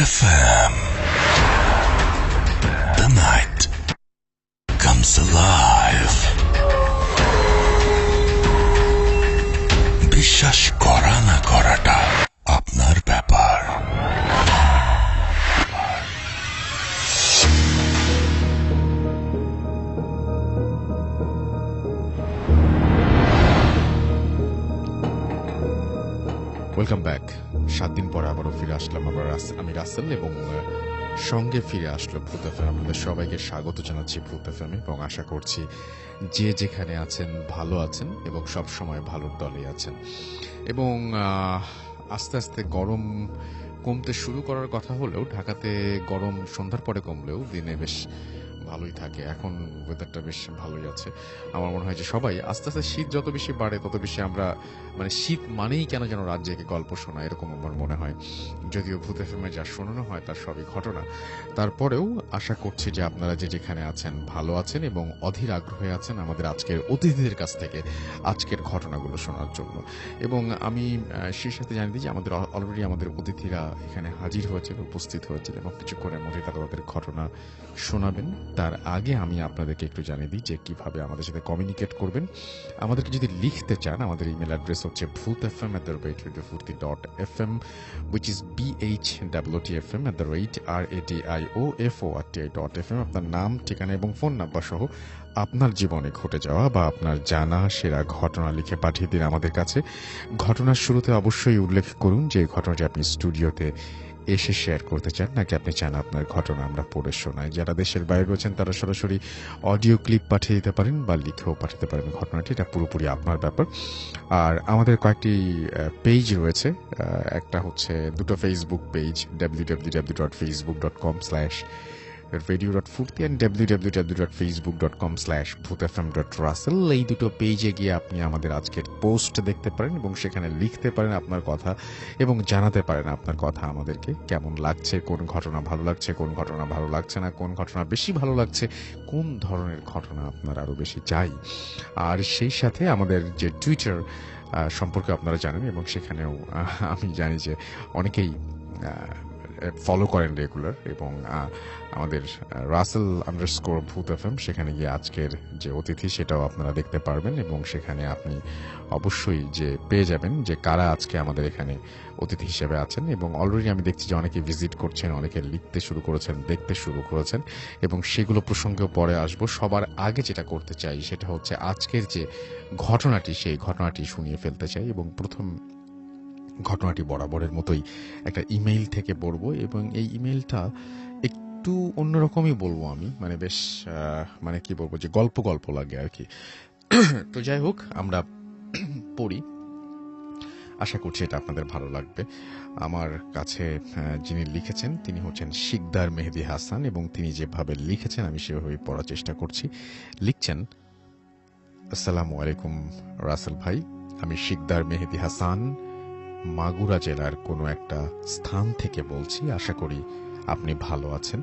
FM. The night comes alive. বিশ্বাস করা না করাটা আপনার ব্যাপার। Welcome back. 7 দিন পর আবারও ফিরে আসলাম আমি রাসেল, এবং সঙ্গে ফিরে আসলো ভূত এফএম। আপনাদের সবাইকে স্বাগত জানাচ্ছি ভূত এফএম, এবং আশা করছি যে যেখানে আছেন ভালো আছেন এবং সব সময় ভালোর দলে আছেন। এবং আস্তে আস্তে গরম কমতে শুরু করার কথা হলেও ঢাকাতে গরম সন্ধ্যার পরে কমলেও দিনে বেশ ভালোই থাকে। এখন ওয়েদারটা বেশ ভালোই আছে। আমার মনে হয় যে সবাই আস্তে আস্তে শীত যত বেশি বাড়ে তত বেশি আমরা শীত মানেই কেন যেন রাত জেগে গল্প শোনা, এরকম আমার মনে হয়। যদিও ভূত এফএমে যা শোনানো হয় তার সবই ঘটনা, তারপরেও আশা করছি যে আপনারা যে যেখানে আছেন ভালো আছেন এবং অধীর আগ্রহে আছেন আমাদের আজকের অতিথিদের কাছ থেকে আজকের ঘটনাগুলো শোনার জন্য। এবং আমি সেই সাথে জানিয়ে দিই যে অলরেডি আমাদের অতিথিরা এখানে হাজির হয়েছেন, উপস্থিত হয়েছেন, এবং কিছুক্ষণের মধ্যে তারা তাদের ঘটনা শোনাবেন। তার আগে আমি আপনাদেরকে একটু জানিয়ে দিই যে কিভাবে আমাদের সাথে কমিউনিকেট করবেন। আমাদেরকে যদি লিখতে চান, আমাদের ইমেল অ্যাড্রেস হচ্ছে bhootfm@radiofm, which is bhwtfm@radiofort.fm। আপনার নাম, ঠিকানা এবং ফোন নাম্বার সহ আপনার জীবনে ঘটে যাওয়া বা আপনার জানা সেরা ঘটনা লিখে পাঠিয়ে দিন আমাদের কাছে। ঘটনার শুরুতে অবশ্যই উল্লেখ করুন যে ঘটনাটি আপনি স্টুডিওতে এসে শেয়ার করতে চান, নাকি আপনি চান আপনার ঘটনা আমরা পড়ে শোনাই। যারা দেশের বাইরে রয়েছেন তারা সরাসরি অডিও ক্লিপ পাঠিয়ে দিতে পারেন বা লিখেও পাঠাতে পারেন ঘটনাটি, এটা পুরোপুরি আপনার ব্যাপার। আর আমাদের কয়েকটি পেজ রয়েছে। একটা হচ্ছে দুটো Facebook page, www.facebook.com/radio.furti and www.facebook.com/bhootfm.russell। এই দুটো পেজে গিয়ে আপনি আমাদের আজকের পোস্ট দেখতে পারেন এবং সেখানে লিখতে পারেন আপনার কথা এবং জানাতে পারেন আপনার কথা আমাদেরকে কেমন লাগছে, কোন ঘটনা ভালো লাগছে, কোন ঘটনা ভালো লাগছে না, কোন ঘটনা বেশি ভালো লাগছে, কোন ধরনের ঘটনা আপনার আরো বেশি চাই। আর সেই সাথে আমাদের যে টুইটার সম্পর্কে আপনারা জানেন, এবং সেখানেও আমি জানি যে অনেকেই ফলো করেন রেগুলার, এবং আমাদের রাসেল_ভূত এফএম, সেখানে গিয়ে আজকের যে অতিথি সেটাও আপনারা দেখতে পারবেন, এবং সেখানে আপনি অবশ্যই যে পেয়ে যাবেন যে কারা আজকে আমাদের এখানে অতিথি হিসেবে আছেন। এবং অলরেডি আমি দেখছি যে অনেকে ভিজিট করছেন, অনেকে লিখতে শুরু করেছেন, দেখতে শুরু করেছেন, এবং সেগুলো প্রসঙ্গেও পরে আসবো। সবার আগে যেটা করতে চাই সেটা হচ্ছে আজকের যে ঘটনাটি, সেই ঘটনাটি শুনিয়ে ফেলতে চাই। এবং প্রথম ঘটনাটি বরাবরের মতোই একটা ইমেইল থেকে পড়বো, এবং এই ইমেইলটা একটু অন্যরকমই বলবো আমি, বেশ কি বলবো, যে গল্প গল্প লাগে আর কি। তো যাই হোক, আমরা পড়ি, আশা করছি এটা আপনাদের ভালো লাগবে। আমার কাছে যিনি লিখেছেন তিনি হচ্ছেন শিকদার মেহেদি হাসান, এবং তিনি যেভাবে লিখেছেন আমি সেভাবেই পড়ার চেষ্টা করছি। লিখছেন, আসসালামু আলাইকুম রাসেল ভাই, আমি শিকদার মেহেদি হাসান মাগুরা জেলার কোনো একটা স্থান থেকে বলছি। আশা করি আপনি ভালো আছেন।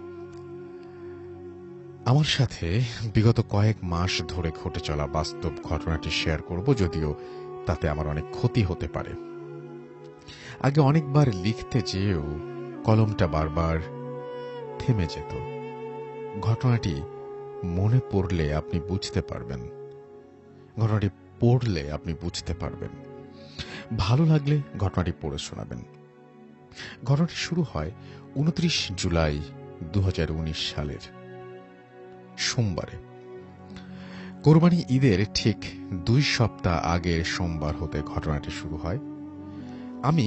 আমার সাথে বিগত কয়েক মাস ধরে ঘটে চলা বাস্তব ঘটনাটি শেয়ার করব, যদিও তাতে আমার অনেক ক্ষতি হতে পারে। আগে অনেকবার লিখতে যেয়েও কলমটা বারবার থেমে যেত। ঘটনাটি মনে পড়লে আপনি বুঝতে পারবেন, ঘটনাটি পড়লে আপনি বুঝতে পারবেন, ভালো লাগলে ঘটনাটি পড়ে শোনাবেন। ঘটনাটি শুরু হয় 29 জুলাই 2019 সালের সোমবারে। কোরবানি ঈদের ঠিক 2 সপ্তাহ আগের সোমবার হতে ঘটনাটি শুরু হয়। আমি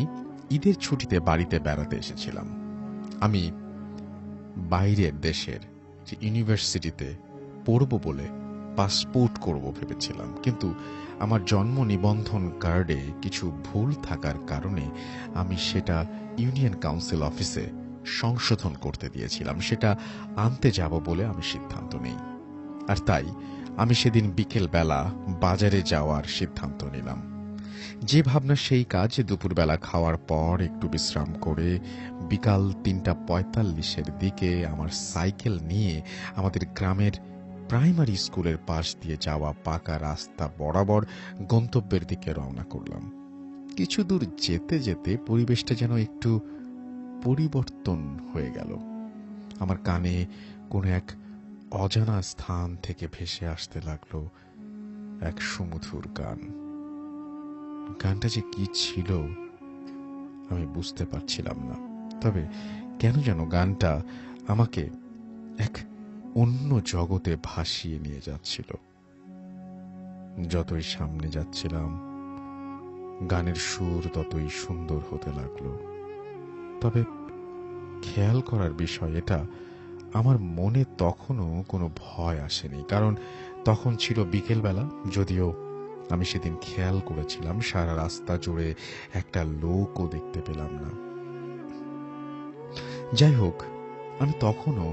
ঈদের ছুটিতে বাড়িতে বেড়াতে এসেছিলাম। আমি বাইরের দেশের যে ইউনিভার্সিটিতে পড়ব বলে পাসপোর্ট করব ভেবেছিলাম, কিন্তু আমার জন্ম নিবন্ধন কার্ডে কিছু ভুল থাকার কারণে আমি সেটা ইউনিয়ন কাউন্সিল অফিসে সংশোধন করতে দিয়েছিলাম। সেটা আনতে যাব বলে আমি সিদ্ধান্ত নেই, আর তাই আমি সেদিন বিকেল বেলা বাজারে যাওয়ার সিদ্ধান্ত নিলাম। যে ভাবনা সেই কাজ। দুপুরবেলা খাওয়ার পর একটু বিশ্রাম করে বিকাল 3:45 দিকে আমার সাইকেল নিয়ে আমাদের গ্রামের প্রাইমারি স্কুলের পাশ দিয়ে যাওয়া পাকা রাস্তা বরাবর গন্তব্যের দিকে রওনা করলাম। কিছু দূর যেতে যেতে পরিবেশটা যেন একটু পরিবর্তন হয়ে গেল। আমার কানে কোনো এক অজানা স্থান থেকে ভেসে আসতে লাগলো এক সুমধুর গান। গানটা যে কি ছিল আমি বুঝতে পারছিলাম না, তবে কেন যেন গানটা আমাকে এক অন্য জগতে ভাসিয়ে নিয়ে যাচ্ছিল। যতই সামনে যাচ্ছিলাম গানের সুর ততই সুন্দর হতে লাগলো। তবে খেয়াল করার বিষয় এটা, আমার মনে তখনও কোনো ভয় আসেনি, কারণ তখন ছিল বিকেলবেলা। যদিও আমি সেদিন খেয়াল করেছিলাম সারা রাস্তা জুড়ে একটা লোকও দেখতে পেলাম না। যাই হোক, আমি তখনও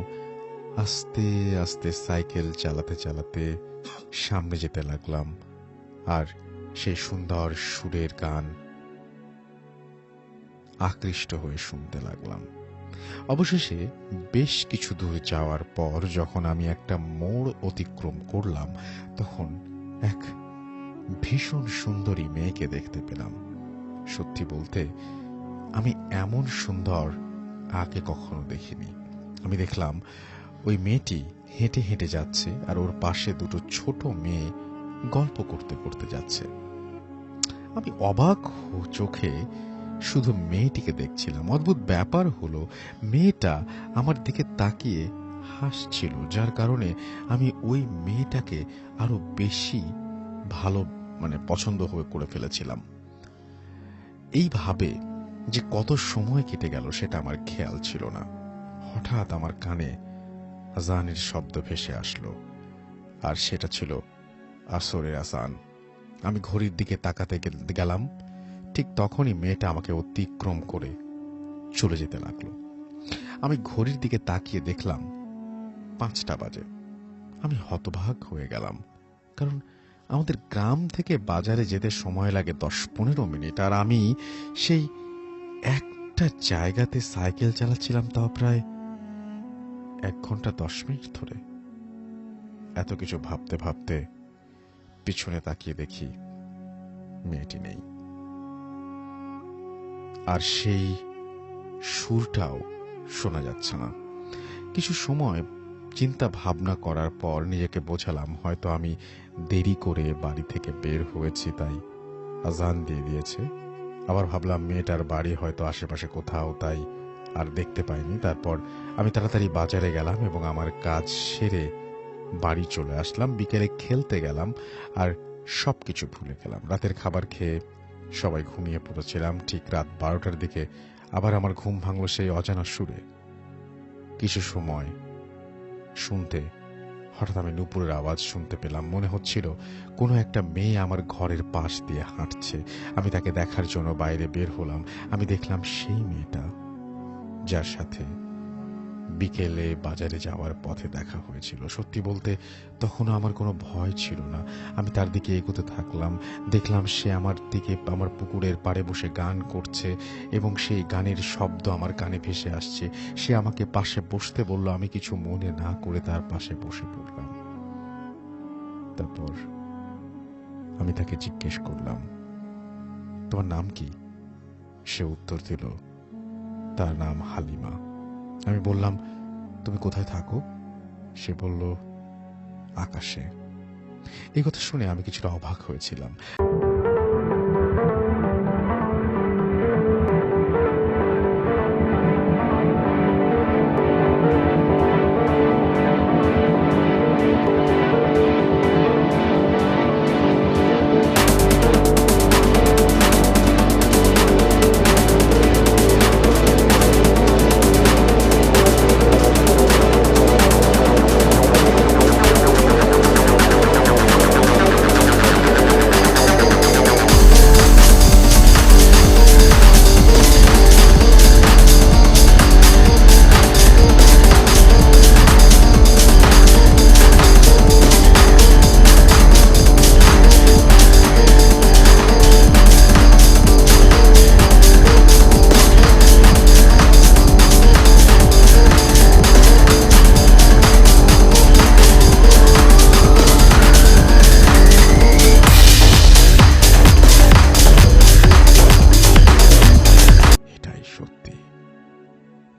আস্তে আস্তে সাইকেল চালাতে চালাতে সামনে যেতে লাগলাম আর সেই সুন্দর সুরের গান আকৃষ্ট হয়ে শুনতে লাগলাম। অবশেষে বেশ কিছু দূর যাওয়ার পর যখন আমি একটা মোড় অতিক্রম করলাম, তখন এক ভীষণ সুন্দরী মেয়েকে দেখতে পেলাম। সত্যি বলতে আমি এমন সুন্দর আগে কখনো দেখিনি। আমি দেখলাম ওই মেয়েটি হেঁটে হেঁটে যাচ্ছে আর ওর পাশে দুটো ছোট মেয়ে গল্প করতে করতে যাচ্ছে। আমি অবাক চোখে শুধু মেয়েটিকে দেখছিলাম। অদ্ভুত ব্যাপার হলো, মেয়েটা আমার দিকে তাকিয়ে হাসছিল, যার কারণে আমি ওই মেয়েটাকে আরো বেশি ভালো পছন্দ করে ফেলেছিলাম। এইভাবে যে কত সময় কেটে গেল সেটা আমার খেয়াল ছিল না। হঠাৎ আমার কানে আজানের শব্দ ভেসে আসলো, আর সেটা ছিল আসরের আজান। আমি ঘড়ির দিকে তাকাতে গেলাম, ঠিক তখনই মেয়েটা আমাকে অতিক্রম করে চলে যেতে লাগলো। আমি ঘড়ির দিকে তাকিয়ে দেখলাম 5টা বাজে। আমি হতবাক হয়ে গেলাম, কারণ আমাদের গ্রাম থেকে বাজারে যেতে সময় লাগে 10-15 মিনিট, আর আমি সেই একটা জায়গাতে সাইকেল চালাচ্ছিলাম, তাও প্রায় 1 ঘন্টা 10 মিনিট ধরে। এত কিছু ভাবতে ভাবতে পিছনে তাকিয়ে দেখি মেয়েটি নেই, আর সেই সুরটাও শোনা যাচ্ছে না। কিছু সময় চিন্তা ভাবনা করার পর নিজেকে বোঝালাম হয়তো আমি দেরি করে বাড়ি থেকে বের হয়েছি, তাই আজান দিয়ে দিয়েছে। আবার ভাবলাম মেয়েটার বাড়ি হয়তো আশেপাশে কোথাও, তাই আর দেখতে পাইনি। তারপর আমি তাড়াতাড়ি বাজারে গেলাম এবং আমার কাজ সেরে বাড়ি চলে আসলাম। বিকেলে খেলতে গেলাম আর সবকিছু ভুলে গেলাম। রাতের খাবার খেয়ে সবাই ঘুমিয়ে পড়েছিলাম। ঠিক রাত 12টার দিকে আবার আমার ঘুম ভাঙল সেই অজানা সুরে। কিছু সময় শুনতে হঠাৎ আমি নুপুরের আওয়াজ শুনতে পেলাম। মনে হচ্ছিল কোনো একটা মেয়ে আমার ঘরের পাশ দিয়ে হাঁটছে। আমি তাকে দেখার জন্য বাইরে বের হলাম। আমি দেখলাম সেই মেয়েটা যার সাথে বিকেলে বাজারে যাওয়ার পথে দেখা হয়েছিল। সত্যি বলতে তখনও আমার কোনো ভয় ছিল না। আমি তার দিকে এগোতে থাকলাম। দেখলাম সে আমার দিকে আমার পুকুরের পাড়ে বসে গান করছে এবং সেই গানের শব্দ আমার কানে ভেসে আসছে। সে আমাকে পাশে বসতে বলল। আমি কিছু মনে না করে তার পাশে বসে পড়লাম। তারপর আমি তাকে জিজ্ঞেস করলাম, তোমার নাম কি? সে উত্তর দিল, তার নাম হালিমা। আমি বললাম, তুমি কোথায় থাকো? সে বলল, আকাশে। এই কথা শুনে আমি কিছুটা অবাক হয়েছিলাম।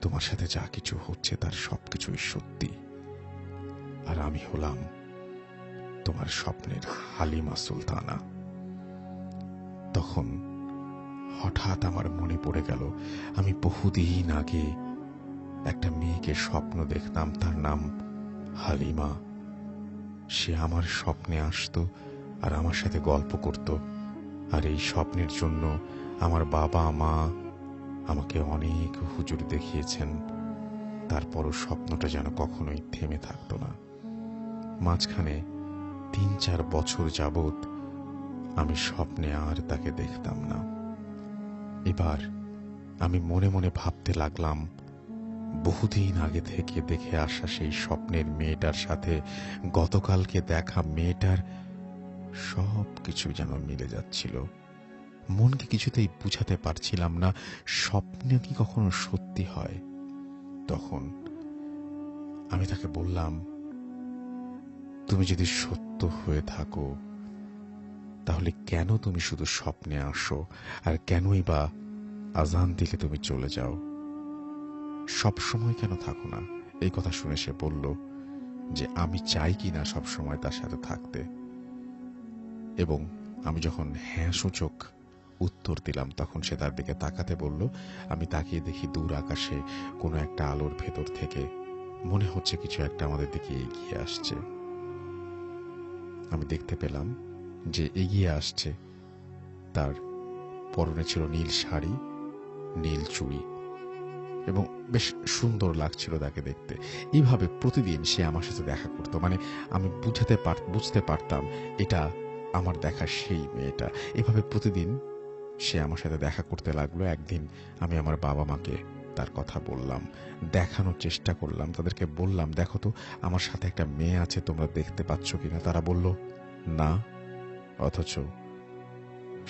তোমার সাথে যা কিছু হচ্ছে তার সবকিছুই সত্যি, আর আমি হলাম তোমার স্বপ্নের হালিমা সুলতানা। তখন হঠাৎ আমার মনে পড়ে গেল আমি বহুদিন আগে একটা মেয়েকে স্বপ্ন দেখতাম, তার নাম হালিমা। সে আমার স্বপ্নে আসতো আর আমার সাথে গল্প করত, আর এই স্বপ্নের জন্য আমার বাবা মা আমাকে অনেক হুজুর দেখিয়েছেন। তারপরও স্বপ্নটা যেন কখনোই থেমে থাকতো না। মাঝখানে ৩-৪ বছর যাবৎ আমি স্বপ্নে আর তাকে দেখতাম না। এবার আমি মনে মনে ভাবতে লাগলাম, বহুদিন আগে থেকে দেখে আসা সেই স্বপ্নের মেয়েটার সাথে গতকালকে দেখা মেয়েটার সব কিছু যেন মিলে যাচ্ছিল। মনকে কিছুতেই বুঝাতে পারছিলাম না স্বপ্ন কি কখনো সত্যি হয়। তখন আমি তাকে বললাম, তুমি যদি সত্য হয়ে থাকো তাহলে কেন তুমি শুধু স্বপ্নে আসো, আর কেনই বা আজান দিলে তুমি চলে যাও, সব সময় কেন থাকো না? এই কথা শুনে সে বলল যে আমি চাই কি না সব সময় তার সাথে থাকতে। এবং আমি যখন হ্যাঁ সূচক উত্তর দিলাম তখন সে তার দিকে তাকাতে বলল। আমি তাকিয়ে দেখি দূর আকাশে কোনো একটা আলোর ভেতর থেকে মনে হচ্ছে কিছু একটা আমাদের দিকে এগিয়ে আসছে। আমি দেখতে পেলাম যে এগিয়ে আসছে, তার পরনে ছিল নীল শাড়ি, নীল চুড়ি, এবং বেশ সুন্দর লাগছিল তাকে দেখতে। এইভাবে প্রতিদিন সে আমার সাথে দেখা করতো, মানে আমি বুঝতে পারতাম এটা আমার দেখা সেই মেয়েটা। এভাবে প্রতিদিন সে আমার সাথে দেখা করতে লাগলো। একদিন আমি আমার বাবা মাকে তার কথা বললাম, দেখানোর চেষ্টা করলাম, তাদেরকে বললাম, দেখো তো আমার সাথে একটা মেয়ে আছে, তোমরা দেখতে পাচ্ছ কিনা? তারা বলল না। অথচ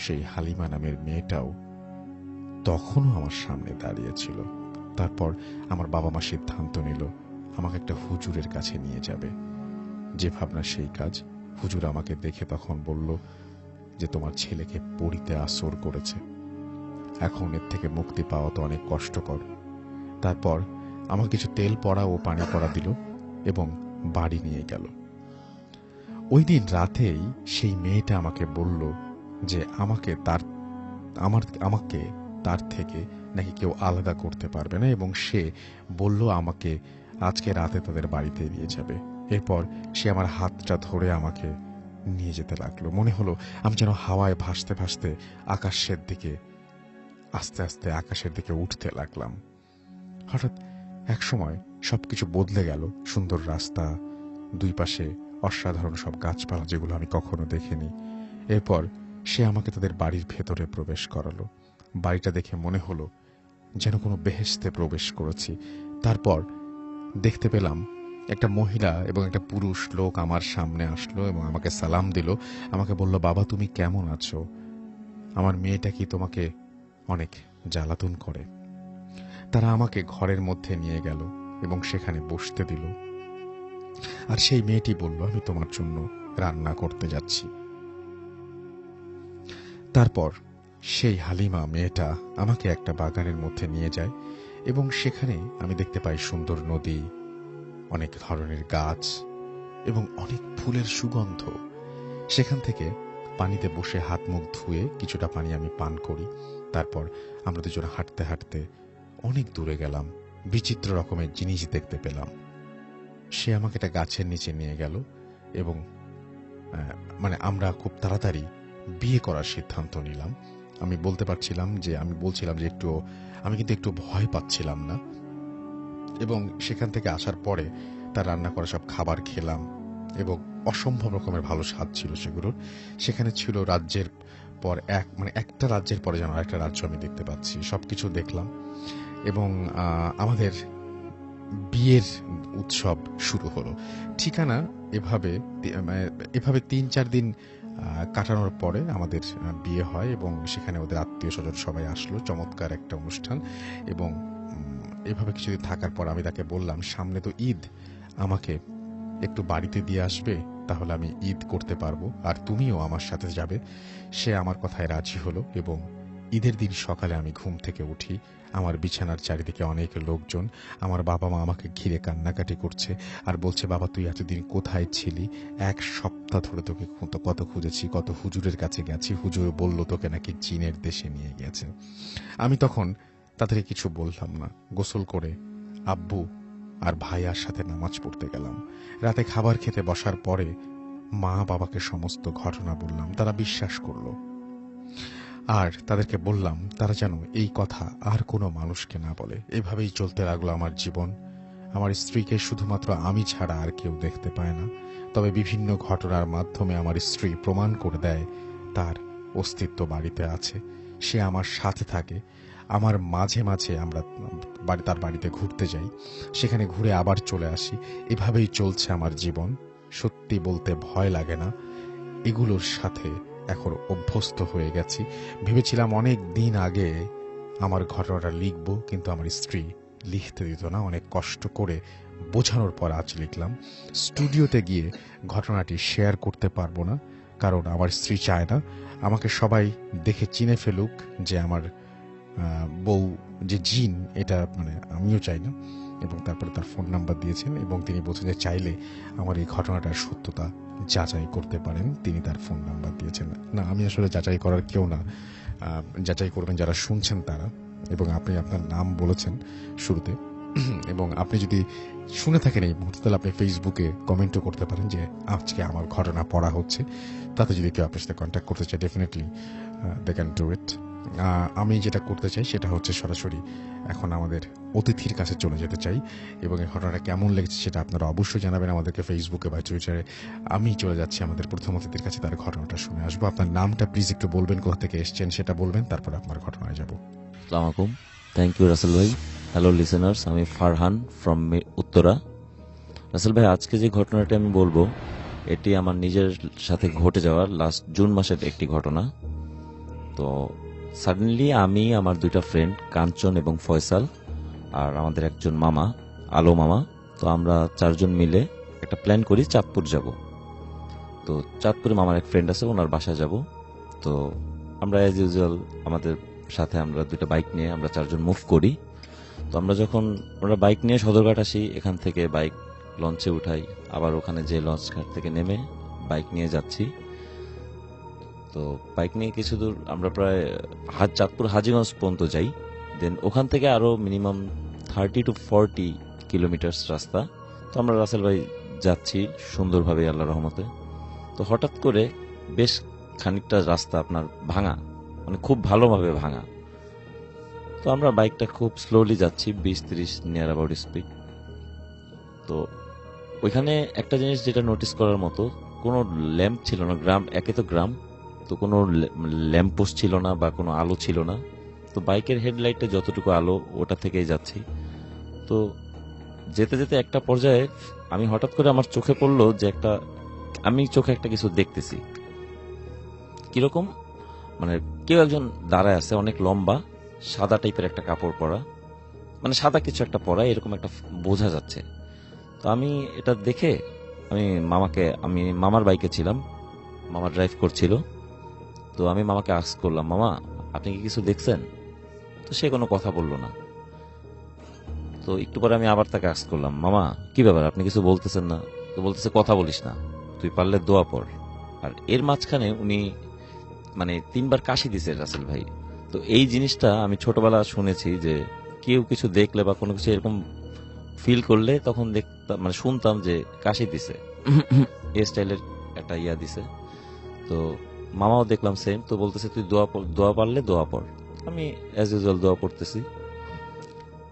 সেই হালিমা নামের মেয়েটাও তখনও আমার সামনে দাঁড়িয়েছিল। তারপর আমার বাবা মা সিদ্ধান্ত নিল আমাকে একটা হুজুরের কাছে নিয়ে যাবে। যে ভাবনা সেই কাজ। হুজুর আমাকে দেখে তখন বলল যে তোমার ছেলেকে পড়িতে আসর করেছে, এখন এর থেকে মুক্তি পাওয়া তো অনেক কষ্টকর। তারপর আমাকে কিছু তেল পড়া ও পানি পড়া দিল এবং বাড়ি নিয়ে গেল। ওই দিন রাতেই সেই মেয়েটা আমাকে বলল যে আমাকে তার থেকে নাকি কেউ আলাদা করতে পারবে না, এবং সে বলল আমাকে আজকে রাতে তাদের বাড়িতে নিয়ে যাবে। এরপর সে আমার হাতটা ধরে আমাকে নিয়ে যেতে লাগলো। মনে হলো আমি যেন হাওয়ায় ভাসতে ভাসতে আস্তে আস্তে আকাশের দিকে উঠতে লাগলাম। হঠাৎ এক সময় সবকিছু বদলে গেল। সুন্দর রাস্তা, দুই পাশে অসাধারণ সব গাছপালা যেগুলো আমি কখনো দেখিনি। এরপর সে আমাকে তাদের বাড়ির ভেতরে প্রবেশ করালো। বাড়িটা দেখে মনে হলো যেন কোনো বেহেশতে প্রবেশ করেছি। তারপর দেখতে পেলাম একটা মহিলা এবং একটা পুরুষ লোক আমার সামনে আসলো এবং আমাকে সালাম দিল। আমাকে বলল, বাবা তুমি কেমন আছো? আমার মেয়েটা কি তোমাকে অনেক জ্বালাতন করে? তারা আমাকে ঘরের মধ্যে নিয়ে গেল এবং সেখানে বসতে দিল। আর সেই মেয়েটি বলল, আমি তোমার জন্য রান্না করতে যাচ্ছি। তারপর সেই হালিমা মেয়েটা আমাকে একটা বাগানের মধ্যে নিয়ে যায় এবং সেখানে আমি দেখতে পাই সুন্দর নদী, অনেক ধরনের গাছ এবং অনেক ফুলের সুগন্ধ। সেখান থেকে পানিতে বসে হাত মুখ ধুয়ে কিছুটা পানি আমি পান করি। তারপর আমরা দুজনে হাঁটতে হাঁটতে অনেক দূরে গেলাম, বিচিত্র রকমের জিনিস দেখতে পেলাম। সে আমাকে একটা গাছের নিচে নিয়ে গেল এবং মানে আমরা খুব তাড়াতাড়ি বিয়ে করার সিদ্ধান্ত নিলাম। আমি বলছিলাম যে আমি কিন্তু একটু ভয় পাচ্ছিলাম না। এবং সেখান থেকে আসার পরে তার রান্না করা সব খাবার খেলাম এবং অসম্ভব রকমের ভালো স্বাদ ছিল সেগুলোর। সেখানে ছিল রাজ্যের পর একটা রাজ্যের পরে যেন আরেকটা রাজ্য আমি দেখতে পাচ্ছি। সবকিছু দেখলাম এবং আমাদের বিয়ের উৎসব শুরু হলো। ঠিকানা এভাবে ৩-৪ দিন কাটানোর পরে আমাদের বিয়ে হয় এবং সেখানে ওদের আত্মীয় স্বজন সবাই আসলো। চমৎকার একটা অনুষ্ঠান। এবং এভাবে কিছুদিন থাকার পর আমি তাকে বললাম, সামনে তো ঈদ, আমাকে একটু বাড়িতে দিয়ে আসবে, তাহলে আমি ঈদ করতে পারবো, আর তুমিও আমার সাথে যাবে। সে আমার কথায় রাজি হলো এবং ঈদের দিন সকালে আমি ঘুম থেকে উঠি, আমার বিছানার চারিদিকে অনেক লোকজন, আমার বাবা মা আমাকে ঘিরে কান্নাকাটি করছে আর বলছে, বাবা তুই এতদিন কোথায় ছিলি? 1 সপ্তাহ ধরে তোকে কত খুঁজেছি, কত হুজুরের কাছে গেছি, হুজুর বলল তোকে নাকি চীনের দেশে নিয়ে গেছে। আমি তখন তাদেরকে কিছু বললাম না। গোসল করে আব্বু আর ভাইয়ার সাথে নামাজ পড়তে গেলাম। রাতে খাবার খেতে বসার পরে মা বাবাকে সমস্ত ঘটনা বললাম, তারা বিশ্বাস করলো। আর তাদেরকে বললাম তারা যেন এই কথা আর কোনো মানুষকে না বলে। এভাবেই চলতে লাগলো আমার জীবন। আমার স্ত্রীকে শুধুমাত্র আমি ছাড়া আর কেউ দেখতে পায় না, তবে বিভিন্ন ঘটনার মাধ্যমে আমার স্ত্রী প্রমাণ করে দেয় তার অস্তিত্ব বাড়িতে আছে, সে আমার সাথে থাকে। আমার মাঝে মাঝে আমরা তার বাড়িতে ঘুরতে যাই, সেখানে ঘুরে আবার চলে আসি। এভাবেই চলছে আমার জীবন। সত্যি বলতে ভয় লাগে না, এগুলোর সাথে এখন অভ্যস্ত হয়ে গেছি। ভেবেছিলাম অনেক দিন আগে আমার ঘটনাটা লিখব, কিন্তু আমার স্ত্রী লিখতে দিত না। অনেক কষ্ট করে বোঝানোর পর আজ লিখলাম। স্টুডিওতে গিয়ে ঘটনাটি শেয়ার করতে পারবো না, কারণ আমার স্ত্রী চায় না আমাকে সবাই দেখে চিনে ফেলুক যে আমার বউ যে জিন, এটা মানে আমিও চাই না। এবং তারপরে তার ফোন নাম্বার দিয়েছেন এবং তিনি বলছেন যে চাইলে আমার এই ঘটনাটার সত্যতা যাচাই করতে পারেন, তিনি তার ফোন নাম্বার দিয়েছেন। না, আমি আসলে যাচাই করার কেউ না, যাচাই করবেন যারা শুনছেন তারা। এবং আপনি আপনার নাম বলেছেন শুরুতে, এবং আপনি যদি শুনে থাকেন এই মুহূর্তে, তাহলে আপনি ফেসবুকে কমেন্টও করতে পারেন যে আজকে আমার ঘটনা পড়া হচ্ছে। তাতে যদি কেউ আপনার সাথে কন্ট্যাক্ট করতে চায়, definitely they can do it. আমি যেটা করতে চাই সেটা হচ্ছে সরাসরি এখন আমাদের অতিথির কাছে চলে যেতে চাই, এবং এই ঘটনাটা কেমন লেগেছে সেটা আপনারা অবশ্যই জানাবেন আমাদেরকে ফেসবুকে বা টুইটারে। আমি চলে যাচ্ছি আমাদের প্রথম অতিথির কাছে, তার ঘটনাটা শুনে আসবো। আপনার নামটা প্লিজ একটু বলবেন, কোথা থেকে এসছেন সেটা বলবেন, তারপর আপনার ঘটনায় যাব। আসসালামু আলাইকুম, থ্যাংক ইউ রাসেল ভাই। হ্যালো লিসেনার্স, আমি ফারহান ফ্রম উত্তরা। রাসেল ভাই, আজকে যে ঘটনাটি আমি বলবো এটি আমার নিজের সাথে ঘটে যাওয়ার লাস্ট জুন মাসের একটি ঘটনা। তো সাডেনলি আমি, আমার 2টা ফ্রেন্ড কাঞ্চন এবং ফয়সাল, আর আমাদের একজন মামা আলো মামা, তো আমরা 4 জন মিলে একটা প্ল্যান করি চাঁদপুর যাব। তো চাঁদপুরে মামার এক ফ্রেন্ড আছে, ওনার বাসায় যাব। তো আমরা অ্যাজ ইউজুয়াল আমাদের সাথে আমরা 2টা বাইক নিয়ে আমরা 4 জন মুভ করি। তো আমরা বাইক নিয়ে সদরঘাট আসি, এখান থেকে বাইক লঞ্চে উঠাই, আবার ওখানে যে লঞ্চ ঘাট থেকে নেমে বাইক নিয়ে যাচ্ছি। তো বাইক নিয়ে কিছু দূর আমরা প্রায় চাঁদপুর হাজীগঞ্জ পর্যন্ত যাই। দেন ওখান থেকে আরো মিনিমাম 30 to 40 কিলোমিটার রাস্তা। তো আমরা রাসেল ভাই যাচ্ছি সুন্দরভাবে আল্লাহর রহমতে। তো হঠাৎ করে বেশ খানিকটা রাস্তা আপনার ভাঙা, মানে খুব ভালোভাবে ভাঙা। তো আমরা বাইকটা খুব স্লোলি যাচ্ছি, 20-30 নিয়ার অ্যাবাউট স্পিড। তো ওইখানে একটা জিনিস যেটা নোটিস করার মতো, কোনো ল্যাম্প ছিল না। গ্রাম, একে তো গ্রাম, তো কোনো ল্যাম্প পোস্ট ছিল না বা কোনো আলো ছিল না। তো বাইকের হেডলাইটে যতটুকু আলো ওটা থেকেই যাচ্ছি। তো যেতে যেতে একটা পর্যায়ে আমি হঠাৎ করে আমার চোখে পড়লো যে আমি চোখে একটা কিছু দেখতেছি। কিরকম, মানে কেউ একজন দাঁড়ায় আছে, অনেক লম্বা, সাদা টাইপের একটা কাপড় পরা, মানে সাদা কিছু একটা পরা, এরকম একটা বোঝা যাচ্ছে। তো আমি এটা দেখে আমি মামার বাইকে ছিলাম, মামা ড্রাইভ করছিল। তো আমি মামাকে আস্ক করলাম, মামা আপনি কি কিছু দেখছেন? তো সে কোনো কথা বললো না। তো একটু পরে আমি আবার তাকে আস্ক করলাম, মামা কি ব্যাপার, আপনি কিছু বলতেছেন না? তো বলতেছে, কথা বলিস না, তুই পারলে দোয়া পড়। আর এর মাঝখানে উনি মানে 3বার কাশি দিছে রাসেল ভাই। তো এই জিনিসটা আমি ছোটবেলা শুনেছি যে কেউ কিছু দেখলে বা কোনো কিছু এরকম ফিল করলে তখন দেখতাম, মানে শুনতাম যে কাশি দিছে, এই স্টাইলের একটা ইয়া দিছে। তো মামাও দেখলাম সেম। তো বলতেছে, তুই দোয়া পারলে দোয়া পড়। আমি অ্যাজ ইউজুয়াল দোয়া পড়তেছি।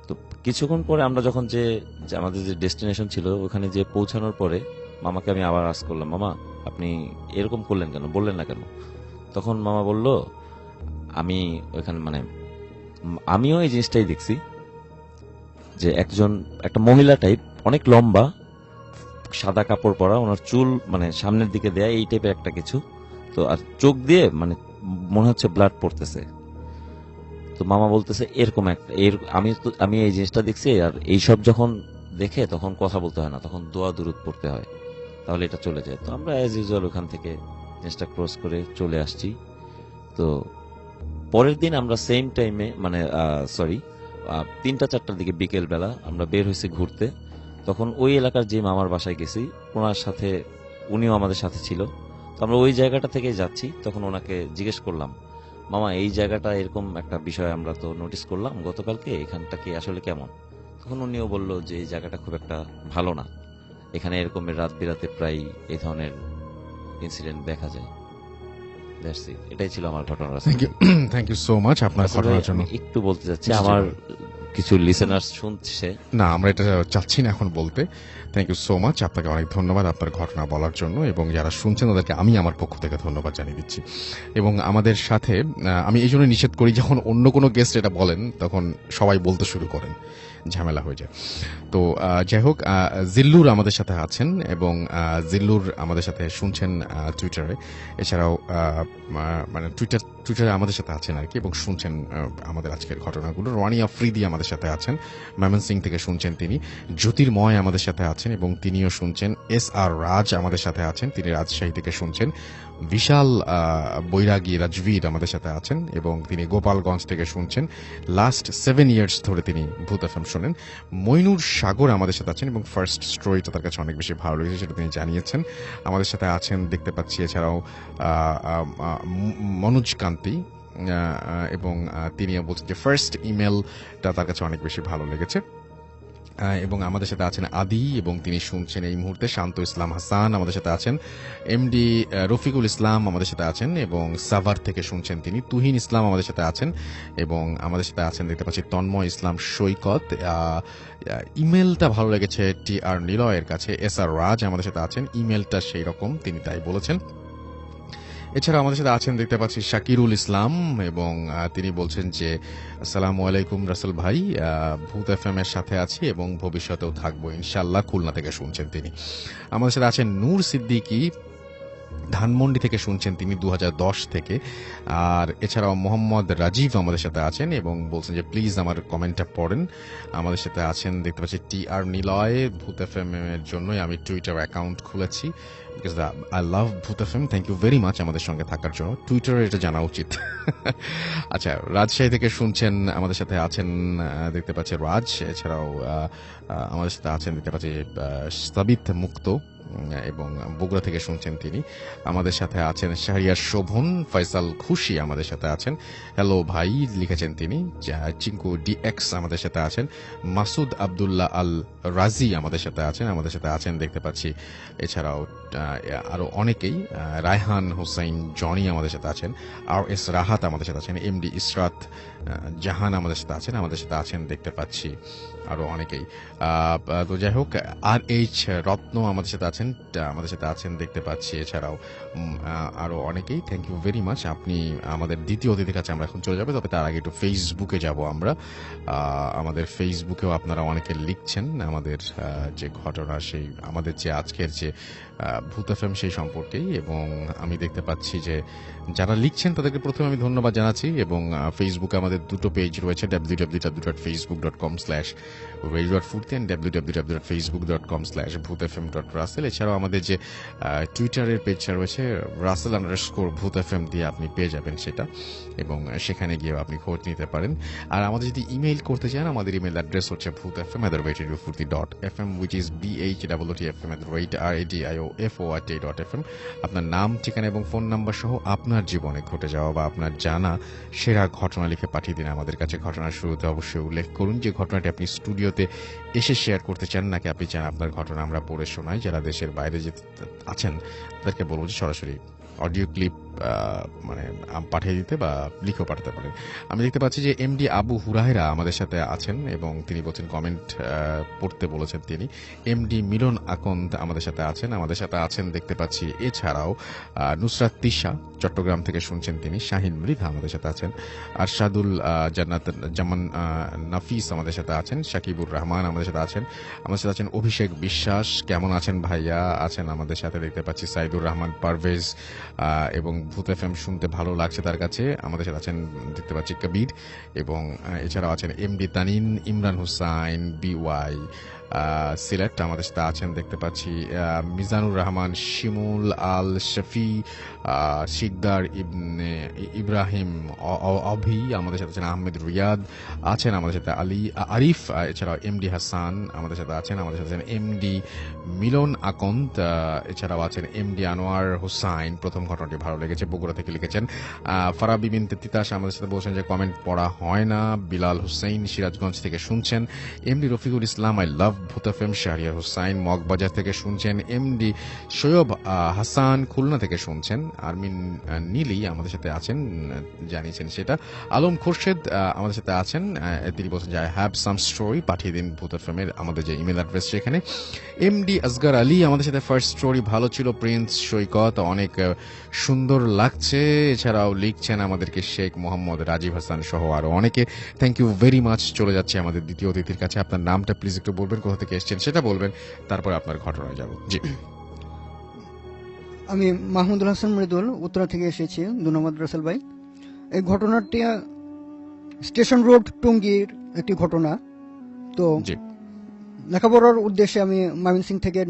তো কিছুক্ষণ পরে আমরা যখন যে আমাদের যে ডেস্টিনেশন ছিল ওখানে যে পৌঁছানোর পরে মামাকে আমি আবার আস্ক করলাম, মামা আপনি এরকম করলেন কেন, বললেন না কেন? তখন মামা বলল, আমি ওইখানে মানে আমিও এই জিনিসটাই দেখছি যে একটা মহিলা টাইপ, অনেক লম্বা, সাদা কাপড় পরা, ওনার চুল মানে সামনের দিকে দেয়া, এই টাইপের একটা কিছু। তো আর চোখ দিয়ে মানে মনে হচ্ছে ব্লাড পড়তেছে। তো মামা বলতেছে এরকম একটা আমি এই জিনিসটা দেখছি, আর এইসব যখন দেখে তখন কথা বলতে হয় না, তখন দোয়া দুরূদ পড়তে হয়, তাহলে এটা চলে যায়। তো আমরা অ্যাজ ইউজুয়াল ওখান থেকে জিনিসটা ক্রস করে চলে আসছি। তো পরের দিন আমরা সেম টাইমে মানে সরি 3টা-4টার দিকে বিকেল বেলা আমরা বের হয়েছি ঘুরতে। তখন ওই এলাকার যে মামার বাসায় গেছি, ওনার সাথে উনিও আমাদের সাথে ছিল। তো আমরা ওই জায়গাটা থেকে যাচ্ছি, তখন ওনাকে জিজ্ঞেস করলাম, মামা এই জায়গাটা এরকম একটা বিষয় আমরা তো নোটিস করলাম গতকালকে, এখানটা কি আসলে কেমন? তখন উনিও বলল যে এই জায়গাটা খুব একটা ভালো না, এখানে এরকমের রাত বিরাতে প্রায় এই ধরনের ইনসিডেন্ট দেখা যায়। That's it. এটাই ছিল আমার ঘটনা। থ্যাংক ইউ সো মাচ আপনার আসলে ঘটনার জন্য। আমি একটু বলতে চাচ্ছি, জি, জি, আমার বলুন। কিছু লিসেনার্স শুনছে। না, আমরা এটা চাচ্ছি না এখন বলতে। থ্যাংক ইউ সো মাচ, আপনাকে অনেক ধন্যবাদ আপনার ঘটনা বলার জন্য, এবং যারা শুনছেন তাদেরকে আমি আমার পক্ষ থেকে ধন্যবাদ জানিয়ে দিচ্ছি। এবং আমাদের সাথে আমি এই জন্য নিষেধ করি, যখন অন্য কোনো গেস্ট এটা বলেন তখন সবাই বলতে শুরু করেন, ঝামেলা হয়ে যায়। তো যাই হোক, জিল্লুর আমাদের সাথে আছেন, এবং জিল্লুর আমাদের সাথে শুনছেন টুইটারে। এছাড়াও মানে টুইটারে আমাদের সাথে আছেন আর কি, এবং শুনছেন আমাদের আজকের ঘটনাগুলো। রানি আফ্রিদি আমাদের সাথে আছেন, ময়মনসিং থেকে শুনছেন তিনি। জ্যোতির্ময় আমাদের সাথে আছেন এবং তিনিও শুনছেন। এস আর রাজ আমাদের সাথে আছেন, তিনি রাজশাহী থেকে শুনছেন। বিশাল বৈরাগী রাজবীর আমাদের সাথে আছেন এবং তিনি গোপালগঞ্জ থেকে শুনছেন। লাস্ট 7 ইয়ার্স ধরে তিনি ভূত এফএম শোনেন। মইনুর সাগর আমাদের সাথে আছেন এবং ফার্স্ট স্টোরিটা তার কাছে অনেক বেশি ভালো লেগেছে, সেটা তিনি জানিয়েছেন। আমাদের সাথে আছেন দেখতে পাচ্ছি। এছাড়াও মনোজ কান্তি, এবং তিনিও বলছেন যে ফার্স্ট ইমেলটা তার কাছে অনেক বেশি ভালো লেগেছে। এবং আমাদের সাথে আছেন আদি, এবং তিনি শুনছেন এই মুহূর্তে। শান্ত ইসলাম হাসান আমাদের সাথে আছেন। এমডি রফিকুল ইসলাম আমাদের সাথে আছেন এবং সাভার থেকে শুনছেন তিনি। তুহিন ইসলাম আমাদের সাথে আছেন এবং আমাদের সাথে আছেন দেখতে পাচ্ছি তন্ময় ইসলাম সৈকত। ইমেলটা ভালো লেগেছে টি আর নিলয়ের কাছে। এস আর রাজ আমাদের সাথে আছেন, ইমেলটা সেই রকম, তিনি তাই বলেছেন। এছাড়া আমাদের সাথে আছেন দেখতে পাচ্ছি শাকিরুল ইসলাম, এবং তিনি বলছেন যে আসসালামু আলাইকুম রাসেল ভাই, ভূত এফএম এর সাথে আছি এবং ভবিষ্যতেও থাকবো ইনশাআল্লাহ। খুলনা থেকে শুনছেন তিনি। আমাদের সাথে আছেন নূর সিদ্দিকী, ধানমন্ডি থেকে শুনছেন তিনি 2010 থেকে। আর এছাড়াও মোহাম্মদ রাজীব আমাদের সাথে আছেন এবং বলছেন যে প্লিজ আমার কমেন্টটা পড়েন। আমাদের সাথে আছেন দেখতে পাচ্ছি টি আর নিলয়। ভূত এফএম এর জন্যই আমি টুইটার অ্যাকাউন্ট খুলেছি, because I love Bhoot FM. Thank you very much আমাদের সঙ্গে থাকার জন্য। টুইটারে এটা জানা উচিত। আচ্ছা, রাজশাহী থেকে শুনছেন, আমাদের সাথে আছেন দেখতে পাচ্ছি রাজ। এছাড়াও আমাদের সাথে আছেন দেখতে পাচ্ছি সাবিত মুক্ত, এবং বগুড়া থেকে শুনছেন তিনি। আমাদের সাথে আছেন শাহরিয়ার শোভন। ফয়সাল খুশি আমাদের সাথে আছেন, হ্যালো ভাই লিখেছেন তিনি। চিঙ্কু ডিএক্স আমাদের সাথে আছেন। মাসুদ আবদুল্লাহ আল রাজি আমাদের সাথে আছেন। আমাদের সাথে আছেন দেখতে পাচ্ছি এছাড়াও আরো অনেকেই। রায়হান হোসাইন জনি আমাদের সাথে আছেন। আর এস রাহাত আমাদের সাথে আছেন। এমডি ইসরাত জাহান আমাদের সাথে আছেন। আমাদের সাথে আছেন দেখতে পাচ্ছি আরো অনেকেই। তো যাই হোক, আর এইচ রত্ন আমাদের সাথে আছেন, আমাদের সাথে আছেন দেখতে পাচ্ছি। এছাড়াও আরো অনেকেই। Thank you very much. আপনি আমাদের দ্বিতীয় অতিথির কাছে আমরা এখন চলে যাবো, তবে তার আগে একটু ফেসবুকে যাব আমরা। আমাদের ফেসবুকেও আপনারা অনেকে লিখছেন আমাদের যে ঘটনা, সেই আমাদের যে আজকের যে ভূত এফএম সেই সম্পর্কেই। এবং আমি দেখতে পাচ্ছি যে যারা লিখছেন তাদেরকে প্রথমে আমি ধন্যবাদ জানাচ্ছি। এবং ফেসবুকে আমাদের দুটো পেজ রয়েছে, www.facebook.com/radio.ফুর্তি and www.facebook.com/bhutfm.russell। এছাড়াও আমাদের যে টুইটারের পেজটা রয়েছে russell_bhutfm দিয়ে আপনি পেয়ে যাবেন সেটা, এবং সেখানে গিয়ে আপনি খোঁজ নিতে পারেন। আর আমাদের যদি ইমেইল করতে চান, আমাদের ইমেইল অ্যাড্রেস হচ্ছে bhutfm@radiofurti.fm, which is bhutfm@radiofort.fm। আপনার নাম, ঠিকানা এবং ফোন নাম্বার সহ আপনার জীবনে ঘটে যাওয়া বা আপনার জানা সেরা ঘটনা লিখে পাঠিয়ে দিন আমাদের কাছে। ঘটনার শুরুতে অবশ্যই উল্লেখ করুন যে ঘটনাটি আপনি স্টুডিওতে এসে শেয়ার করতে চান, নাকি আপনি চান আপনার ঘটনা আমরা পড়ে শোনাই। যারা দেশের বাইরে যে আছেন তাদেরকে বলবো যে সরাসরি অডিও ক্লিপ মানে পাঠিয়ে দিতে বা লিখেও পাঠাতে পারেন। আমি দেখতে পাচ্ছি যে এমডি আবু হুরায়রা আমাদের সাথে আছেন এবং তিনি বলছেন কমেন্ট পড়তে বলেছেন তিনি। এমডি মিলন আকন্দ আমাদের সাথে আছেন। আমাদের সাথে আছেন দেখতে পাচ্ছি এছাড়াও নুসরাত তিশা চট্টগ্রাম থেকে শুনছেন তিনি। শাহিন মৃধা আমাদের সাথে আছেন। আরশাদুল জান্নাত জামান নাফিস আমাদের সাথে আছেন। শাকিবুর রহমান আমাদের সাথে আছেন। আমাদের সাথে আছেন অভিষেক বিশ্বাস, কেমন আছেন ভাইয়া? আছেন আমাদের সাথে দেখতে পাচ্ছি সাইদুর রহমান পারভেজ, এবং ভূত এফএম শুনতে ভালো লাগছে তার কাছে। আমাদের সাথে আছেন দেখতে পাচ্ছি কবির, এবং এছাড়াও আছেন এমডি তানিন, ইমরান হুসাইন, বিওয়াই, সিলেট আমাদের সাথে আছেন দেখতে পাচ্ছি। মিজানুর রহমান, শিমুল আল শফি, শিকদার ইব্রাহিম অভি আমাদের সাথে আছেন। আহমেদ রিয়াদ আছেন আমাদের সাথে। আলী আরিফ, এছাড়াও এমডি হাসান আমাদের সাথে আছেন। আমাদের সাথে আছেন এমডি মিলন আকন্দ, এছাড়াও আছেন এমডি আনোয়ার হুসাইন। প্রথম ঘটনাটি ভালো লেগেছে, বগুড়া থেকে লিখেছেন। ফারাবি বিনতে তিতাস আমাদের সাথে বলছেন যে কমেন্ট পড়া হয় না। বিলাল হুসাইন সিরাজগঞ্জ থেকে শুনছেন। MD Rafiqul Islam, I love Bhoot FM. Shahriar Hussain Moghbazar থেকে শুনছেন। এমডি সৈয়ব হাসান খুলনা থেকে শুনছেন। আরমিন নীলি আমাদের সাথে আছেন, জানিয়েছেন সেটা। আলম খোরশেদ আমাদের সাথে আছেন, তিনি বলছেন যে আই হ্যাভ সাম স্টোরি, পাঠিয়ে দিন ভূত এফএমের আমাদের যে ইমেল অ্যাড্রেস সেখানে। এমডি আসগার আলী আমাদের সাথে ফার্স্ট স্টোরি ভালো ছিল, প্রিন্স সৈকত অনেক সুন্দর লাগছে। এছাড়াও লিখছেন আমাদেরকে শেখ মোহাম্মদ রাজীব হাসান সহ আরো অনেকে। Thank you very much. চলে যাচ্ছে আমাদের দ্বিতীয় অতিথির কাছে। আপনার নামটা প্লিজ একটু বলবেন, কোথা থেকে এসেছেন সেটা বলবেন, তারপর আপনার ঘটনায় যাব। জি, আমি মাহমুদুল হাসান মৃদুল, উত্তরা থেকে এসেছি। ধন্যবাদ রাসেল ভাই। এই ঘটনাটি স্টেশন রোড টঙ্গীর একটি ঘটনা। তো জি, লেখাপড়ার উদ্দেশ্যে আমি ময়মনসিং থেকে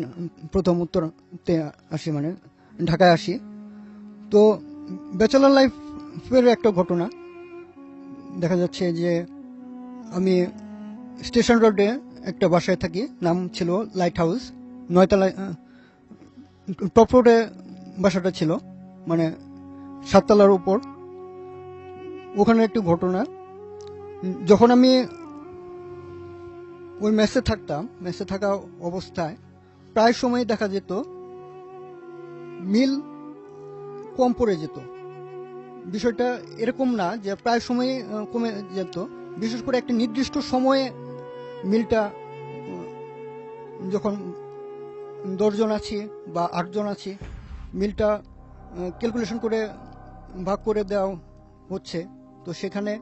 প্রথম উত্তরতে আসি, মানে ঢাকায় আসি। তো ব্যাচেলার লাইফের একটা ঘটনা দেখা যাচ্ছে যে আমি স্টেশন রোডে একটা বাসায় থাকি, নাম ছিল লাইট হাউস, 9তলায়। টপ রোডে বাসাটা ছিল, মানে 7তলার উপর। ওখানে একটি ঘটনা, যখন আমি ওই মেসে থাকতাম, মেসে থাকা অবস্থায় প্রায় সময় দেখা যেত মিল কম পড়ে যেত। বিষয়টা এরকম না যে প্রায় সময় কমে যেত, বিশেষ করে একটা নির্দিষ্ট সময়ে মিলটা, যখন 10 জন আছি বা 8 জন আছি, মিলটা ক্যালকুলেশন করে ভাগ করে দেওয়া হচ্ছে। তো সেখানে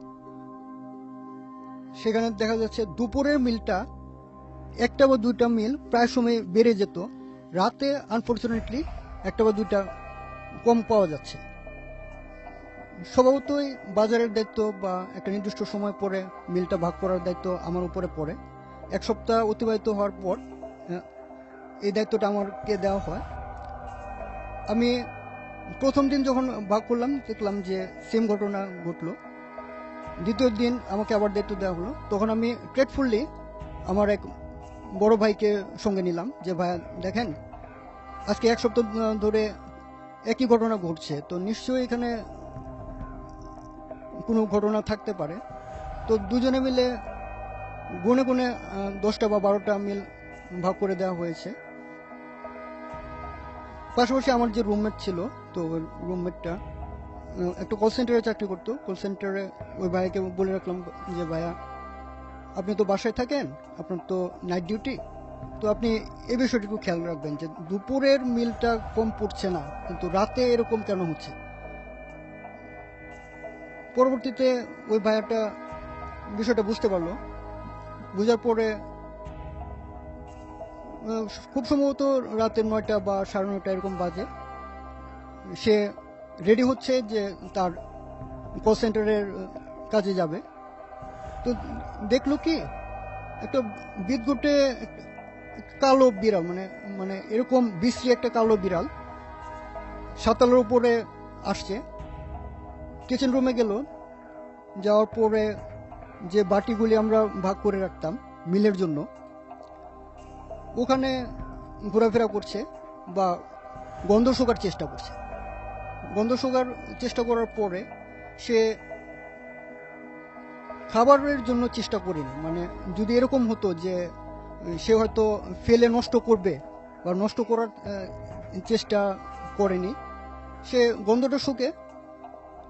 দেখা যাচ্ছে দুপুরের মিলটা একটা বা দুইটা মিল প্রায় সময় বেড়ে যেত, রাতে আনফরচুনেটলি একটা বা দুইটা কম পাওয়া যাচ্ছে। স্বভাবতই বাজারের দায়িত্ব বা একটা নির্দিষ্ট সময় পরে মিলটা ভাগ করার দায়িত্ব আমার উপরে পড়ে। 1 সপ্তাহ অতিবাহিত হওয়ার পর এই দায়িত্বটা আমাকে দেওয়া হয়। আমি প্রথম দিন যখন ভাগ করলাম, দেখলাম যে সেম ঘটনা ঘটলো। দ্বিতীয় দিন আমাকে আবার দায়িত্ব দেওয়া হলো। তখন আমি গ্রেটফুলি আমার এক বড় ভাইকে সঙ্গে নিলাম, যে ভাই দেখেন আজকে 1 সপ্তাহ ধরে একই ঘটনা ঘটছে, তো নিশ্চয়ই এখানে কোনো ঘটনা থাকতে পারে। তো দুজনে মিলে গুনে গুনে 10টা বা 12টা মিল ভাগ করে দেওয়া হয়েছে। পাশাপাশি আমার যে রুমমেট ছিল, তো ওই রুমমেটটা একটা কল সেন্টারে চাকরি করতো। কল সেন্টারে ওই ভাইকে বলে রাখলাম যে ভাইয়া আপনি তো বাসায় থাকেন, আপনার তো নাইট ডিউটি, তো আপনি এই বিষয়টুকু খেয়াল রাখবেন যে দুপুরের মিলটা কম পড়ছে না, কিন্তু রাতে এরকম কেন হচ্ছে। পরবর্তীতে ওই ভাইয়াটা বিষয়টা বুঝতে পারলো। বোঝার পরে খুব সম্ভবত রাতের 9টা বা 9:30 এরকম বাজে, সে রেডি হচ্ছে যে তার কল সেন্টারের কাজে যাবে। তো দেখলো কি, একটা বিদ্যুটে কালো বিড়াল, মানে এরকম বিশ্রী একটা কালো বিড়াল 7তলার উপরে আসছে। কিচেন রুমে গেল, যাওয়ার পরে যে বাটিগুলি আমরা ভাগ করে রাখতাম মিলের জন্য, ওখানে ঘোরাফেরা করছে বা গন্ধ শোকার চেষ্টা করছে। গন্ধ শোকার চেষ্টা করার পরে সে খাবারের জন্য চেষ্টা করেনি। মানে যদি এরকম হতো যে সে হয়তো ফেলে নষ্ট করবে বা নষ্ট করার চেষ্টা করেনি, সে গন্ধটা শুকে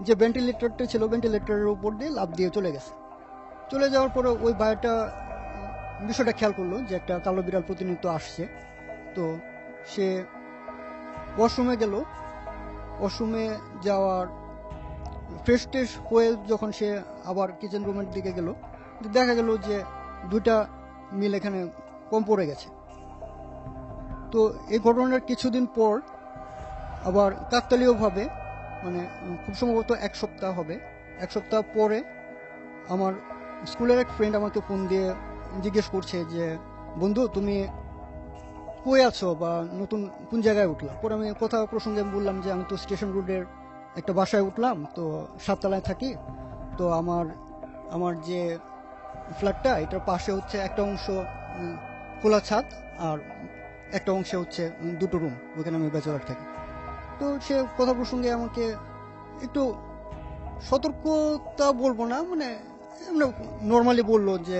যে ভেন্টিলেটরটা ছিল, ভেন্টিলেটরের উপর দিয়ে লাফ দিয়ে চলে গেছে। চলে যাওয়ার পরে ওই ভাইটা বিষয়টা খেয়াল করলো যে একটা কালো বিড়াল প্রতিনিয়ত আসছে। তো সে ওয়াশরুমে গেল। ওয়াশরুমে যাওয়ার ফ্রেশ ট্রেশ হয়ে যখন সে আবার কিচেন রুমের দিকে গেল, দেখা গেল যে 2টা মিল এখানে কম পড়ে গেছে। তো এই ঘটনার কিছুদিন পর আবার কাকতালীয়ভাবে, মানে খুব সম্ভবত 1 সপ্তাহ হবে, 1 সপ্তাহ পরে আমার স্কুলের এক ফ্রেন্ড আমাকে ফোন দিয়ে জিজ্ঞেস করছে যে বন্ধু তুমি কই আছো বা নতুন কোন জায়গায় উঠলা। পরে আমি কথা প্রসঙ্গে আমি বললাম যে আমি তো স্টেশন রোডের একটা বাসায় উঠলাম, তো 7 তলায় থাকি। তো আমার আমার যে ফ্ল্যাটটা এটার পাশে হচ্ছে একটা অংশ খোলা ছাদ, আর একটা অংশে হচ্ছে দুটো রুম, ওখানে আমি ব্যাচেলার থাকি। তো সে কথা প্রসঙ্গে আমাকে একটু সতর্কতা বলবো না, মানে নর্মালি বললো যে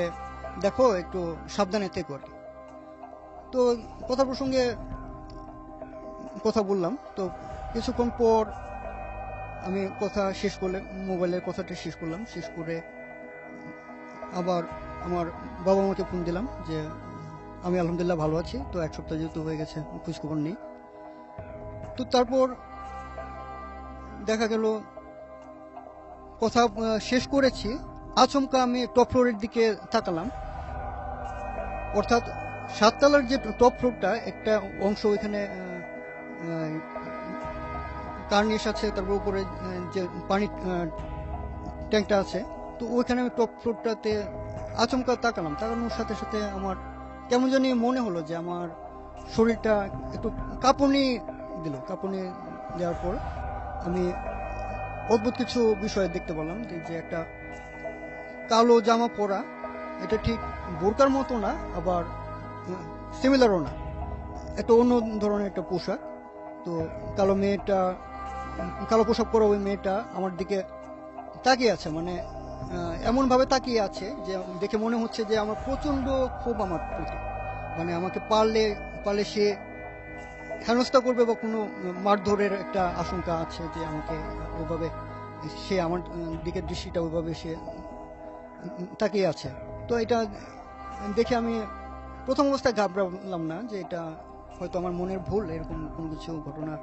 দেখো একটু সাবধানে থেকো আর কি। তো কথা প্রসঙ্গে কথা বললাম। তো কিছুক্ষণ পর আমি কথা শেষ করলে মোবাইলের কথাটা শেষ করলাম, শেষ করে আবার আমার বাবা মাকে ফোন দিলাম যে আমি আলহামদুলিল্লাহ ভালো আছি, তো 1 সপ্তাহ যেহেতু হয়ে গেছে খোঁজখবর নেই। তো তারপর দেখা গেল কথা শেষ করেছি, আচমকা আমি টপ ফ্লোরের দিকে তাকালাম। অর্থাৎ 7 তলার যে টপ ফ্লোরটা একটা অংশ, ওইখানে কার্নিশ আছে, তারপর উপরে যে পানি ট্যাঙ্কটা আছে, তো ওইখানে আমি টপ ফ্লোরটাতে আচমকা তাকালাম। তাকানোর সাথে সাথে আমার কেমন জানি মনে হলো যে আমার শরীরটা একটু কাঁপুনি দিল। কাঁপুনি দেওয়ার পর আমি অদ্ভুত কিছু বিষয় দেখতে পেলাম, যে একটা কালো জামা পরা, এটা ঠিক বোরকার মতো না, আবার সিমিলারও না, একটা অন্য ধরনের একটা পোশাক। তো কালো পোশাক পরা ওই মেয়েটা আমার দিকে তাকিয়ে আছে, মানে এমন ভাবে তাকিয়ে আছে যে দেখে মনে হচ্ছে যে আমার প্রচন্ড ক্ষোভ আমার প্রতি, মানে আমাকে পারলে সে হেনস্থা করবে বা কোনো মারধরের একটা আশঙ্কা আছে, যে আমাকে ওইভাবে সে আমার দিকের দৃষ্টিটা ওইভাবে সে তাকিয়ে আছে। তো এটা দেখে আমি প্রথম অবস্থায় ঘাবড়ালাম না, যে এটা হয়তো আমার মনের ভুল, এরকম কোনো কিছু ঘটনা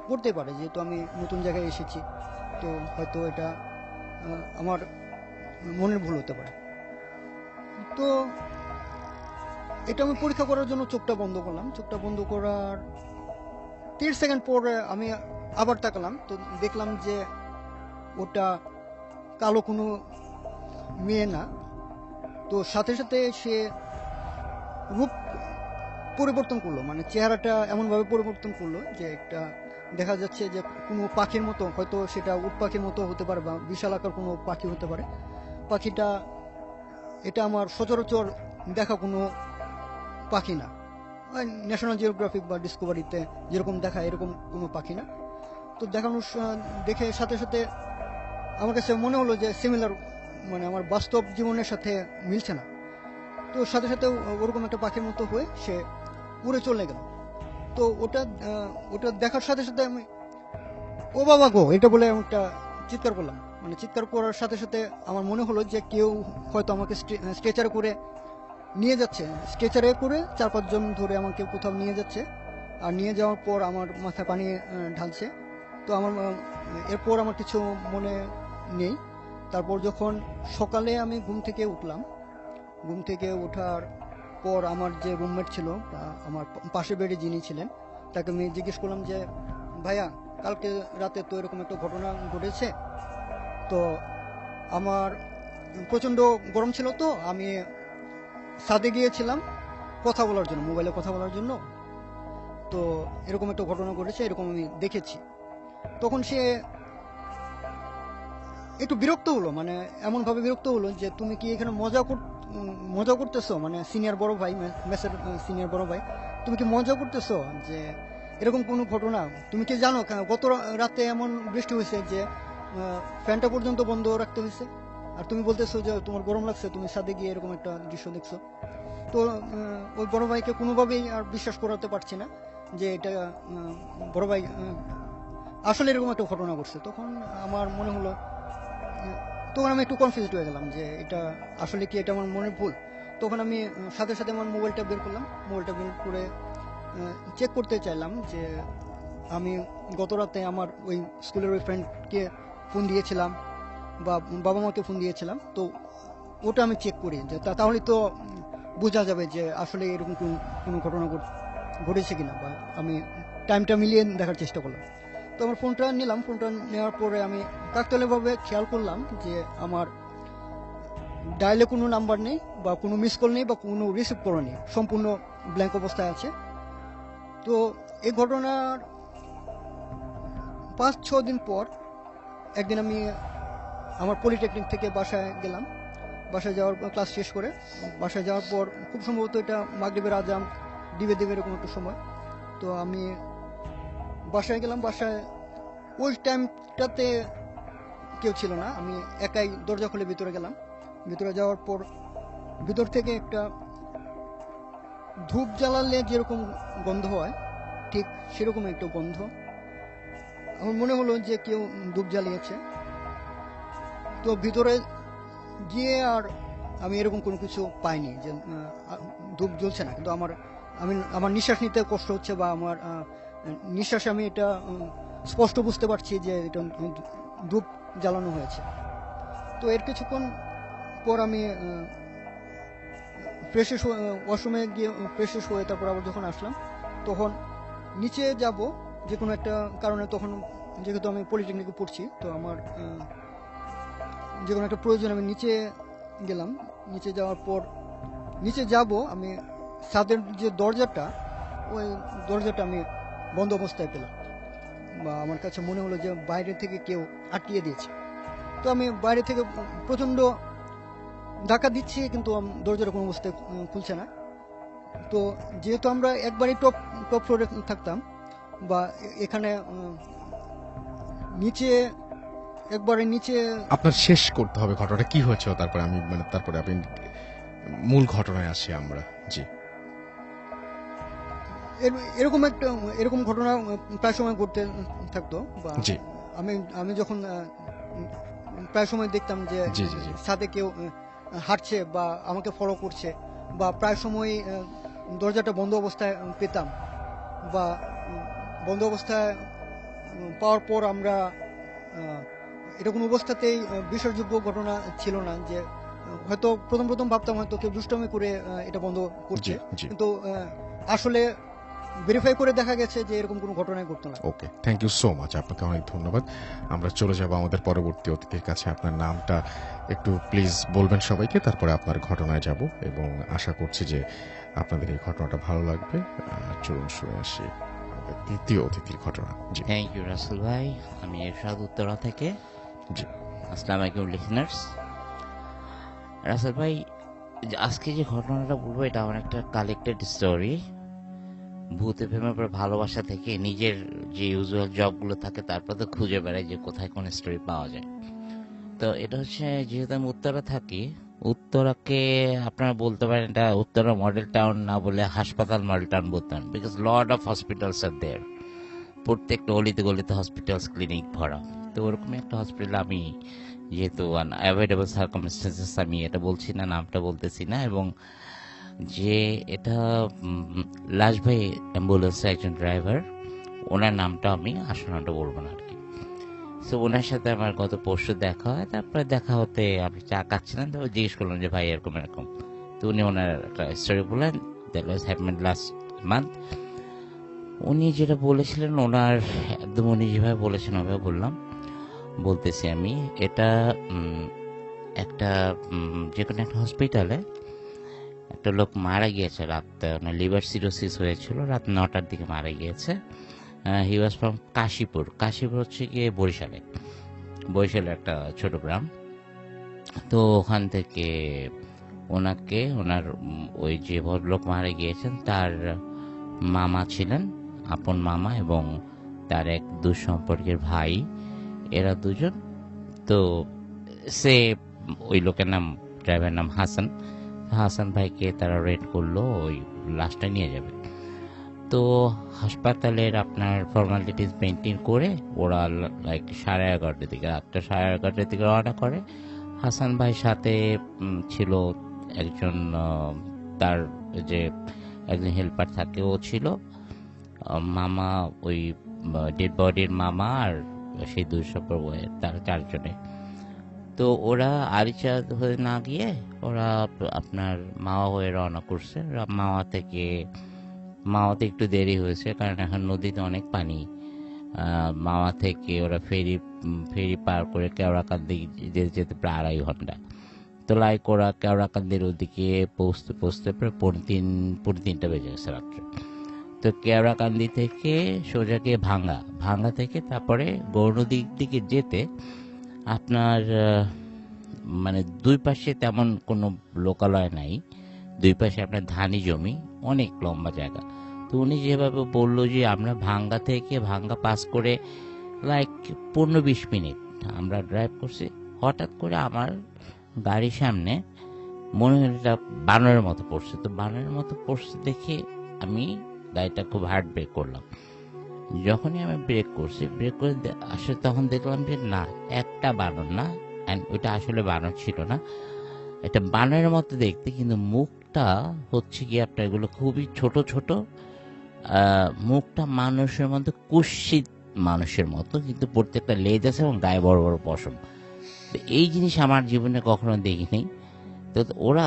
ঘটতে পারে, যেহেতু আমি নতুন জায়গায় এসেছি, তো হয়তো এটা আমার মনের ভুল হতে পারে। তো এটা আমি পরীক্ষা করার জন্য চোখটা বন্ধ করলাম। চোখটা বন্ধ করার 30 সেকেন্ড পরে আমি আবার তাকালাম, তো দেখলাম যে ওটা কালো কোনো মেয়ে না। তো সাথে সাথে সে রূপ পরিবর্তন করলো, মানে চেহারাটা এমনভাবে পরিবর্তন করলো যে একটা দেখা যাচ্ছে যে কোনো পাখির মতো, হয়তো সেটা উট পাখির মতো হতে পারে বা বিশাল আকার কোনো পাখি হতে পারে। পাখিটা এটা আমার সচরাচর দেখা কোনো পাখি না, ন্যাশনাল জিওগ্রাফিক বা ডিসকভারিতে যেরকম দেখা এরকম কোনো পাখি না। তো দেখে সাথে সাথে আমার কাছে মনে হলো যে সিমিলার, মানে আমার বাস্তব জীবনের সাথে মিলছে না। তো সাথে সাথে ওরকম একটা পাখির মতো হয়ে সে উড়ে চলে গেল। তো ওটা দেখার সাথে সাথে আমি ও বাবা গো এটা বলে আমি একটা চিৎকার করলাম। মানে চিৎকার করার সাথে সাথে আমার মনে হলো যে কেউ হয়তো আমাকে স্ট্রেচারে করে নিয়ে যাচ্ছে, স্ট্রেচারে করে 4-5 জন ধরে আমাকে কোথাও নিয়ে যাচ্ছে। আর নিয়ে যাওয়ার পর আমার মাথায় পানি ঢালছে। তো এরপর আমার কিছু মনে নেই। তারপর যখন সকালে আমি ঘুম থেকে উঠলাম, ঘুম থেকে ওঠার পর আমার যে রুমমেট ছিল বা আমার পাশে বেডে যিনি ছিলেন, তাকে আমি জিজ্ঞেস করলাম যে ভাইয়া কালকে রাতে তো এরকম একটা ঘটনা ঘটেছে। তো আমার প্রচন্ড গরম ছিল, তো আমি ছাদে গিয়েছিলাম কথা বলার জন্য, মোবাইলে কথা বলার জন্য। তো এরকম একটা ঘটনা ঘটেছে, এরকম আমি দেখেছি। তখন সে একটু বিরক্ত হলো, মানে এমন ভাবে বিরক্ত হলো যে তুমি কি এখানে মজা করতেছো, মানে সিনিয়র বড় ভাই, মেসের সিনিয়র বড় ভাই, তুমি কি মজা করতেছো যে এরকম কোনো ঘটনা? তুমি কি জানো গত রাতে এমন বৃষ্টি হয়েছে যে ফ্যানটা পর্যন্ত বন্ধ রাখতে হয়েছে, আর তুমি বলতেছো যে তোমার গরম লাগছে, তুমি ছাদে গিয়ে এরকম একটা দৃশ্য দেখছো। তো ওই বড় ভাইকে কোনোভাবেই আর বিশ্বাস করাতে পারছি না যে এটা বড় ভাই আসলে এরকম একটা ঘটনা ঘটছে। তখন আমার মনে হলো, তখন আমি একটু কনফিউজড হয়ে গেলাম যে এটা আসলে কি এটা আমার মনের ভুল। তখন আমি সাথে সাথে আমার মোবাইলটা বের করলাম, মোবাইলটা বের করে চেক করতে চাইলাম যে আমি গত রাতে আমার ওই স্কুলের ওই ফ্রেন্ডকে ফোন দিয়েছিলাম বা বাবা মাকে ফোন দিয়েছিলাম। তো ওটা আমি চেক করি যে তাহলে তো বোঝা যাবে যে আসলে এরকম কোনো ঘটনা ঘটেছে কিনা, বা আমি টাইমটা মিলিয়ে দেখার চেষ্টা করলাম। তো আমার ফোনটা নিলাম, ফোনটা নেওয়ার পরে আমি কাকতালীয়ভাবে খেয়াল করলাম যে আমার ডায়ালে কোনো নাম্বার নেই বা কোনো মিস কল নেই বা কোনো রিসিভ করা নেই, সম্পূর্ণ ব্ল্যাঙ্ক অবস্থায় আছে। তো এই ঘটনার 5-6 দিন পর একদিন আমি আমার পলিটেকনিক থেকে বাসায় গেলাম। বাসায় যাওয়ার ক্লাস শেষ করে বাসায় যাওয়ার পর খুব সম্ভবত এটা মাগরিবের আজান দিবে এরকম একটা সময়। তো আমি বাসায় গেলাম। বাসায় ওই টাইমটাতে কেউ ছিল না, আমি একাই দরজা খুলে ভিতরে গেলাম। ভিতরে যাওয়ার পর ভিতর থেকে একটা ধূপ জ্বালালে যেরকম গন্ধ হয় ঠিক সেরকম একটা গন্ধ। আমার মনে হলো যে কেউ ধূপ জ্বালিয়েছে। তো ভিতরে গিয়ে আর আমি এরকম কোনো কিছু পাইনি যে ধূপ জ্বলছে না, কিন্তু আমার নিঃশ্বাস নিতে কষ্ট হচ্ছে বা আমার নিঃশ্বাসে আমি এটা স্পষ্ট বুঝতে পারছি যে এটা ধূপ জ্বালানো হয়েছে। তো এর কিছুক্ষণ পর আমি ওয়াশরুমে গিয়ে ফ্রেশ হয়ে তারপর আবার যখন আসলাম তখন নিচে যাব যে কোনো একটা কারণে, তখন যেহেতু আমি পলিটেকনিকে পড়ছি তো আমার যে কোনো একটা প্রয়োজন, আমি নিচে গেলাম। নিচে যাওয়ার পর নিচে যাব আমি, ছাদের যে দরজাটা ওই দরজাটা আমি বন্ধ অবস্থায় পেলাম বা আমার কাছে মনে হলো যে বাইরে থেকে কেউ আটকিয়ে দিয়েছে। তো আমি বাইরে থেকে প্রচণ্ড ধাক্কা দিচ্ছি কিন্তু দরজাটা কোনো অবস্থায় খুলছে না। তো যেহেতু আমরা একবারই টপ ফ্লোরে থাকতাম বা এখানে নিচে একবারে নিচে, আপনার শেষ করতে হবে ঘটনাটা কি হয়েছে, তারপরে আমি তারপরে আপনি মূল ঘটনায় আসি আমরা। জি, এরকম ঘটনা প্রায় সময় ঘটতে থাকতো বা জি, আমি যখন প্রায় সময় দেখতাম যে সাথে কেউ হাঁটছে বা আমাকে ফলো করছে, বা প্রায় সময় দরজাটা বন্ধ অবস্থায় পেতাম বা বন্ধ অবস্থায় পাওয়ার পর আমরা এটা কোনো অবস্থাতেই বিশ্বাসযোগ্য ঘটনা ছিল না যে হয়তো প্রথম ভাবতাম হয়তো কেউ দুষ্টামি করে এটা বন্ধ করছে, কিন্তু আসলে ভেরিফাই করে দেখা গেছে যে এরকম কোনো ঘটনাই ঘটতো না। ওকে, থ্যাংক ইউ সো মাচ, আপনাকে অনেক ধন্যবাদ। আমরা চলে যাব আমাদের পরবর্তী অতিথির কাছে। আপনার নামটা একটু প্লিজ বলবেন সবাইকে, তারপরে আপনার ঘটনায় যাব এবং আশা করছি যে আপনাদের এই ঘটনাটা ভালো লাগবে। চলুন শুনে আসি আমাদের দ্বিতীয় অতিথির ঘটনা। জি, থ্যাংক ইউ রাসেল ভাই। আমি এরশাদ উত্তরা থেকে। জি, আসসালামু আলাইকুম লিসনার্স। রাসেল ভাই, আজকে যে ঘটনাটা বলবো এটা আমার একটা কালেক্টেড স্টোরি। ভূতে প্রেমের পর ভালোবাসা থেকে নিজের যে ইউজুয়াল জবগুলো থাকে তারপর তো খুঁজে বেড়াই যে কোথায় কোন স্টোরি পাওয়া যায়। তো এটা হচ্ছে, যেহেতু আমি উত্তরা থাকি, উত্তরাকে আপনারা বলতে পারেন এটা উত্তরা মডেল টাউন না বলে হাসপাতাল মডেল টাউন বলতে পারেন, বিকজ লট অফ হসপিটালস আর দেয়ার। প্রত্যেকটা অলিতে গলিতে হসপিটালস, ক্লিনিক ভরা। তো ওরকমই একটা হসপিটাল আমি, যেহেতু অ্যাভয়েডেবল সার্কামস্টেন্সেস, আমি এটা বলছি না, নামটা বলতেছি না, এবং যে এটা লাশ ভাই অ্যাম্বুলেন্সের একজন ড্রাইভার, ওনার নামটা আমি আসনাটা বলবো না আর কি। তো ওনার সাথে আমার গত পরশু দেখা হয়। তারপরে দেখা হতে আপনি চা খাচ্ছিলেন, তো জিজ্ঞেস করলাম যে ভাই এরকম এরকম। তো উনি ওনার একটা স্টোরি বললেন, that was happened last month. উনি যেটা বলেছিলেন, ওনার একদম উনি যেভাবে বলেছেন ওভাবে বলতেছি আমি। এটা একটা যে কোনো একটা হসপিটালে একটা লোক মারা গিয়েছে রাত, ওনার লিভার সিরোসিস হয়েছিল, রাত 9টার দিকে মারা গিয়েছে। হি ওয়াজ ফ্রম কাশীপুর। কাশীপুর হচ্ছে গিয়ে বরিশালের একটা ছোট গ্রাম। তো ওখান থেকে ওনার ওই যে ভদ্রলোক মারা গিয়েছেন তার মামা ছিলেন, আপন মামা, এবং তার এক দুঃসম্পর্কের ভাই, এরা দুজন। তো সে ওই লোকের নাম, ড্রাইভারের নাম হাসান ভাইকে তারা রেড করলো ওই লাশটা নিয়ে যাবে। তো হাসপাতালের আপনার ফর্মালিটিস মেনটেন করে ওরা লাইক 11:30টার দিকে, রাতটা 11:30টার দিকে রওনা করে। হাসান ভাই সাথে ছিল একজন, তার যে একজন হেল্পার থাকে ও ছিল, মামা, ওই ডেড বডির মামা, আর সেই দুই সম্পর্ক, তার 4 জনে। তো ওরা আরিচা হয়ে না গিয়ে ওরা আপনার মাওয়া হয়ে রওনা করছে। মাওয়াতে একটু দেরি হয়েছে, কারণ এখন নদীতে অনেক পানি। মাওয়া থেকে ওরা ফেরি পার করে কেওড়াকান্দি যেতে প্রায় 2.5 ঘন্টা। তো তো লাইক ওরা কেওড়াকান্দির ওদিকে পৌঁছতে পৌঁছতে প্রায় পৌনে তিনটা বেজে গেছে রাত্রে। তো কেওড়াকান্দি থেকে সোজা গিয়ে ভাঙ্গা থেকে তারপরে গৌরনদীর দিকে যেতে আপনার মানে দুই পাশে তেমন কোনো লোকালয় নাই, দুই পাশে আপনার ধানি জমি, অনেক লম্বা জায়গা। তো উনি যেভাবে বললো যে আমরা ভাঙ্গা পাস করে লাইক 15-20 মিনিট আমরা ড্রাইভ করছি, হঠাৎ করে আমার গাড়ির সামনে মনে হয় এটা বানরের মতো পড়ছে। তো বানরের মতো পড়ছে দেখে আমি গাড়িটা খুব হার্ড ব্রেক করলাম। যখনই আমি ব্রেক করে আসলে তখন দেখলাম যে না, একটা বানর না, অ্যান্ড ওইটা আসলে বানর ছিল না, এটা বানরের মতো দেখতে, কিন্তু মুখটা হচ্ছে কি আপনার এগুলো খুবই ছোট ছোট, মুখটা মানুষের মতো কুৎসিত মানুষের মতো, কিন্তু প্রত্যেকটা লেজ আছে এবং গায়ে বড় বড় পশম। তো এই জিনিস আমার জীবনে কখনো দেখিনি। তো ওরা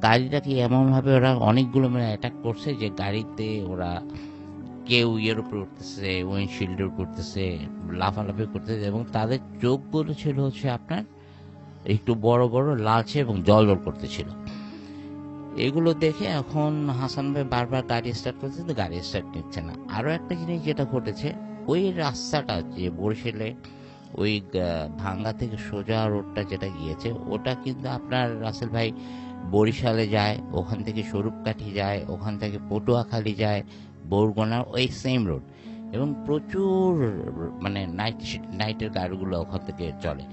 গাড়িটাকে এমনভাবে ওরা অনেকগুলো মানে অ্যাটাক করছে যে গাড়িতে ওরা কেউ ইয়ের উপরে উঠতেছে, উইন্ডশিল্ডের উপর উঠতেছে, লাফালাফি করতেছে, এবং তাদের চোখগুলো ছিল হচ্ছে আপনার একটু বড় বড়, লালচে এবং জল জল করতেছিল। এগুলো দেখে এখন হাসান ভাই বারবার গাড়ি স্টার্ট করছে, তো গাড়ি স্টার্ট নিচ্ছে না। আরো একটা জিনিস যেটা ঘটেছে, ওই রাস্তাটা যে বরিশালে ওই ভাঙ্গা থেকে সোজা রোডটা যেটা গিয়েছে, ওটা কিন্তু আপনার রাসেল ভাই বরিশালে যায়, ওখান থেকে স্বরূপকাঠি যায়, ওখান থেকে পটুয়াখালী যায়, বরগুনা, ওই সেম রোড, এবং প্রচুর মানে নাইটের গাড়িগুলো ওখান থেকে চলে।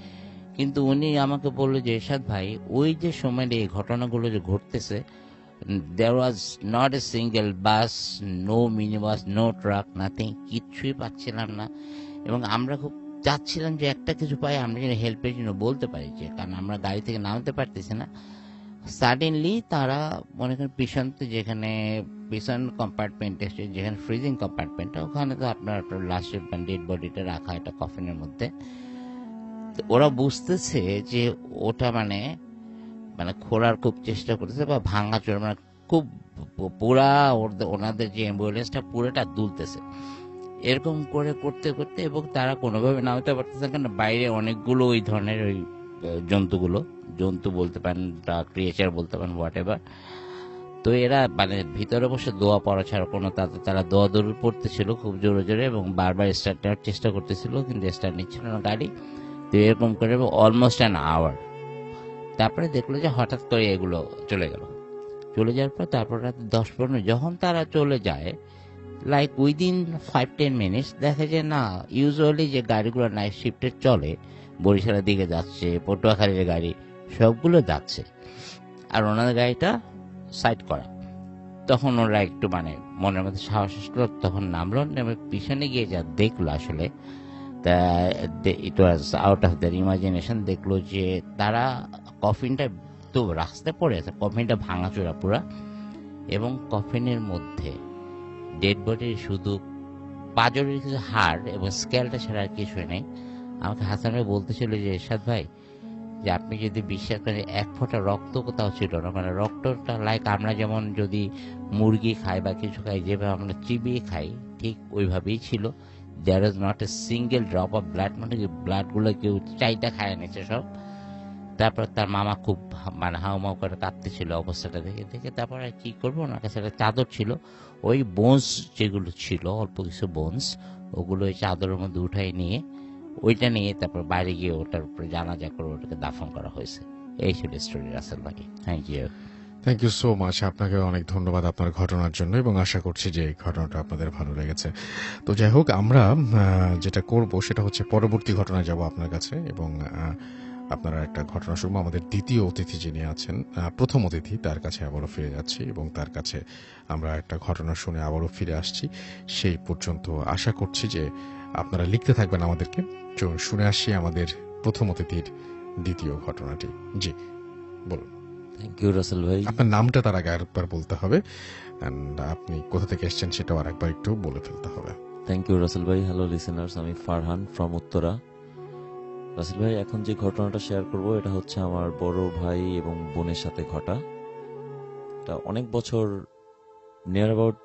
কিন্তু উনি আমাকে বললো যে এরশাদ ভাই, ওই যে সময় এই ঘটনাগুলো যে ঘটতেছে, there was not a single bus, no minibus, no truck, nothing, কিচ্ছুই পাচ্ছিলাম না। এবং আমরা খুব চাচ্ছিলাম যে একটা কিছু পাই, আমরা যেন হেল্পের জন্য বলতে পারি, যে কারণ আমরা গাড়ি থেকে নামতে পারতেছি না। সাডেনলি তারা মনে করেন যেখানে পিছন কম্পার্টমেন্টে, যেখানে ফ্রিজিং কম্পার্টমেন্ট, ওখানে তো আপনার লাস্টের ডেড বডিটা রাখা একটা কফিনের মধ্যে। ওরা বুঝতেছে যে ওটা মানে খোলার খুব চেষ্টা করতেছে বা ভাঙাচোরা, মানে খুব পুরা ওনাদের যে অ্যাম্বুলেন্সটা পুরোটা দুলতেছে, এরকম করে করতে করতে, এবং তারা কোনোভাবে নামতে পারতেছে, কারণ বাইরে অনেকগুলো ওই ধরনের ওই জন্তু বলতে পারেন, ক্রিয়েচার বলতে পারেন, হোয়াট এভার। তো এরা মানে ভিতরে বসে দোয়া পড়া ছাড়া কোনো, তারা দোয়া দৌড় পড়তেছিল খুব জোরে জোরে, এবং বারবার স্টার্ট নেওয়ার চেষ্টা করতেছিল, কিন্তু স্টার্ট নিচ্ছিল না গাড়ি। তো এরকম করে অলমোস্ট অ্যান আওয়ার, তারপরে দেখলো যে হঠাৎ করে এগুলো চলে যাওয়ার পর তারপর রাত 10-15 যখন তারা চলে যায়, লাইক উইদিন 5-10 মিনিটস দেখা যায় না, ইউজুয়ালি যে গাড়িগুলো নাইট শিফটে চলে, বরিশালের দিকে যাচ্ছে, পটুয়াখালীর গাড়ি সবগুলো যাচ্ছে, আর ওনাদের গাড়িটা সাইড করা। তখন ওরা একটু মানে মনের মধ্যে সাহস আসলো, তখন নামলো, নেমে পিছনে গিয়ে যা দেখলো, আসলে it was out of their imagination, দেখলো যে তারা কফিনটা তো রাস্তায় পড়ে আছে, কফিনটা ভাঙাচোরা পুরা, এবং কফিনের মধ্যে ডেড বডির শুধু পাঁজরের কিছু হাড় এবং স্কেলটা ছাড়া আর কিছুই নেই। আমাকে হাসান ভাই বলতেছিল যে এরশাদ ভাই, যে আপনি যদি বিশ্বাস করেন, এক ফোঁটা রক্ত কোথাও ছিল না, মানে রক্তটা লাইক আমরা যেমন যদি মুরগি খাই বা কিছু খাই, যেভাবে আমরা চিবিয়ে খাই, ঠিক ওইভাবেই ছিল। There is not a single drop of blood, মানে ব্লাড গুলো কেউ চাইটা খায় নিচ্ছে সব। তারপর তার মামা খুব মানে হাউমাউ করে কাঁদতেছিল অবস্থাটা দেখে। তারপর আর কি করবো, ওনার কাছে একটা চাদর ছিল, ওই বোনস যেগুলো ছিল, অল্প কিছু বোনস, ওগুলো ওই চাদরের মধ্যে উঠাই নিয়ে ওইটা নিয়ে তারপর বাইরে গিয়ে ওটার উপরে জানাজা করে ওটাকে দাফন করা হয়েছে। এই ছিল স্টোরি রাসেল ভাই। থ্যাংক ইউ সো মাচ, আপনাকে অনেক ধন্যবাদ আপনার ঘটনার জন্য, এবং আশা করছি যে এই ঘটনাটা আপনাদের ভালো লেগেছে। তো যাই হোক, আমরা যেটা করব সেটা হচ্ছে পরবর্তী ঘটনায় যাব আপনার কাছে, এবং আপনারা একটা ঘটনা শুনবো। আমাদের দ্বিতীয় অতিথি যিনি আছেন, প্রথম অতিথি, তার কাছে আবারও ফিরে যাচ্ছি, এবং তার কাছে আমরা একটা ঘটনা শুনে আবারও ফিরে আসছি। সেই পর্যন্ত আশা করছি যে আপনারা লিখতে থাকবেন আমাদেরকে। চলুন শুনে আসি আমাদের প্রথম অতিথির দ্বিতীয় ঘটনাটি। জি বলুন। থ্যাংক ইউ রাসেল ভাই। আপনার নামটা তার আগে আরেকবার বলতে হবে, এন্ড আপনি কোথা থেকে এসেছেন সেটাও আরেকবার একটু বলে ফেলতে হবে। থ্যাংক ইউ রাসেল ভাই। হ্যালো লিসেনার্স, আমি ফারহান ফ্রম উত্তরা। রাসেল ভাই, এখন যে ঘটনাটা শেয়ার করব এটা হচ্ছে আমার বড় ভাই এবং বোনের সাথে ঘটা। এটা অনেক বছর, নিয়ার অ্যাবাউট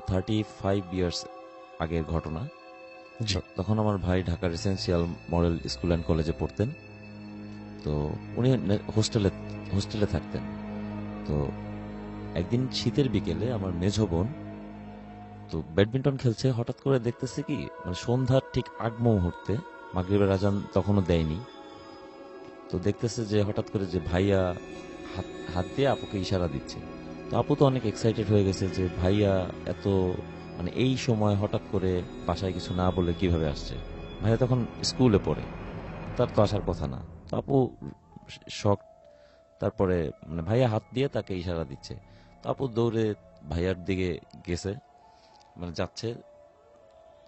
35 ইয়ার্স আগের ঘটনা। তখন আমার ভাই Dhaka residential model school and কলেজে পড়তেন। তো উনি হোস্টেলে হোস্টেলে থাকতেন। তো একদিন শীতের বিকেলে আমার মেঝো বোন তো ব্যাডমিন্টন খেলছে, হঠাৎ করে দেখতেছে কি মানে সন্ধ্যার ঠিক আগ মুহূর্তে, মাগরিবের আজান তখনও দেয়নি, তো দেখতেছে যে হঠাৎ করে যে ভাইয়া হাত হাত দিয়ে আপুকে ইশারা দিচ্ছে। তো আপু তো অনেক এক্সাইটেড হয়ে গেছে যে ভাইয়া এত মানে এই সময় হঠাৎ করে বাসায় কিছু না বলে কিভাবে আসছে। ভাইয়া তখন স্কুলে পড়ে, তার তো আসার কথা না। তো আপু শখ, তারপরে মানে ভাইয়া হাত দিয়ে তাকে ইশারা দিচ্ছে। তো আপু দৌড়ে ভাইয়ার দিকে গেছে, মানে যাচ্ছে।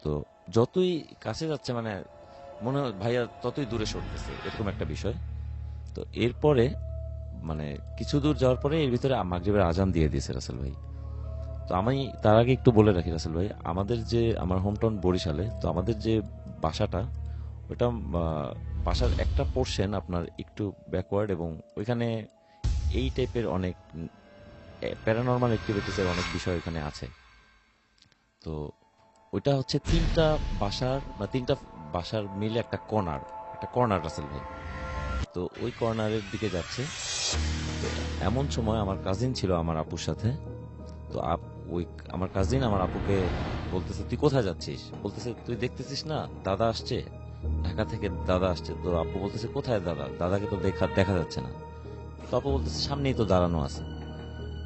তো যতই কাছে যাচ্ছে মানে মনে হয় ভাইয়া ততই দূরে সরতেছে, এরকম একটা বিষয়। তো এরপরে মানে কিছু দূর যাওয়ার পরে এর ভিতরে মাগরিবের আজান দিয়ে দিয়েছে রাসেল ভাই। তো আমি তার আগে একটু বলে রাখি রাসেল ভাই, আমাদের যে আমার হোমটাউন বরিশালে, তো আমাদের যে বাসাটা ওটা বাসার একটা পোর্শন আপনার একটু ব্যাকওয়ার্ড, এবং ওইখানে এই টাইপের অনেক প্যারানর্মাল অ্যাক্টিভিটিসের অনেক বিষয় ওইখানে আছে। তো ওইটা হচ্ছে তিনটা বাসার মিলে একটা কর্নার রাসেল ভাই। তো ওই কর্নারের দিকে যাচ্ছে। তো এমন সময় আমার কাজিন ছিল আমার আপুর সাথে। তো ওই আমার কাজিন আমার আপুকে বলতেছে, তুই কোথায় যাচ্ছিস? বলতেছে, তুই দেখতেছিস না দাদা আসছে, ঢাকা থেকে দাদা আসছে। তো আপু বলতেছে, কোথায় দাদা? দাদাকে তো দেখা যাচ্ছে না। তো আপু বলতেছে, সামনেই তো দাঁড়ানো আছে।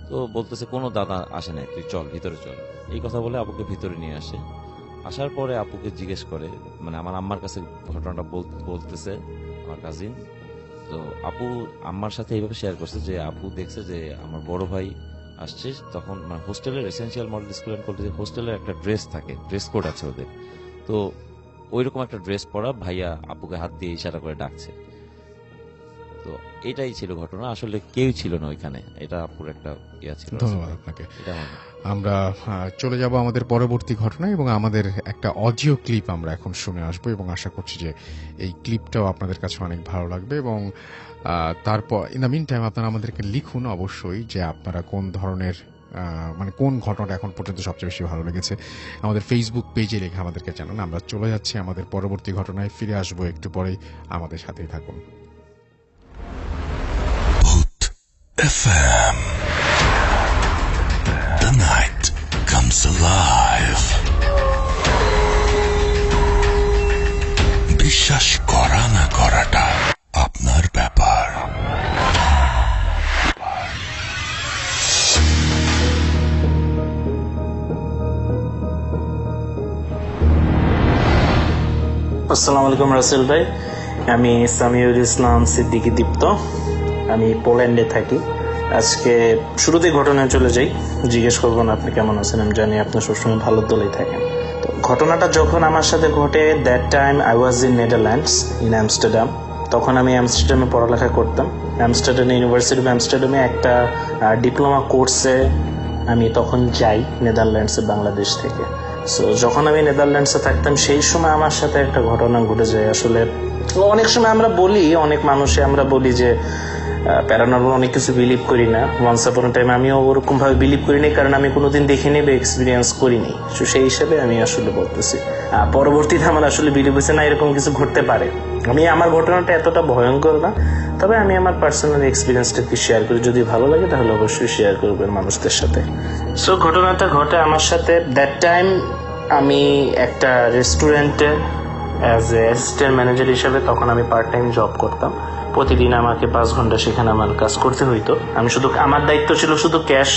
তো বলতেছে, কোনো দাদা আসে নাই, তুই চল ভিতরে চল। এই কথা বলে আপুকে ভিতরে নিয়ে আসে। আসার পরে আপুকে জিজ্ঞেস করে, মানে আমার আম্মার কাছে ঘটনাটা বলতেছে আমার কাজিন। তো আপু আম্মার সাথে এইভাবে শেয়ার করছে যে আপু দেখছে যে আমার বড় ভাই আসছে। তখন মানে হোস্টেলের এসেন্সিয়াল মডেল স্কুল অ্যান্ড কলেজে হোস্টেলের একটা ড্রেস থাকে, ড্রেস কোড আছে ওদের। তো ওইরকম একটা ড্রেস পরা ভাইয়া আপুকে হাত দিয়ে ইশারা করে ডাকছে। তো এটাই ছিল ঘটনা, আসলে কেউ ছিল না ওইখানে। এটা আপুর একটা ইয়া ছিল। ধন্যবাদ আপনাকে। এটা আমরা চলে যাব আমাদের পরবর্তী ঘটনায়, এবং আমাদের একটা অডিও ক্লিপ আমরা এখন শুনে আসবো, এবং আশা করছি যে এই ক্লিপটাও আপনাদের কাছে অনেক ভালো লাগবে। এবং তারপর ইন দ্য মিন টাইম আপনারা আমাদেরকে লিখুন অবশ্যই যে আপনারা কোন ধরনের মানে কোন ঘটনাটা এখন পর্যন্ত সবচেয়ে বেশি ভালো লেগেছে। আমাদের ফেসবুক পেজে লিখে আমাদেরকে জানান। আমরা চলে যাচ্ছি আমাদের পরবর্তী ঘটনায়, ফিরে আসবো একটু পরেই, আমাদের সাথেই থাকুন। Bhoot FM. The night comes alive. বিশ্বাস করা না করাটা আপনার ব্যাপার। আসসালামু আলাইকুম রাসেল ভাই, আমি সামিউল ইসলাম সিদ্দিকী দীপ্ত, আমি পোল্যান্ডে থাকি। আজকে শুরুতেই ঘটনায় চলে যাই, জিজ্ঞেস করবো না আপনি কেমন আছেন, আমি জানি আপনি সবসময় ভালো দলেই থাকেন। তো ঘটনাটা যখন আমার সাথে ঘটে, that time I was in Netherlands, in Amsterdam. তখন আমি আমস্টারডামে পড়ালেখা করতাম। আমস্টারডাম ইউনিভার্সিটি অফ আমস্টারডামে একটা ডিপ্লোমা কোর্সে আমি তখন যাই নেদারল্যান্ডসে, বাংলাদেশ থেকে। সো যখন আমি নেদারল্যান্ডসে থাকতাম সেই সময় আমার সাথে একটা ঘটনা ঘটে যায়। আসলে অনেক সময় আমরা বলি, অনেক মানুষে আমরা বলি যে প্যারানর্মাল অনেক কিছু বিলিভ করি না। ওয়ান্স আপন টাইম আমিও ওরকম ভাবে বিলিভ করিনি, কারণ আমি কোনোদিন দেখিনি বা এক্সপিরিয়েন্স করিনি। তো সেই হিসেবে আমি আসলে বলতেছি, পরবর্তীতে আমার আসলে বিলিভ হয়েছে না এরকম কিছু ঘটতে পারে। আমার ঘটনাটা এতটা ভয়ঙ্কর না, তবে আমি আমার পার্সোনাল এক্সপিরিয়েন্সটাকে শেয়ার করি। যদি ভালো লাগে তাহলে অবশ্যই শেয়ার করবেন মানুষদের সাথে। সো ঘটনাটা ঘটে আমার সাথে দ্যাট টাইম, আমি একটা রেস্টুরেন্টে অ্যাজ এ অ্যাসিস্ট্যান্ট ম্যানেজার হিসেবে তখন আমি পার্ট টাইম জব করতাম। প্রতিদিন আমাকে 5 ঘন্টা সেখানে আমার কাজ করতে হইতো। আমি আমার দায়িত্ব ছিল শুধু ক্যাশ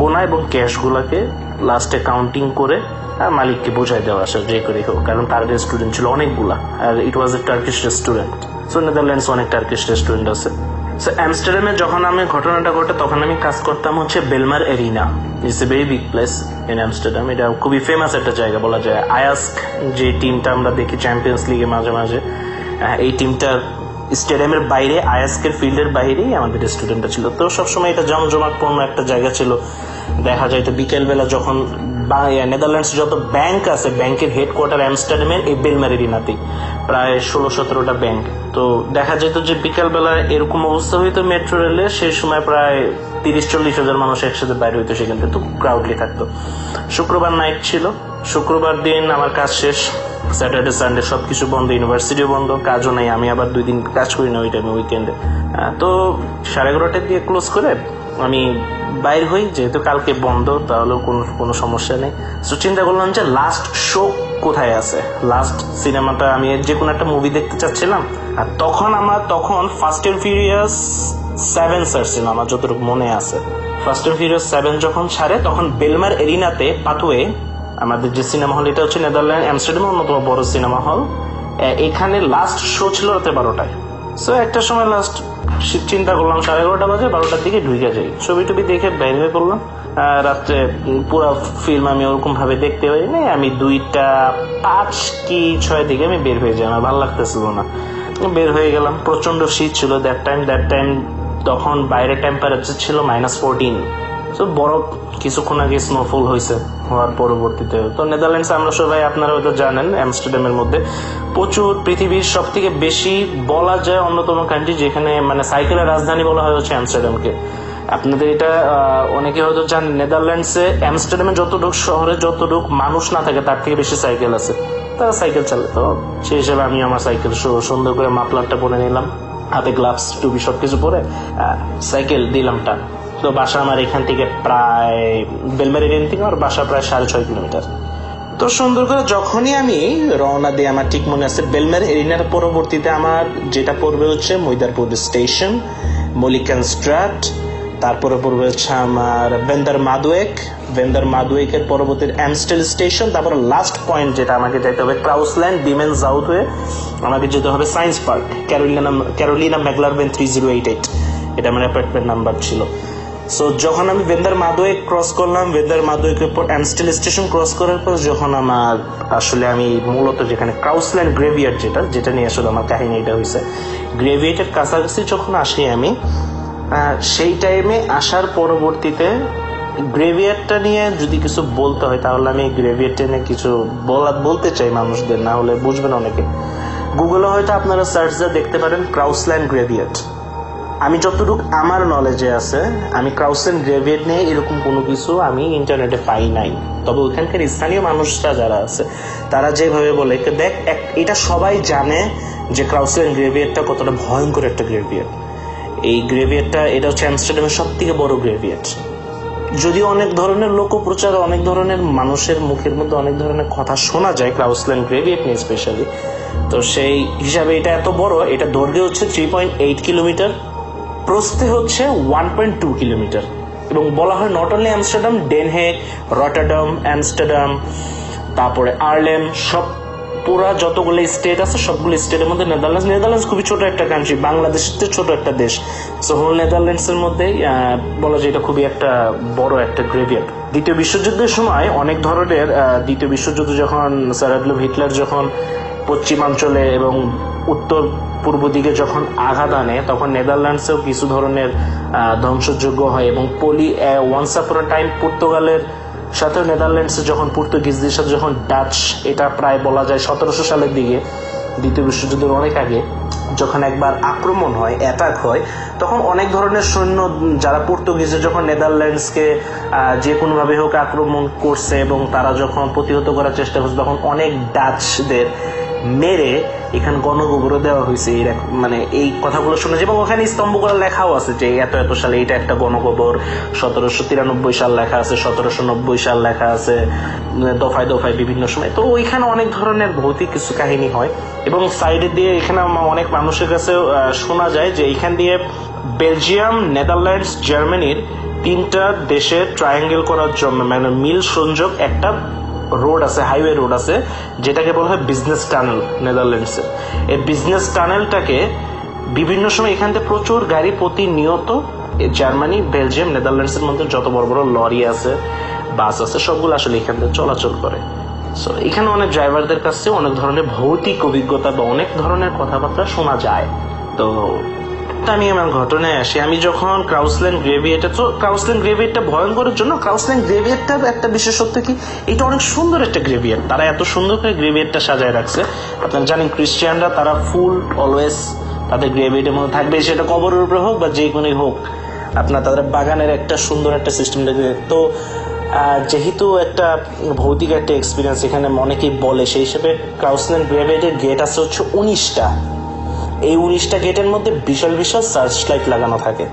গোনা এবং ক্যাশগুলোকে লাস্টে কাউন্টিং করে আর মালিককে বোঝাই দেওয়া, আসা যে করে হোক, কারণ তার রেস্টুরেন্ট ছিল অনেকগুলা, আর it was a Turkish restaurant. So Netherlands অনেক টার্কিশ রেস্টুরেন্ট আছে। সো আমস্টারডামে যখন আমি ঘটনাটা ঘটে তখন আমি কাজ করতাম হচ্ছে Bijlmer arena. It's a very big place in Amsterdam. এটা খুবই ফেমাস একটা জায়গা বলা যায়। আয়াস্ক যে টিমটা আমরা দেখি চ্যাম্পিয়ন্স লিগে মাঝে মাঝে, এই টিমটার স্টেডিয়ামের বাইরে, আয়াস্কের ফিল্ডের বাইরেই আমাদের রেস্টুরেন্টটা ছিল। তো সবসময় এটা জমজমাটপূর্ণ একটা জায়গা ছিল। দেখা যায় তো বিকেলবেলা যখন নেদারল্যান্ডস যত ব্যাংক আছে, ব্যাংকের হেডকোয়ার্টার আমস্টারডামের এই বেলমার এরিনাতেই, প্রায় 16-17টা ব্যাংক। তো দেখা যেত যে বিকেলবেলা এরকম অবস্থা হইতো মেট্রো রেলে, সেই সময় প্রায় 30-40 হাজার মানুষ একসাথে বাইরে হইতো সেখান থেকে, তো ক্রাউডলি থাকতো। শুক্রবার নাইট ছিল, শুক্রবার দিন আমার কাজ শেষ, স্যাটারডে সানডে সবকিছু বন্ধ, ইউনিভার্সিটিও বন্ধ, কাজও নাই। আমি আবার 2 দিন কাজ করি না ওই টাইমে, উইকেন্ডে। তো 11:30 দিয়ে ক্লোজ করে আমি বাইর হই, যেহেতু কালকে বন্ধ, তাহলে কোনো সমস্যা নেই। সো চিন্তা করলাম যে লাস্ট শো কোথায় আছে, লাস্ট সিনেমাটা আমি যে কোনো একটা মুভি দেখতে চাচ্ছিলাম। আর তখন ফাস্ট অ্যান্ড ফিউরিয়াস 7 ছাড়ছিল, আমার যতটুকু মনে আছে। ফাস্ট অ্যান্ড ফিউরিয়াস 7 যখন ছাড়ে, তখন বেলমার এরিনাতে পাথওয়ে, আমাদের যে সিনেমা হল, এটা হচ্ছে নেদারল্যান্ড অ্যামস্টারডামের অন্যতম বড় সিনেমা হল, এখানে লাস্ট শো ছিল রাতে 12টায়। সো একটা সময় লাস্ট চিন্তা করলাম 11:30 বাজে, 12টার দিকে ঢুকে যাই, ছবি টবি দেখে বের হয়ে পড়লাম। রাত্রে পুরো ফিল্ম আমি ওরকম ভাবে দেখতে পারিনি, আমি 2:05 কি 6 দিকে আমি বের হয়ে যাই, আমার ভালো লাগতেছিল না, বের হয়ে গেলাম। প্রচন্ড শীত ছিল দ্যাট টাইম, তখন বাইরের টেম্পারেচার ছিল -14। তো বরফ কিছুক্ষণ আগে স্নোফল হওয়ার পরবর্তীতে। তো নেদারল্যান্ডস আমরা সবাই, আপনারা হয়তো জানেন, অ্যামস্টারডামের মধ্যে প্রচুর, পৃথিবীর সব থেকে বেশি বলা যায় অন্যতম কান্ট্রি যেখানে মানে সাইকেলের রাজধানী বলা হয় হচ্ছে অ্যামস্টারডামকে। আপনাদের এটা অনেকে হয়তো জানেন, নেদারল্যান্ডসে অ্যামস্টারডামে শহরে যতটুক মানুষ না থাকে তার থেকে বেশি সাইকেল আছে, তারা সাইকেল চালায়। তো সেই হিসেবে আমি আমার সাইকেল সুন্দর করে মাফলারটা পরে নিলাম, হাতে গ্লাভস টুপি সবকিছু পরে সাইকেল দিলাম টান। তো বাসা আমার এখান থেকে প্রায় বেলমার এরিয়া থেকে আমার বাসা প্রায় 6.5 কিলোমিটার। তো সুন্দর করে যখনই আমি রওনা দিই, আমার ঠিক মনে আছে বেলমার এরিনার পরবর্তীতে আমার যেটা পড়বে হচ্ছে মৈদারপুর স্টেশন, মলিকান স্ট্রাট, তারপরে পড়বে হচ্ছে আমার ভেন্দার মাদুয়েকের পরবর্তী অ্যামস্টেল স্টেশন, তারপরে লাস্ট পয়েন্ট যেটা আমাকে যেতে হবে ক্রাউসল্যান্ড বিমেন সাউথ হয়ে আমাকে যেতে হবে সায়েন্স পার্ক, ক্যারোলিনা ম্যাকলারবেন 3088, এটা আমার অ্যাপার্টমেন্ট নাম্বার ছিল। সো যখন আমি ভেন্দার মাদুয়েক ক্রস করলাম, ভেন্দার মাদুয়েকের পর অ্যামস্টেল স্টেশন ক্রস করার পর যখন আমার আসলে আমি মূলত যেখানে ক্রাউসল্যান্ড গ্রেভিয়ার্ড যেটা নিয়ে আসলে আমার কাহিনী এটা হয়েছে, গ্রেভিয়ার্ডের কাছাকাছি যখন আসি আমি, সেই টাইমে আসার পরবর্তীতে গ্রেভিয়ার্ডটা নিয়ে যদি কিছু বলতে হয় তাহলে আমি গ্রেভিয়ার্ডটা নিয়ে কিছু বলতে চাই মানুষদের, না হলে বুঝবেন অনেকে। গুগলে হয়তো আপনারা সার্চ দিয়ে দেখতে পারেন ক্রাউসল্যান্ড গ্রেভিয়ার্ড। আমি যতটুকু আমার নলেজে আছে, আমি ক্রাউসল্যান্ড গ্রেভিয়ার্ড নিয়ে এরকম কোনো কিছু আমি ইন্টারনেটে পাই নাই। তবে ওইখানকার স্থানীয় মানুষরা যারা আছে তারা যেভাবে বলে, দেখ এটা সবাই জানে যে ক্রাউসল্যান্ড গ্রেভিয়ার্ডটা কতটা ভয়ঙ্কর একটা গ্রেভিয়ার্ড। এই গ্রেভিয়ার্ডটা এটা হচ্ছে অ্যামস্টারডামের সব থেকে বড় গ্রেভিয়ার্ড। যদিও অনেক ধরনের লোকপ্রচার, অনেক ধরনের মানুষের মুখের মধ্যে অনেক ধরনের কথা শোনা যায় ক্রাউসল্যান্ড গ্রেভিয়ার্ড নিয়ে স্পেশালি, তো সেই হিসাবে এটা এত বড়। এটা দৈর্ঘ্যে হচ্ছে 3.8 কিলোমিটার, প্রস্থে হচ্ছে 1.2 কিলোমিটার, এবং বলা হয় not only Amsterdam, Den Haag, Rotterdam, Amsterdam, তারপরে আর্লেম, সব পুরা যতগুলো স্টেট আছে সবগুলো স্টেটের মধ্যে নেদারল্যান্ডস খুবই ছোট একটা কান্ট্রি, বাংলাদেশের ছোট একটা দেশ। সো হোল নেদারল্যান্ডস এর মধ্যেই বলা যায় এটা খুবই একটা বড় একটা গ্রেভিয়ার্ড। দ্বিতীয় বিশ্বযুদ্ধের সময় অনেক ধরনের, দ্বিতীয় বিশ্বযুদ্ধ যখন স্যার অ্যাডলফ হিটলার যখন পশ্চিমাঞ্চলে এবং উত্তর পূর্ব দিকে যখন আঘাত আনে, তখন নেদারল্যান্ডসেও কিছু ধরনের ধ্বংসযোগ্য হয়। এবং ওয়ান্স আপন আ টাইম পর্তুগালের সাথে নেদারল্যান্ডসে যখন পর্তুগিজদের সাথে যখন ডাচ, এটা প্রায় বলা যায় 1700 সালের দিকে, দ্বিতীয় বিশ্বযুদ্ধের অনেক আগে, যখন একবার আক্রমণ হয়, অ্যাটাক হয়, তখন অনেক ধরনের সৈন্য যারা পর্তুগিজে যখন নেদারল্যান্ডসকে যে কোনোভাবে হোক আক্রমণ করছে এবং তারা যখন প্রতিহত করার চেষ্টা করছে, তখন অনেক ডাচদের মেরে এখানে গণকবরও দেওয়া হয়েছে। মানে এই কথাগুলো শুনে, এবং ওখানে স্তম্ভ করে লেখাও আছে যে এত এত সালে এটা একটা গণকবর, 1793 সাল লেখা আছে, 1790 সাল লেখা আছে, দফায় দফায় বিভিন্ন সময়। তো ওইখানে অনেক ধরনের ভৌতিক কিছু কাহিনী হয়। এবং সাইডে দিয়ে এখানে অনেক মানুষের কাছে শোনা যায় যে এইখান দিয়ে বেলজিয়াম, নেদারল্যান্ডস, জার্মানির 3টা দেশের ট্রায়াঙ্গেল করার জন্য মানে মিল সংযোগ একটা রোড আছে, হাইওয়ে রোড আছে, যেটাকে বলা হয় বিজনেস টানেল নেদারল্যান্ডসে। এই বিজনেস টানেলটাকে বিভিন্ন সময় এখান থেকে প্রচুর গাড়ি প্রতিনিয়ত জার্মানি, বেলজিয়াম, নেদারল্যান্ডসের মধ্যে যত বড় বড় লরি আছে, বাস আছে, সবগুলো আসলে এখান থেকে চলাচল করে। সো এখানে অনেক ড্রাইভারদের কাছে অনেক ধরনের ভৌতিক অভিজ্ঞতা বা অনেক ধরনের কথাবার্তা শোনা যায়। তো আমি আমার ঘটনায় আসি। আমি যখন ক্রাউসল্যান্ড গ্রেভিয়ার্ডটা ভয়ঙ্করের জন্য, ক্রাউসল্যান্ড গ্রেভিয়ার্ডটার একটা বিশেষত্ব কি, এটা অনেক সুন্দর একটা গ্রেভিয়ার্ড। তারা এত সুন্দর করে গ্রেভিয়ার্ডটা সাজায় রাখছে। আপনারা জানেন ক্রিশ্চিয়ানরা তারা ফুল অলওয়েজ তাদের গ্রেভিয়ার্ডের মধ্যে থাকবে, সেটা কবরের উপরে হোক বা যে কোনো হোক, আপনার তাদের বাগানের একটা সুন্দর একটা সিস্টেম দেখবে। তো যেহেতু একটা ভৌতিক একটা এক্সপিরিয়েন্স এখানে অনেকেই বলে, সেই হিসেবে ক্রাউসল্যান্ড গ্রেভইয়ার্ডের গেট আছে হচ্ছে 19টা। এই 19টা গেটের মধ্যে বিশাল বিশাল সার্চ লাইট লাগানো থাকে,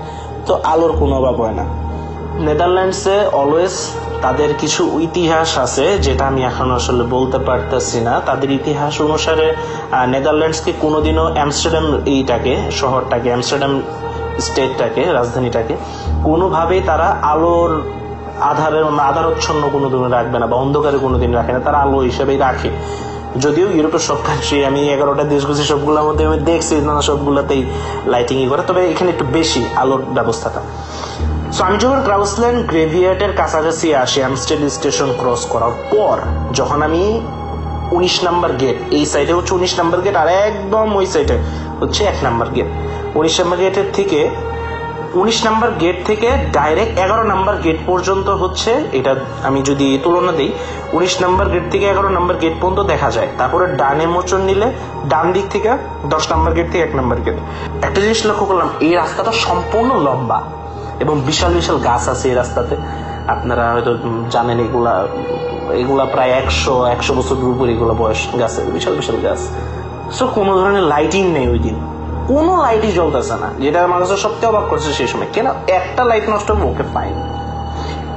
তো আলোর কোনো অভাব হয় না। নেদারল্যান্ডসে অলওয়েজ তাদের কিছু ইতিহাস আছে, যেটা আমি এখন আসলে বলতে পারতেছি না। তাদের ইতিহাস অনুসারে নেদারল্যান্ডসকে কোনোদিনও অ্যামস্টারডাম শহরটাকে অ্যামস্টারডাম স্টেটটাকে, রাজধানীটাকে কোনোভাবেই তারা আলোর আধারচ্ছন্ন কোনোদিন রাখবে না, বা অন্ধকারে কোনোদিন রাখে না, তারা আলো হিসেবেই রাখে। যদিও ইউরোপের সব কান্ট্রি, আমি 11টা দেশ ঘুরছি, সবগুলোর মধ্যে আমি দেখছি সবগুলোতেই লাইটিংই করে, তবে এখানে একটু বেশি আলোর ব্যবস্থাটা। সো আমি যখন ক্রাউসল্যান্ড গ্রেভিয়ার্ডের কাছাকাছি আসি, অ্যামস্টেড স্টেশন ক্রস করার পর, যখন আমি 19 নাম্বার গেট, এই সাইডে হচ্ছে 19 নাম্বার গেট, আর একদম ওই সাইডে হচ্ছে 1 নাম্বার গেট। 19 নাম্বার গেটের থেকে 19 নাম্বার গেট থেকে ডাইরেক্ট 11 নাম্বার গেট পর্যন্ত হচ্ছে, এটা আমি যদি তুলনা দিই, 19 নাম্বার গেট থেকে 11 নাম্বার গেট পর্যন্ত দেখা যায়। তারপরে ডানে মোচন নিলে ডান দিক থেকে 10 নাম্বার গেট থেকে 1 নাম্বার গেট। একটা জিনিস লক্ষ্য করলাম, এই রাস্তাটা সম্পূর্ণ লম্বা এবং বিশাল বিশাল গাছ আছে এই রাস্তাতে। আপনারা হয়তো জানেন, এগুলা প্রায় 100 বছরের উপর এগুলো বয়স গাছের, বিশাল বিশাল গাছ। সো কোনো ধরনের লাইটিং নেই ওই দিন, কোনো লাইটই জ্বলতেছে না, যেটা আমার কাছে সবচেয়ে অবাক করছে সেই সময়। কেন একটা লাইট নষ্ট মুখে পাইনি,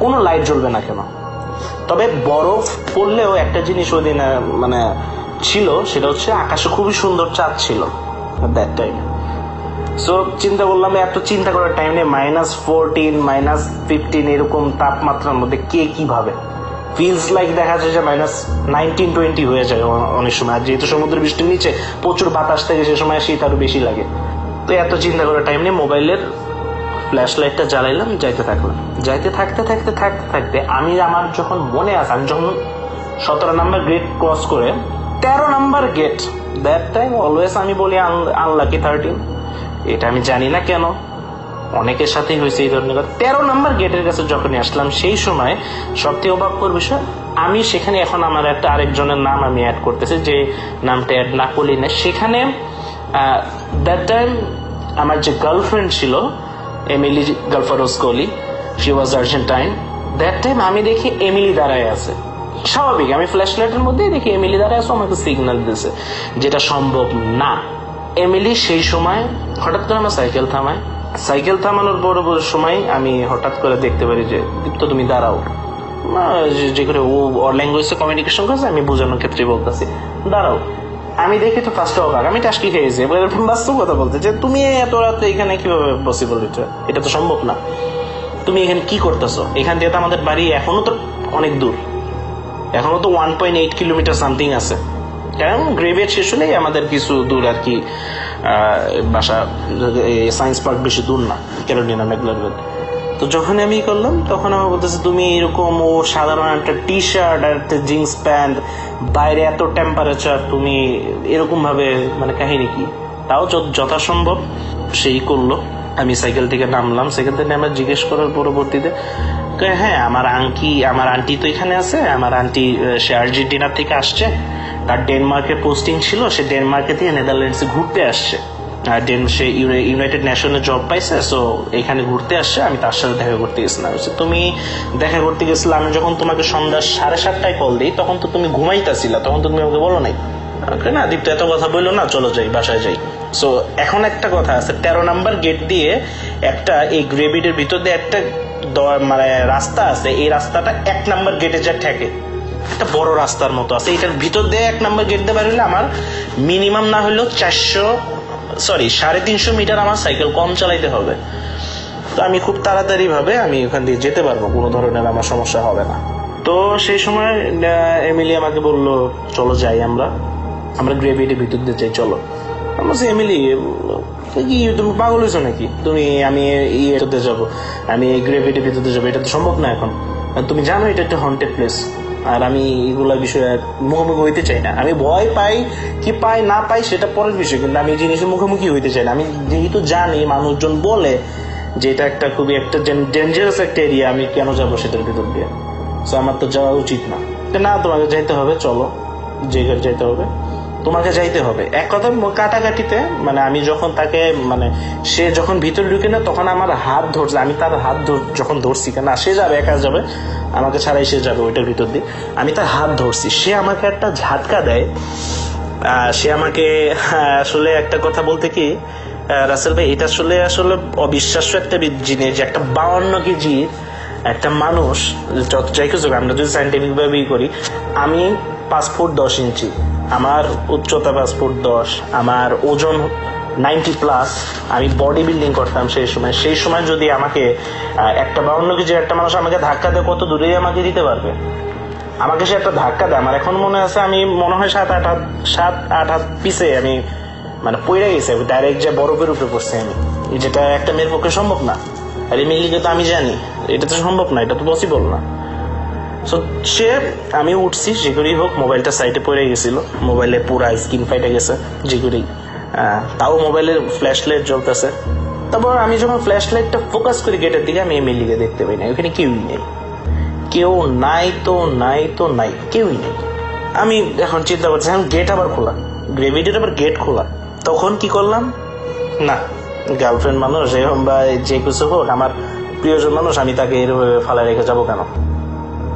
কোনো লাইট জ্বলবে না কেন? তবে বরফ পড়লেও একটা জিনিস ওই দিন মানে ছিল, সেটা হচ্ছে আকাশে খুবই সুন্দর চাঁদ ছিল দ্যাট টাইম। সো চিন্তা করলাম, এত চিন্তা করার টাইম নেই। -14, -15 এরকম তাপমাত্রার মধ্যে কে কিভাবে ফিলস লাইক দেখা যায় যে -19-20 হয়ে যায় অনেক সময়। আর যেহেতু সমুদ্র বৃষ্টির নিচে প্রচুর বাতাস থাকে, সে সময় শীত আরো বেশি লাগে। তো এত চিন্তা করার টাইম নেই, মোবাইলের ফ্ল্যাশ লাইটটা জ্বালাইলাম, যাইতে থাকলাম। যাইতে থাকতে থাকতে থাকতে থাকতে আমার যখন মনে আছে, আমি যখন 17 নাম্বার গেট ক্রস করে 13 number gate, that time always আমি বলি আনলাকি 13। এটা আমি জানি না কেন, অনেকের সাথেই হয়েছে এই ধরনের কথা। 13 নাম্বার গেটের কাছে যখনই আসলাম, সেই সময় সবথেকে অবাককর বিষয়, আমি সেখানে এখন আমার একটা আরেকজনের নাম আমি অ্যাড করতেছি, যে নামটা অ্যাড না করলি না। সেখানে দ্যাট টাইম আমার যে গার্লফ্রেন্ড ছিল, এমিলি গালফারোস্কোলি, she was Argentine. That time আমি দেখি এমিলি দাঁড়ায় আছে। স্বাভাবিক, আমি ফ্ল্যাশ লাইটের মধ্যেই দেখি এমিলি দাঁড়ায় আছে, আমাকে সিগন্যাল দিয়েছে, যেটা সম্ভব না। এমিলি সেই সময় হঠাৎ করে আমার সাইকেল থামানোর বড় সময় আমি হঠাৎ করে দেখতে পারি যে, দীপ্ত তুমি দাঁড়াও। যে করে ও ওর ল্যাঙ্গুয়েজে কমিউনিকেশন করছে, আমি বোঝানোর ক্ষেত্রে বলতেছি দাঁড়াও। আমি দেখি তো ফার্স্টে অবাক, আমি টাস্কি খেয়েছি, বাস্তব কথা বলতে যে তুমি এত রাতে এখানে কিভাবে পসিবল? এটা তো সম্ভব না, তুমি এখানে কি করতেছো? এখান থেকে তো আমাদের বাড়ি এখনো তো অনেক দূর, এখনো তো 1.8 কিলোমিটার সামথিং আছে, কারণ গ্রেভিয়ার্ড শেষ হলেই আমাদের কিছু দূর আর কি, বাসা সায়েন্স পার্ক বেশি দূর না, ক্যারোলিনা ম্যাকলারল্যান্ড। তো যখন আমি করলাম, তখন আমার বলতেছে তুমি এরকম, ও সাধারণ একটা টি শার্ট আর একটা জিন্স প্যান্ট, বাইরে এত টেম্পারেচার, তুমি এরকম ভাবে, মানে কাহিনী কি? তাও যথাসম্ভব সেই করলো। আমি সাইকেল থেকে নামলাম, সাইকেল থেকে আমরা জিজ্ঞেস করার পরবর্তীতে, হ্যাঁ আমার আন্টি তো এখানে আছে, আমার আন্টি সে আর্জেন্টিনার থেকে আসছে, তার ডেনমার্কে পোস্টিং ছিল, সে ডেনমার্কে থেকে নেদারল্যান্ডসে ঘুরতে আসছে, আর সে ইউনাইটেড নেশনে জব পাইছে, সো এখানে ঘুরতে আসছে, আমি তার সাথে দেখা করতে গেছিলাম। তুমি দেখা করতে গেছিলাম, আমি যখন তোমাকে সন্ধ্যা 7:30টায় কল দিই, তখন তো তুমি ঘুমাইতেছিলা, তখন তো তুমি আমাকে বলো নাই না দীপ্ত এত কথা বললো না, চলো যাই, বাসায় যাই। সো এখন একটা কথা আছে, 13 নাম্বার গেট দিয়ে একটা, এই গ্রেভিডের ভিতর দিয়ে একটা মানে রাস্তা আছে, এই রাস্তাটা 1 নাম্বার গেটে যা ঠেকে, একটা বড় রাস্তার মতো আছে, এটার ভিতর দিয়ে 1 নাম্বার গেট দিয়ে বের হলে আমার মিনিমাম না হলেও 350 মিটার আমার সাইকেল কম চালাইতে হবে। তো আমি খুব তাড়াতাড়ি ভাবে আমি ওখান দিয়ে যেতে পারবো, কোনো ধরনের আমার সমস্যা হবে না। তো সেই সময় এমিলি আমাকে বললো চলো যাই, আমরা গ্রেভিডের ভিতর দিয়ে যাই, চলো। আমি বলছি এমিলি কি তুমি পাগল হয়েছো নাকি? আমি ইয়েতে যাবো, আমি গ্রেভিডের ভিতরে যাবো, এটা তো সম্ভব না এখন। তুমি জানো এটা একটা হন্টেড প্লেস, আর আমি এগুলা বিষয়ে মুখোমুখি হইতে চাই না। আমি ভয় পাই কি পাই না পাই সেটা পরের বিষয়, কিন্তু আমি এই জিনিসের মুখোমুখি হইতে চাই না। আমি যেহেতু জানি মানুষজন বলে যে এটা একটা খুবই একটা ডেঞ্জারাস একটা এরিয়া, আমি কেন যাবো সেটার ভিতর দিয়ে? সো আমার তো যাওয়া উচিত না। না তোমাকে যাইতে হবে, চলো, যে ঘর যাইতে হবে। তোমাকে যাইতে হবে। এক কথা কাটাকাটিতে মানে আমি যখন তাকে মানে সে যখন ভিতরে ঢুকে না তখন আমার হাত ধরছে, আমি তার হাত যখন ধরছি, কেন সে যাবে একা যাবে, আমাকে ছাড়াই সে যাবে ওইটার ভিতর দিয়ে, আমি তার হাত ধরছি, সে আমাকে একটা ঝাটকা দেয়। সে আমাকে আসলে একটা কথা বলতে কি রাসেল ভাই, এটা আসলে আসলে অবিশ্বাস্য একটা জিনিস যে একটা 52 কেজি একটা মানুষ, যত যাই কিছু আমরা যদি সাইন্টিফিক ভাবেই করি, আমি 5 ফুট 10 ইঞ্চি, আমার উচ্চতা 5 ফুট 10, আমার ওজন 90+, আমি বডি বিল্ডিং করতাম সেই সময় যদি আমাকে একটা 52 কেজির একটা মানুষ আমাকে ধাক্কা দেয়, কত দূরেই আমাকে দিতে পারবে? আমাকে সে একটা ধাক্কা দেয়, আমার এখন মনে আছে আমি মনে হয় 7-8 হাত পিছে আমি মানে পড়ে গেছে, ডাইরেক্ট যে বরফের উপরে পড়ছে আমি, যেটা একটা মেয়ের পক্ষে সম্ভব না। আর এই মেয়েকে তো আমি জানি এটা তো সম্ভব না, এটা তো পসিবল না। সো সে আমি উঠছি, যে করেই হোক, মোবাইলটা সাইডে পড়ে গেছিল, মোবাইলে পুরা স্ক্রিন ফাইটে গেছে, যে করেই তাও মোবাইলের ফ্ল্যাশ লাইট জ্বলতেছে। তারপর আমি যখন ফ্ল্যাশ লাইটটা ফোকাস করি গেটের দিকে, আমি এমএলএকে দেখতে পাই না, ওখানে কেউই নেই, কেউ নাই তো নাই তো নাই, কেউই নেই। আমি এখন চিন্তা করছি গেট আবার খোলা, গ্রেভিটির আবার গেট খোলা, তখন কি করলাম, না গার্লফ্রেন্ড মানুষ এরকম বা যে কিছু হোক, আমার প্রিয়জন মানুষ, আমি তাকে এরভাবে ফালায় রেখে যাবো কেন?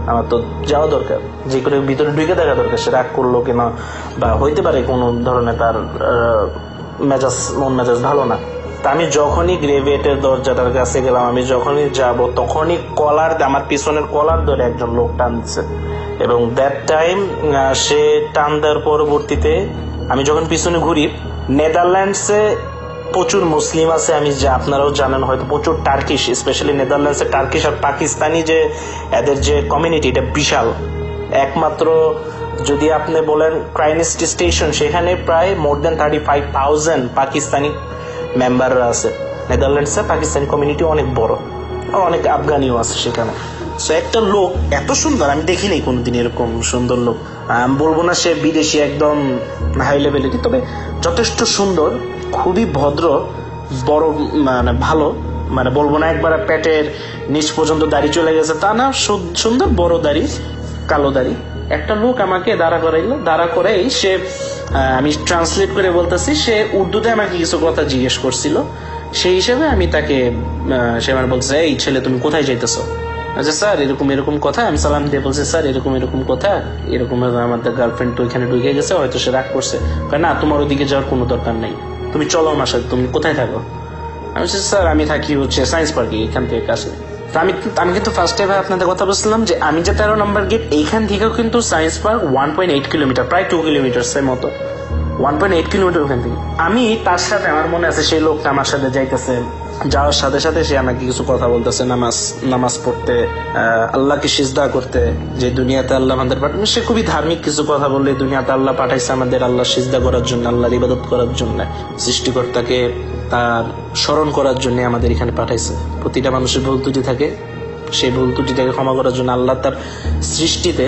আমার তো যাওয়া দরকার, যে করে ভিতরে ঢুকে দেখা দরকার, সে রাগ করলো কিনা, বা হইতে পারে কোনো ধরনের তার মন মেজাজ ভালো না। তা আমি যখনই গ্রেভিয়েটের দরজাটার কাছে গেলাম, আমি যখনই যাব তখনই আমার পিছনের কলার ধরে একজন লোক টান দিচ্ছে, এবং দ্যাট টাইম সে টান দেওয়ার পরবর্তীতে আমি যখন পিছনে ঘুরি, নেদারল্যান্ডসে প্রচুর মুসলিম আছে, আমি যে আপনারাও জানেন হয়তো, প্রচুর টার্কিশ, স্পেশালি নেদারল্যান্ডসে টার্কিশ আর পাকিস্তানি যে এদের যে কমিউনিটি, এটা বিশাল। একমাত্র যদি আপনি বলেন ক্রাইনিস্ট স্টেশন, সেখানে প্রায় মোর দেন 35,000 পাকিস্তানি মেম্বাররা আছে। নেদারল্যান্ডসে পাকিস্তানি কমিউনিটি অনেক বড়, অনেক আফগানিও আছে সেখানে। সো একটা লোক এত সুন্দর আমি দেখিনি কোনোদিন, এরকম সুন্দর লোক। আমি বলবো না সে বিদেশি একদম হাই লেভেলেরই, তবে যথেষ্ট সুন্দর, খুবই ভদ্র, বড় মানে ভালো, মানে বলবো না একবার পেটের নিচ পর্যন্ত দাড়ি চলে গেছে তা না, সুন্দর বড় দাড়ি, কালো দাড়ি। একটা লোক আমাকে দাঁড়া করাই সে, আমি ট্রান্সলেট করে বলতেছি, সে উর্দুতে আমাকে কিছু কথা জিজ্ঞেস করছিল, সেই হিসেবে আমি তাকে, সে আমার বলছে, এই ছেলে তুমি কোথায় যাইতেছো? আচ্ছা স্যার এরকম এরকম কথা, আমি সালাম দিয়ে বলছি, স্যার এরকম এরকম কথা, এরকম আমাদের গার্লফ্রেন্ড তো ওইখানে ঢুকে গেছে, হয়তো সে রাগ করছে। না, তোমার ওদিকে যাওয়ার কোনো দরকার নেই, তুমি চলো আমার সাথে, তুমি কোথায় থাকো? আমি বলছি, স্যার আমি থাকি হচ্ছে সায়েন্স পার্কে, এখান থেকে কাছে। আমি কিন্তু ফার্স্ট টাইম আপনাদের কথা বলছিলাম যে আমি যে 13 নম্বর গেট, এইখান থেকেও কিন্তু সায়েন্স পার্ক 1.8 কিলোমিটার, প্রায় 2 কিলোমিটার মতো, 1.8 কিলোমিটার ওখান থেকে। আমি তার সাথে, আমার মনে আছে সেই লোকটা আমার সাথে যাইতেছে, যাওয়ার সাথে সাথে সে আমাকে কিছু কথা বলতেছে, নামাজ পড়তে, আল্লাহকে সিজদা করতে, যে দুনিয়াতে আল্লাহ আমাদের পাঠান, সে খুবই ধার্মিক কিছু কথা বললে, দুনিয়াতে আল্লাহ পাঠাইছে আমাদের আল্লাহ সিজদা করার জন্য, আল্লাহর ইবাদত করার জন্য, সৃষ্টিকর্তাকে তার স্মরণ করার জন্য আমাদের এখানে পাঠাইছে। প্রতিটা মানুষের ভুল ত্রুটি থাকে, সেই ভুল ত্রুটিটাকে ক্ষমা করার জন্য আল্লাহ তার সৃষ্টিতে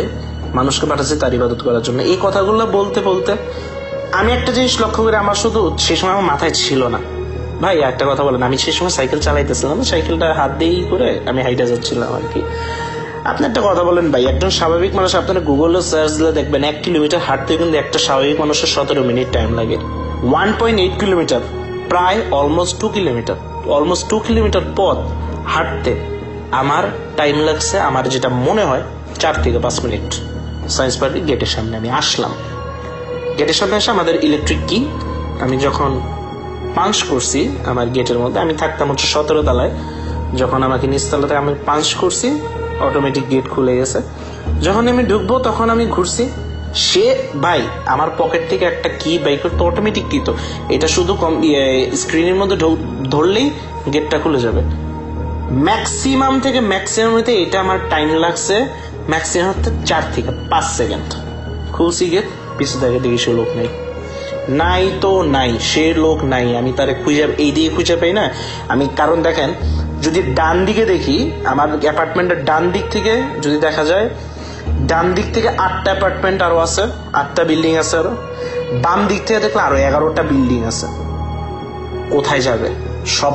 মানুষকে পাঠাচ্ছে তার ইবাদত করার জন্য। এই কথাগুলো বলতে বলতে আমি একটা জিনিস লক্ষ্য করি, আমার শুধু সে সময় আমার মাথায় ছিল না, ভাই একটা কথা বলেন, আমি সেই সময় সাইকেল চালাইতেছিলাম, সাইকেলটা হাত দিয়েই করে আমি হাইটে যাচ্ছিলাম আর কি। আপনি একটা কথা বলেন ভাই, একজন স্বাভাবিক মানুষ, আপনারা গুগলে সার্চ দিলে দেখবেন 1 কিলোমিটার হাঁটতে কিন্তু একটা স্বাভাবিক মানুষের 17 মিনিট টাইম লাগে। 1.8 কিলোমিটার, প্রায় অলমোস্ট 2 কিলোমিটার পথ হাঁটতে আমার টাইম লাগছে, আমার যেটা মনে হয় 4 থেকে 5 মিনিট। সায়েন্স পার্কের গেটের সামনে আমি আসলাম, গেটের সামনে এসে আমাদের ইলেকট্রিক কি আমি যখন পাঞ্চ করছি আমার গেটের মধ্যে, আমি থাকতাম হচ্ছে 17 তলায়, যখন আমাকে নিচতলাতে আমি পাঞ্চ করছি, অটোমেটিক গেট খুলে গেছে। যখন আমি ঢুকবো তখন আমি ঘুরছি, সে ভাই আমার পকেট থেকে একটা কি বাই করতো, অটোমেটিক কি, তো এটা শুধু স্ক্রিনের মধ্যে ধরলেই গেটটা খুলে যাবে। ম্যাক্সিমাম এটা আমার টাইম লাগছে ম্যাক্সিমাম 4 থেকে 5 সেকেন্ড। খুলছি গেট, পিছু থেকে দেখি সে লোক নেই, নাই তো নাই, সে লোক নাই। আমি তারে এই দিকে খুঁজে পাই না আমি, কারণ দেখেন যদি ডান দিকে দেখি, আমার অ্যাপার্টমেন্টের ডান দিক থেকে যদি দেখা যায়, ডান দিক থেকে 8টা অ্যাপার্টমেন্ট আরো আছে, 8টা বিল্ডিং আছে আরো, বাম দিক থেকে দেখলে আরো 11টা বিল্ডিং আছে। কোথায় যাবে সব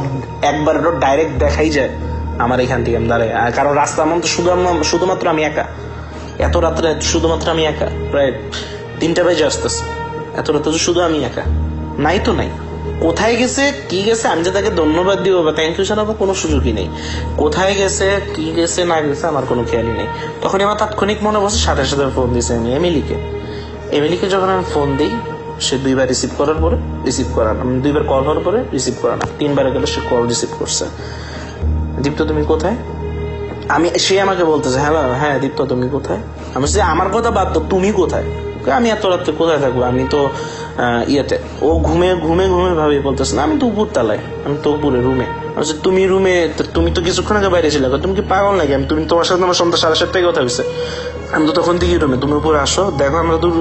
একবার ডাইরেক্ট দেখাই যায় আমার এখান থেকে আমি দাঁড়াই, কারণ রাস্তা এমন তো শুধুমাত্র আমি একা, এত রাত্রে শুধুমাত্র আমি একা, প্রায় 3টা বাজে আসতেছে, এত রাতে তো শুধু আমি একা, নাই তো নাই। কোথায় গেছে কি গেছে আমি যে তাকে ধন্যবাদ দিব বা থ্যাংক ইউ জানাবো কোনো সুযোগই নেই। কোথায় গেছে কি গেছে না গেছে আমার কোনো খেয়ালই নেই। তখন আমার তাৎক্ষণিক মনে বসে সাথে সাথে ফোন দিয়েছে আমি এমিলিকে যখন আমি ফোন দিই, সে 2বার রিসিভ করার পরে রিসিভ করা না, 2বার কল হওয়ার পরে রিসিভ করা না, 3বার গেলে সে কল রিসিভ করছে। দীপ্ত তুমি কোথায়? সে আমাকে বলতেছে হ্যালো, হ্যাঁ দীপ্ত তুমি কোথায়? আমি বলছি আমার কথা বাদ দাও, তুমি কোথায়? আমি এত রাত্রে কোথায় থাকবো, আমি তো ইয়েতে। ও ঘুমে ঘুমে ঘুমে ভাবে বলতেছে না আমি তো উপর তালায়, আমি তো উপরে রুমে। তুমি রুমে, তুমি তো কিছুক্ষণ আগে বাইরে ছিলে, তুমি কি পাগল নাকি? তুমি তোমার সাথে আমার সন্ধ্যা 7:30 কথা হয়েছে, আমি তো তখন দিকে রুমে, তুমি উপরে আসো দেখো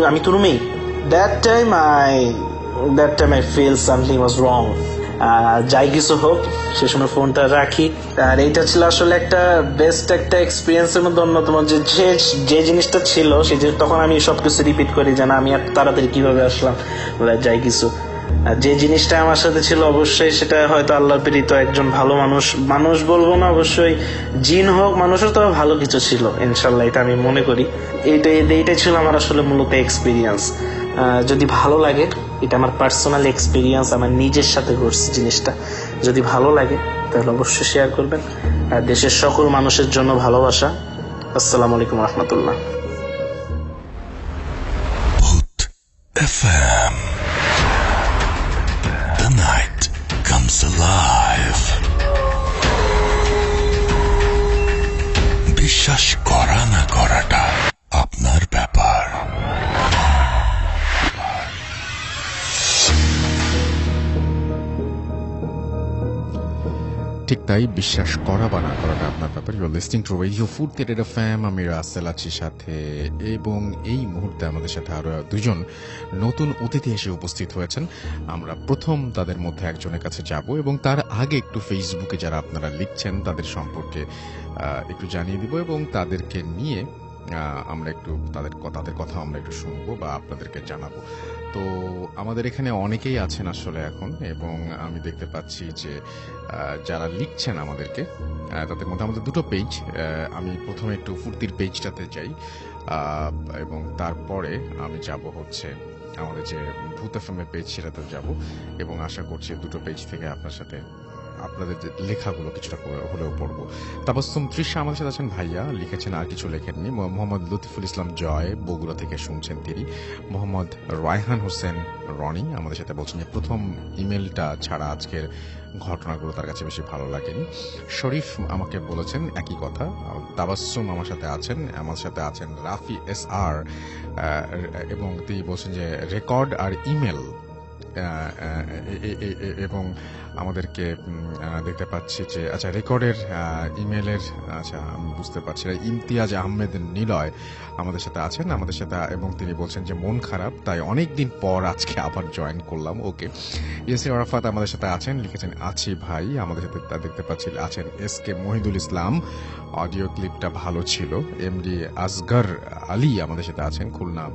আমি তো রুমেই। That time I feel something was wrong. যাই কিছু হোক সে সময় ফোনটা রাখি। আর এইটা ছিল আসলে একটা বেস্ট একটা এক্সপিরিয়েন্সের মধ্যে অন্যতম, যে জিনিসটা ছিল সে যে তখন আমি সবকিছু রিপিট করি যে না আমি এত তাড়াতাড়ি কিভাবে আসলাম, যাই কিছু। আর যে জিনিসটা আমার সাথে ছিল অবশ্যই সেটা হয়তো আল্লাহ প্রেরিত একজন ভালো মানুষ বলবো না, অবশ্যই জিন হোক মানুষও তো ভালো কিছু ছিল ইনশাল্লাহ, এটা আমি মনে করি। এইটাই ছিল আমার আসলে মূলত এক্সপিরিয়েন্স। যদি ভালো লাগে, এটা আমার পার্সোনাল এক্সপিরিয়েন্স, আমার নিজের সাথে ঘটছে জিনিসটা, যদি ভালো লাগে তাহলে অবশ্যই শেয়ার করবেন। আর দেশের সকল মানুষের জন্য ভালোবাসা। আসসালামু আলাইকুম রহমতুল্লাহ। Bhoot FM. The night comes alive. বিশ্বাস করা না করাটা আপনার ব্যাপার। ঠিক তাই, বিশ্বাস করা বা না করাটা আপনার ব্যাপার। You are listening to radio Foorti FM, আমি রাসেল আছি সাথে, এবং এই মুহূর্তে আমাদের সাথে আরো 2জন নতুন অতিথি এসে উপস্থিত হয়েছেন। আমরা প্রথম তাদের মধ্যে একজনের কাছে যাব এবং তার আগে একটু ফেসবুকে যারা আপনারা লিখছেন তাদের সম্পর্কে একটু জানিয়ে দিব এবং তাদেরকে নিয়ে আমরা একটু তাদের কথা আমরা একটু শুনবো বা আপনাদেরকে জানাবো। তো আমাদের এখানে অনেকেই আছেন আসলে এখন, এবং আমি দেখতে পাচ্ছি যে যারা লিখছেন আমাদেরকে তাদের মধ্যে আমাদের 2টো পেজ। আমি প্রথমে একটু ফুর্তির পেজটাতে যাই এবং তারপরে আমি যাব হচ্ছে আমাদের যে ভূত এফএমের পেজ সেটাতে যাব, এবং আশা করছি 2টো পেজ থেকে আপনাদের যে লেখাগুলো কিছুটা হলেও পড়বো। তাবাসসুম তৃষা আমাদের সাথে আছেন, ভাইয়া লিখেছেন, আর কিছু লেখেননি। মোহাম্মদ লতিফুল ইসলাম জয় বগুড়া থেকে শুনছেন তিনি। মোহাম্মদ রায়হান হোসেন রনি আমাদের সাথে বলছেন যে প্রথম ইমেলটা ছাড়া আজকের ঘটনাগুলো তার কাছে বেশি ভালো লাগেনি। শরীফ আমাকে বলেছেন একই কথা। তাবাসসুম আমার সাথে আছেন রাফি SR, এবং তিনি বলছেন যে রেকর্ড আর ইমেল, এবং আমাদেরকে দেখতে পাচ্ছি যে আচ্ছা রেকর্ডের ইমেলের, আচ্ছা আমি বুঝতে পারছি। ইমতিয়াজ আহমেদ নিলয় আমাদের সাথে আছেন এবং তিনি বলছেন যে মন খারাপ, তাই অনেকদিন পর আজকে আবার জয়েন করলাম। ওকে। ইয়াসির আরাফাত আমাদের সাথে আছেন, লিখেছেন আছি ভাই। আমাদের সাথে দেখতে পাচ্ছি আছেন SK মহিদুল ইসলাম, অডিও ক্লিপটা ভালো ছিল। MD আসগর আলী আমাদের সাথে আছেন খুলনা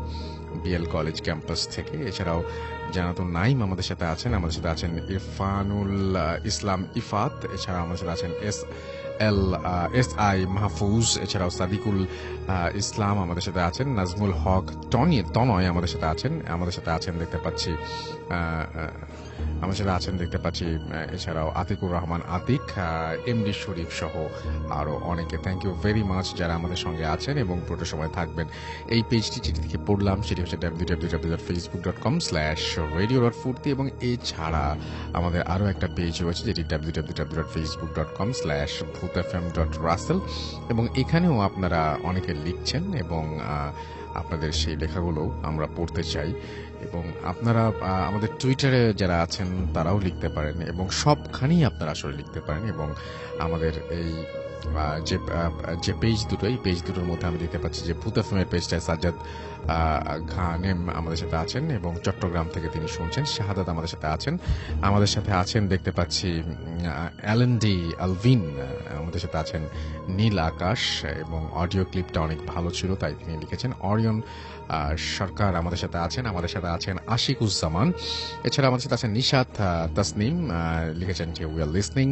BL কলেজ ক্যাম্পাস থেকে। এছাড়াও জানাতুন নাইম আমাদের সাথে আছেন ইরফানুল ইসলাম ইফাত, এছাড়া আমাদের সাথে আছেন SI মাহফুজ, এছাড়াও সাদিকুল ইসলাম আমাদের সাথে আছেন, নাজমুল হক তনয় আমাদের সাথে আছেন দেখতে পাচ্ছি, এছাড়াও আতিকুর রহমান আতিক, MD শরীফ সহ আরো অনেকে। থ্যাংক ইউ ভেরি মাচ যারা আমাদের সঙ্গে আছেন এবং পুরো সময় থাকবেন। এই পেজটি যেটি থেকে পড়লাম সেটি হচ্ছে www.facebook.com/radio.furti, এবং এছাড়া আমাদের আরো একটা পেজ রয়েছে যেটি www.facebook.com/bhutfm.russell, এবং এখানেও আপনারা অনেকে লিখছেন এবং আপনাদের সেই লেখাগুলো আমরা পড়তে চাই। এবং আপনারা আমাদের টুইটারে যারা আছেন তারাও লিখতে পারেন, এবং সবখানেই আপনারা আসলে লিখতে পারেন। এবং আমাদের এই যে পেজ দুটো, এই পেজ দুটোর মধ্যে আমি দেখতে পাচ্ছি যে ভূত এফএমের পেজটায় সাজ্জাদ খানেম আমাদের সাথে আছেন এবং চট্টগ্রাম থেকে তিনি শুনছেন। শাহাদাত আমাদের সাথে আছেন দেখতে পাচ্ছি। অ্যালেন্ডি আলভিন আমাদের সাথে আছেন। নীল আকাশ, এবং অডিও ক্লিপটা অনেক ভালো ছিল তাই তিনি লিখেছেন। অরিয়ন সরকার আমাদের সাথে আছেন আশিকুজ্জামান, এছাড়া আমাদের সাথে আছেন নিশাত তাসনিম, লিখেছেন যে we are listening.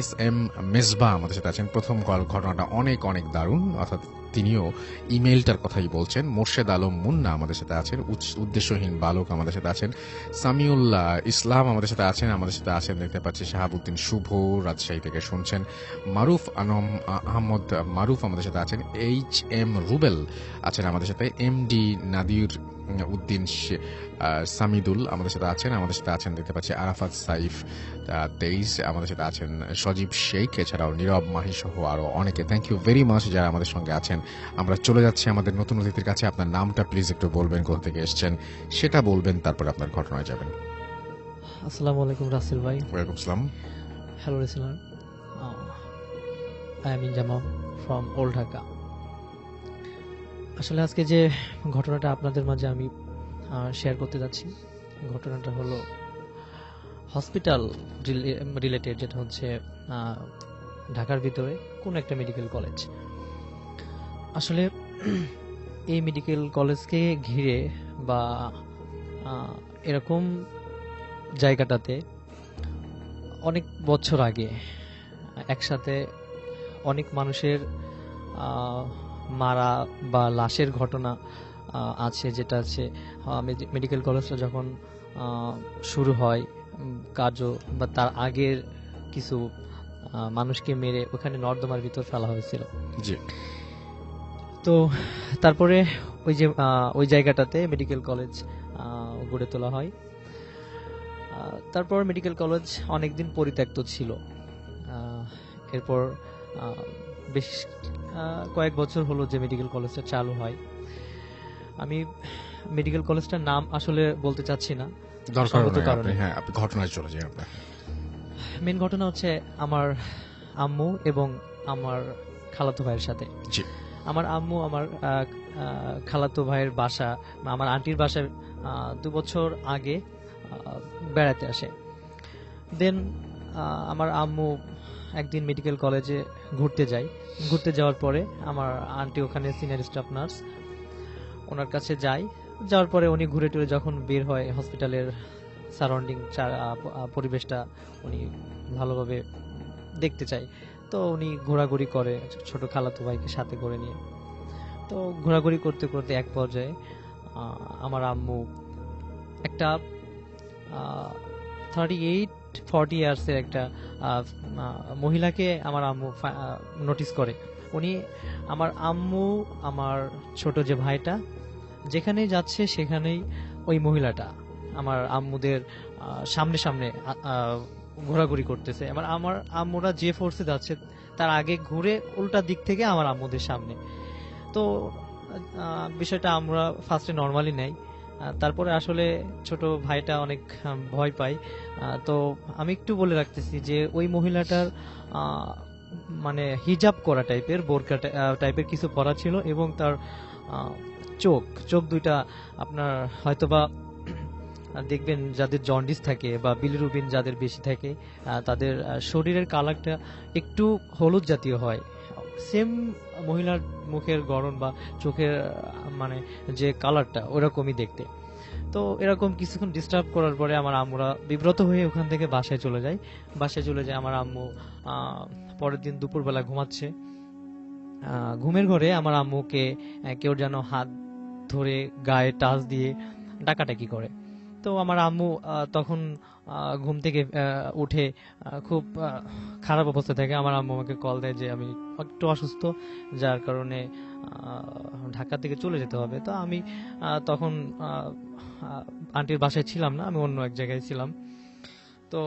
SM Mezba আমাদের সাথে আছেন। প্রথম ঘটনাটা অনেক অনেক দারুণ, অর্থাৎ তিনিও ইমেলটার কথাই বলছেন। মোর্শেদ আলম মুন্না আমাদের সাথে আছেন, উদ্দেশ্যহীন বালক আমাদের সাথে আছেন, সামিউল্লাহ ইসলাম আমাদের সাথে আছেন দেখতে পাচ্ছি, শাহাবুদ্দিন শুভ রাজশাহী থেকে শুনছেন, মারুফ আহমদ মারুফ আমাদের সাথে আছেন, HM রুবেল আছেন আমাদের সাথে, MD নাদির উদ্দিন সামিদুল আমাদের সাথে আছেন দেখতে পাচ্ছি, আরাফাত সাইফ 23 আমাদের সাথে আছেন, সজীব শেখ, এছাড়াও নীরব মাহি সহ আরো অনেকে। থ্যাংক ইউ ভেরি মাচ যারা আমাদের সঙ্গে আছেন। আমরা চলে যাচ্ছি আমাদের নতুন অতিথির কাছে। আপনার নামটা প্লিজ একটু বলবেন, কোথা থেকে এসেছেন সেটা বলবেন, তারপরে আপনার ঘটনায় যাবেন। আসসালামু আলাইকুম রাসেল ভাই। ওয়ালাইকুম আসসালাম। Hello listener, I am Inzamam from old Dhaka. আসলে আজকে যে ঘটনাটা আপনাদের মাঝে আমি শেয়ার করতে যাচ্ছি, ঘটনাটা হলো হসপিটাল রিলেটেড, যেটা হচ্ছে ঢাকার ভিতরে কোন একটা মেডিকেল কলেজ। আসলে এই মেডিকেল কলেজকে ঘিরে বা এরকম জায়গাটাতে অনেক বছর আগে একসাথে অনেক মানুষের মারা বা লাশের ঘটনা আছে, যেটা আছে মেডিকেল কলেজটা যখন শুরু হয় কাজও বা তার আগের কিছু মানুষকে মেরে ওখানে নর্দমার ভিতর ফেলা হয়েছিল। জি। তো তারপরে ওই জায়গাটাতে মেডিকেল কলেজ গড়ে তোলা হয়। তারপর মেডিকেল কলেজ অনেকদিন পরিত্যক্ত ছিল। এরপর বেশ কয়েক বছর হলো যে মেডিকেল কলেজটা চালু হয়। আমি মেডিকেল কলেজটার নাম আসলে বলতে চাচ্ছি না, হ্যাঁ, আপনি ঘটনায় চলে যান। আপনার মেন ঘটনা হচ্ছে আমার আম্মু এবং আমার খালাতো ভাইয়ের সাথে। জি। আমার আম্মু আমার খালাতো ভাইয়ের বাসা, আমার আন্টির বাসায় 2 বছর আগে বেড়াতে আসে। দেন আমার আম্মু একদিন মেডিকেল কলেজে ঘুরতে যাওয়ার পরে আমার আন্টি ওখানে সিনিয়র স্টাফ নার্স, ওনার কাছে যাওয়ার পরে উনি ঘুরে টুরে যখন বের হয় হসপিটালের সারাউন্ডিং পরিবেশটা উনি ভালোভাবে দেখতে চায়। তো উনি ঘোরাঘুরি করে ছোট খালাতো ভাইকে সাথে করে নিয়ে। তো ঘোরাঘুরি করতে করতে এক পর্যায়ে আমার আম্মু একটা 38-40 ইয়ার্সের একটা মহিলাকে আমার আম্মু নোটিস করে। উনি আমার আম্মু আমার ছোট যে ভাইটা যেখানে যাচ্ছে সেখানেই ওই মহিলাটা আমার আম্মুদের সামনে সামনে ঘোরাঘুরি করতেছে। আমার আম্মুরা যে ফোর্সে যাচ্ছে তার আগে ঘুরে উল্টা দিক থেকে আমার আম্মুদের সামনে। তো বিষয়টা আমরা ফার্স্টে নর্মালি নেই, তারপরে আসলে ছোট ভাইটা অনেক ভয় পায়। তো আমি একটু বলে রাখতেছি যে ওই মহিলাটার মানে হিজাব করা টাইপের, বোরকা টাইপের কিছু পরা ছিল এবং তার চোখ দুইটা আপনার হয়তোবা দেখবেন যাদের জন্ডিস থাকে বা বিলিরুবিন যাদের বেশি থাকে তাদের শরীরের কালারটা একটু হলুদ জাতীয় হয়। সেম মহিলার মুখের গড়ন বা চোখের মানে যে কালারটা ওরকমই দেখতে। তো এরকম কিছুক্ষণ ডিস্টার্ব করার পরে আমার আম্মুরা বিব্রত হয়ে ওখান থেকে বাসায় চলে যায়। আমার আম্মু পরের দিন দুপুরবেলা ঘুমাচ্ছে, ঘুমের ঘরে আমার আম্মুকে কেউ যেন হাত ধরে গায়ে টাচ দিয়ে ডাকাডাকি করে। তো আমার আম্মু তখন ঘুম থেকে উঠে খুব খারাপ অবস্থা থাকে। আমার আম্মু আমাকে কল দেয় যে আমি একটু অসুস্থ, যার কারণে ঢাকা থেকে চলে যেতে হবে। তো আমি তখন আন্টির বাসায় ছিলাম না, আমি অন্য এক জায়গায় ছিলাম। তো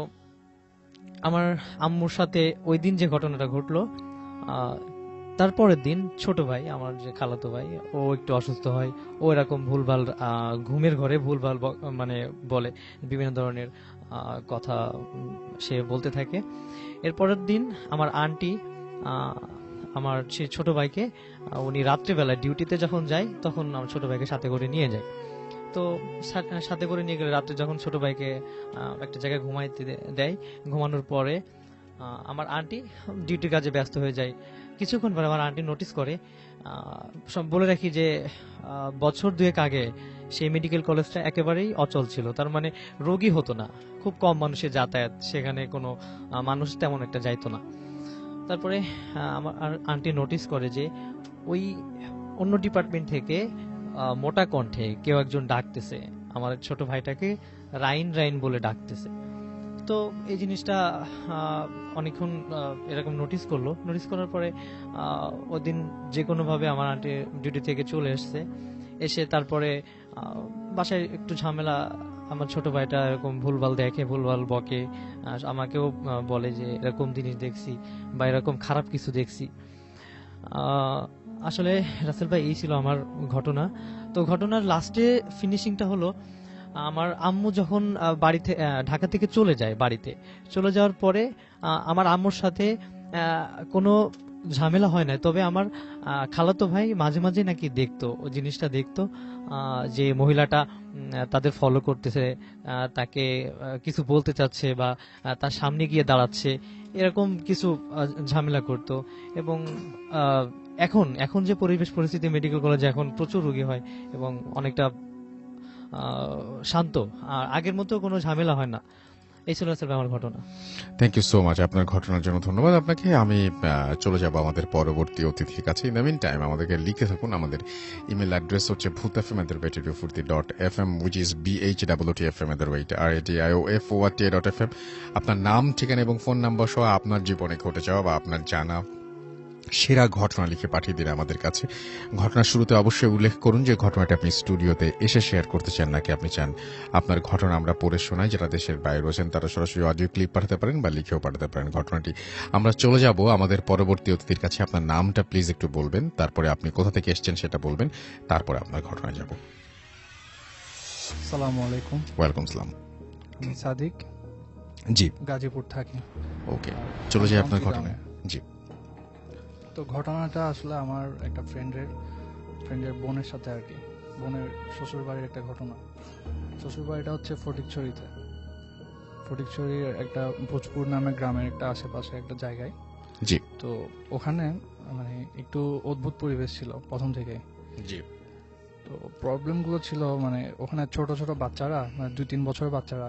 আমার আম্মুর সাথে ওই দিন যে ঘটনাটা ঘটলো, তারপরের দিন ছোট ভাই আমার যে খালাতো ভাই ও একটু অসুস্থ হয়। ও এরকম ভুলভাল ঘুমের ঘরে ভুলভাল মানে বলে, বিভিন্ন ধরনের কথা সে বলতে থাকে। এরপরের দিন আমার আন্টি আমার সেই ছোট ভাইকে, উনি রাত্রিবেলায় ডিউটিতে যখন যায় তখন আমার ছোট ভাইকে সাথে করে নিয়ে যায়। তো সাথে করে নিয়ে গেলে রাত্রে যখন ছোট ভাইকে একটা জায়গায় ঘুমাইতে দেয়, ঘুমানোর পরে আমার আন্টি ডিউটির কাজে ব্যস্ত হয়ে যায়। কিছুক্ষণ পরে আমার আন্টি নোটিস করে, বলে রাখি যে বছর 2 আগে সেই মেডিকেল কলেজটা একেবারেই অচল ছিল, তার মানে রোগী হতো না, খুব কম মানুষের যাতায়াত, সেখানে কোনো মানুষ তেমন একটা যাইতো না। তারপরে আমার আন্টি নোটিস করে যে ওই অন্য ডিপার্টমেন্ট থেকে মোটা কণ্ঠে কেউ একজন ডাকতেছে, আমার ছোট ভাইটাকে রাইন রাইন বলে ডাকতেছে। তো এই জিনিসটা অনেকক্ষণ এরকম নোটিস করলো। নোটিস করার পরে ওদিন যে কোনোভাবে আমার আন্টি ডিউটি থেকে চলে এসছে, এসে তারপরে বাসায় একটু ঝামেলা, আমার ছোট ভাইটা এরকম ভুলভাল দেখে, ভুলভাল বকে, আমাকেও বলে যে এরকম জিনিস দেখছি বা এরকম খারাপ কিছু দেখছি। আসলে রাসেল ভাই এই ছিল আমার ঘটনা। তো ঘটনার লাস্টে ফিনিশিংটা হলো, আমার আম্মু যখন বাড়িতে ঢাকা থেকে চলে যায়, বাড়িতে চলে যাওয়ার পরে আমার আম্মুর সাথে কোনো ঝামেলা হয় না, তবে আমার খালাতো ভাই মাঝে মাঝে নাকি দেখতো, ও জিনিসটা দেখতো যে মহিলাটা তাদের ফলো করতেছে, তাকে কিছু বলতে চাচ্ছে বা তার সামনে গিয়ে দাঁড়াচ্ছে, এরকম কিছু ঝামেলা করতো। এবং এখন যে পরিবেশ পরিস্থিতি মেডিকেল কলেজে এখন প্রচুর রোগী হয় এবং অনেকটা শান্ত, আর আগের মতো কোনো ঝামেলা হয় না। এই ছিল আসলে আমার ঘটনা। থ্যাংক ইউ সো মাচ, আপনার ঘটনার জন্য ধন্যবাদ আপনাকে। আমি চলে যাব আমাদের পরবর্তী অতিথির কাছে। ইন দ্য মিন টাইম আমাদেরকে লিখে থাকুন। আমাদের ইমেল অ্যাড্রেস হচ্ছে bhutfm@radiofurti.fm, which is bhwtfm@radiof.fm। আপনার নাম, ঠিকানা এবং ফোন নাম্বার সহ আপনার জীবনে ঘটে যাওয়া বা আপনার জানা সেরা ঘটনা লিখে পাঠিয়ে দিন আমাদের কাছে। ঘটনার শুরুতে অবশ্যই উল্লেখ করুন যে ঘটনাটা আপনি স্টুডিওতে এসে শেয়ার করতে চান নাকি আপনি চান আপনার ঘটনা আমরা পড়ে শোনাই। যারা দেশের বাইরে রয়েছেন তারা সরাসরি অডিও ক্লিপ পাঠাতে পারেন বা লিখেও পাঠাতে পারেন ঘটনাটি। আমরা চলে যাব আমাদের পরবর্তী অতিথির কাছে। আপনার নামটা প্লিজ একটু বলবেন, তারপরে আপনি কোথা থেকে এসেছেন সেটা বলবেন, তারপরে আপনার ঘটনায় যাব। আসসালামু আলাইকুম। ওয়েলকাম সালাম। আমি সাদিক, জি, গাজীপুর থাকি। ওকে, চলে যাই আপনার ঘটনায়। জি। তো ঘটনাটা আসলে আমার একটা ফ্রেন্ডের বোনের সাথে আর কি, বোনের শ্বশুর বাড়ির একটা ঘটনা। শ্বশুর বাড়িটা হচ্ছে ফটিকছড়িতে, ফটিকছড়ির একটা ভোজপুর নামে গ্রামের একটা আশেপাশে একটা জায়গায়। জি। তো ওখানে মানে একটু অদ্ভুত পরিবেশ ছিল প্রথম থেকে। জি। তো প্রবলেমগুলো ছিল মানে ওখানে ছোট ছোট বাচ্চারা, মানে 2-3 বছরের বাচ্চারা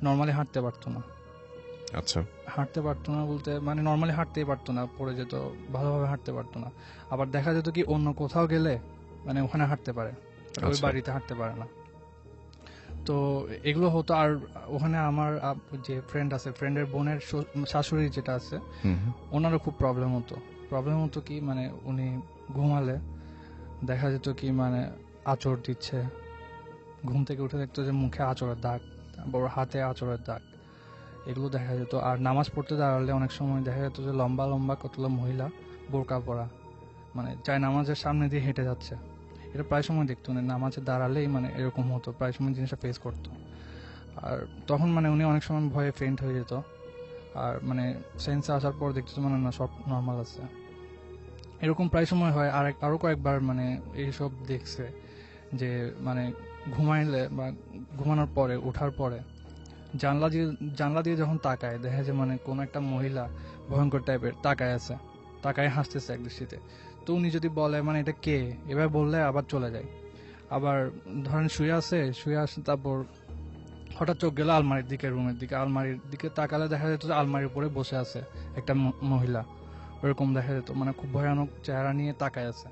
নর্মালি হাঁটতে পারতো না। আচ্ছা। হাঁটতে পারতো না বলতে মানে নর্মালি হাঁটতেই পারতো না, পড়ে যেত, ভালোভাবে হাঁটতে পারতো না। আবার দেখা যেত কি অন্য কোথাও গেলে মানে ওখানে হাঁটতে পারে, ওই বাড়িতে হাঁটতে পারে না। তো এগুলো হতো। আর ওখানে আমার যে ফ্রেন্ড আছে, ফ্রেন্ডের বোনের শাশুড়ি যেটা আছে, ওনারও খুব প্রবলেম হতো কি মানে উনি ঘুমালে দেখা যেত কি মানে আঁচড় দিচ্ছে, ঘুম থেকে উঠে দেখতো যে মুখে আঁচড়ের দাগ, বড় হাতে আঁচড়ের দাগ, এগুলো দেখা যেত। আর নামাজ পড়তে দাঁড়ালে অনেক সময় দেখা যেত যে লম্বা লম্বা কতগুলো মহিলা বোরকা পরা মানে চাই নামাজের সামনে দিয়ে হেঁটে যাচ্ছে। এটা প্রায় সময় দেখতো, না নামাজে দাঁড়ালেই মানে এরকম হতো, প্রায় সময় জিনিসটা ফেস করতো। আর তখন মানে উনি অনেক সময় ভয়ে ফেন্ট হয়ে যেত। আর মানে সেন্সে আসার পর দেখতো মানে না সব নর্মাল আছে, এরকম প্রায় সময় হয়। আর আরও কয়েকবার মানে এইসব দেখছে যে মানে ঘুমাইলে বা ঘুমানোর পরে ওঠার পরে জানলা দিয়ে যখন তাকায় দেখা যায় মানে কোন একটা মহিলা ভয়ঙ্কর টাইপের তাকায় হাসতেছে এক দৃষ্টিতে। তো উনি যদি বলে মানে এটা কে, এবার বললে আবার চলে যায়। আবার ধরেন শুয়ে আসে তারপর হঠাৎ চোখ গেল আলমারির দিকে, রুমের দিকে, আলমারির দিকে তাকালে দেখা যেত যে আলমারির উপরে বসে আছে একটা মহিলা, ওরকম দেখা যেত, মানে খুব ভয়ানক চেহারা নিয়ে তাকায় আছে।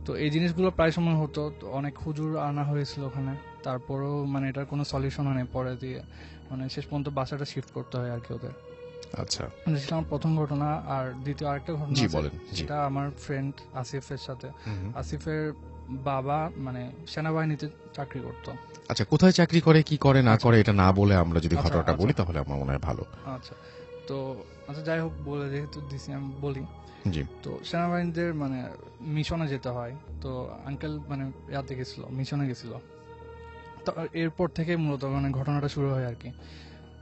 তো এই জিনিসগুলো প্রায় সময় হতো। তো অনেক হুজুর আনা হয়েছিল ওখানে, তারপরেও মানে এটার কোনো সলিউশন হয়নি। পরে দিয়ে মানে শেষ পর্যন্ত বাসাটা শিফট করতে হয় আর কি ওদের। আচ্ছা, সেটা আমার প্রথম ঘটনা। আর দ্বিতীয় আরেকটা ঘটনা সেটা আমার ফ্রেন্ড আসিফের সাথে। আসিফের বাবা মানে সেনাবাহিনীতে চাকরি করতো। আচ্ছা, কোথায় চাকরি করে, কি করে না করে এটা না বলে আমরা যদি ঘটনাটা বলি তাহলে আমার মনে হয় ভালো। আচ্ছা, তো আচ্ছা যাই হোক, বলে যেহেতু দিছি আমি বলি। জি। তো সেনাবাহিনীদের মানে মিশনে যেতে হয়। তো আঙ্কেল মানে ইয়াতে গেছিল, মিশনে গেছিল। তো এরপর থেকে মূলত মানে ঘটনাটা শুরু হয় আর কি।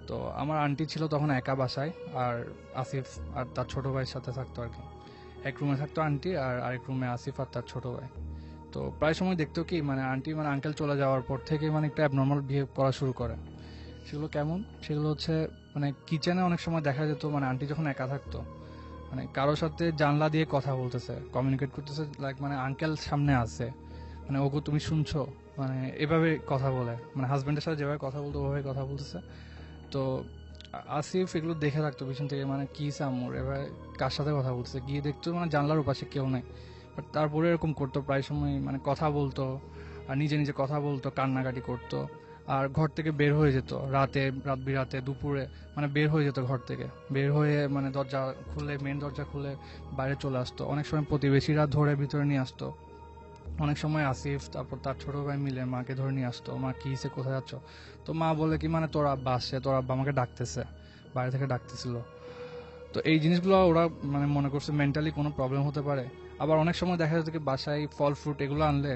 তো আমার আন্টি ছিল তখন একা বাসায়, আর আসিফ আর তার ছোট ভাইয়ের সাথে থাকতো আর কি। এক রুমে থাকতো আন্টি, আর আরেক রুমে আসিফ আর তার ছোট ভাই। তো প্রায় সময় দেখতো কি মানে আন্টি মানে আঙ্কেল চলে যাওয়ার পর থেকে মানে একটা অ্যাবনর্মাল বিহেভ করা শুরু করে। সেগুলো কেমন, সেগুলো হচ্ছে মানে কিচেনে অনেক সময় দেখা যেত মানে আন্টি যখন একা থাকতো মানে কারোর সাথে জানলা দিয়ে কথা বলতেছে, কমিউনিকেট করতেছে, লাইক মানে আঙ্কেল সামনে আছে, মানে ওগো তুমি শুনছো, মানে এভাবে কথা বলে, মানে হাজবেন্ডের সাথে যেভাবে কথা বলতো ওভাবে কথা বলতেছে। তো আসিফ এগুলো দেখে রাখতো পিছন থেকে, মানে কি আম্মুর এবার কার সাথে কথা বলছে, গিয়ে দেখতো মানে জানলার ওপাশে কেউ নেই, বাট তারপরে এরকম করতো প্রায় সময়, মানে কথা বলতো আর নিজে নিজে কথা বলতো, কান্নাকাটি করতো, আর ঘর থেকে বের হয়ে যেত রাত বিরাতে দুপুরে, মানে বের হয়ে যেত ঘর থেকে, বের হয়ে মানে দরজা খুলে, মেন দরজা খুলে বাইরে চলে আসতো। অনেক সময় প্রতিবেশীরা ধরে ভিতরে নিয়ে আসতো, অনেক সময় আসিফ তারপর তার ছোট ভাই মিলে মাকে ধরে নিয়ে আসতো, মা কি হিসে কোথায় যাচ্ছ, তো মা বলে কি মানে তোর আব্বা আসছে, তোর আব্বা আমাকে ডাকতেছে, বাইরে থেকে ডাকতেছিল। তো এই জিনিসগুলো ওরা মানে মনে করছে মেন্টালি কোনো প্রবলেম হতে পারে। আবার অনেক সময় দেখা যেত কি বাসায় ফল ফ্রুট এগুলো আনলে,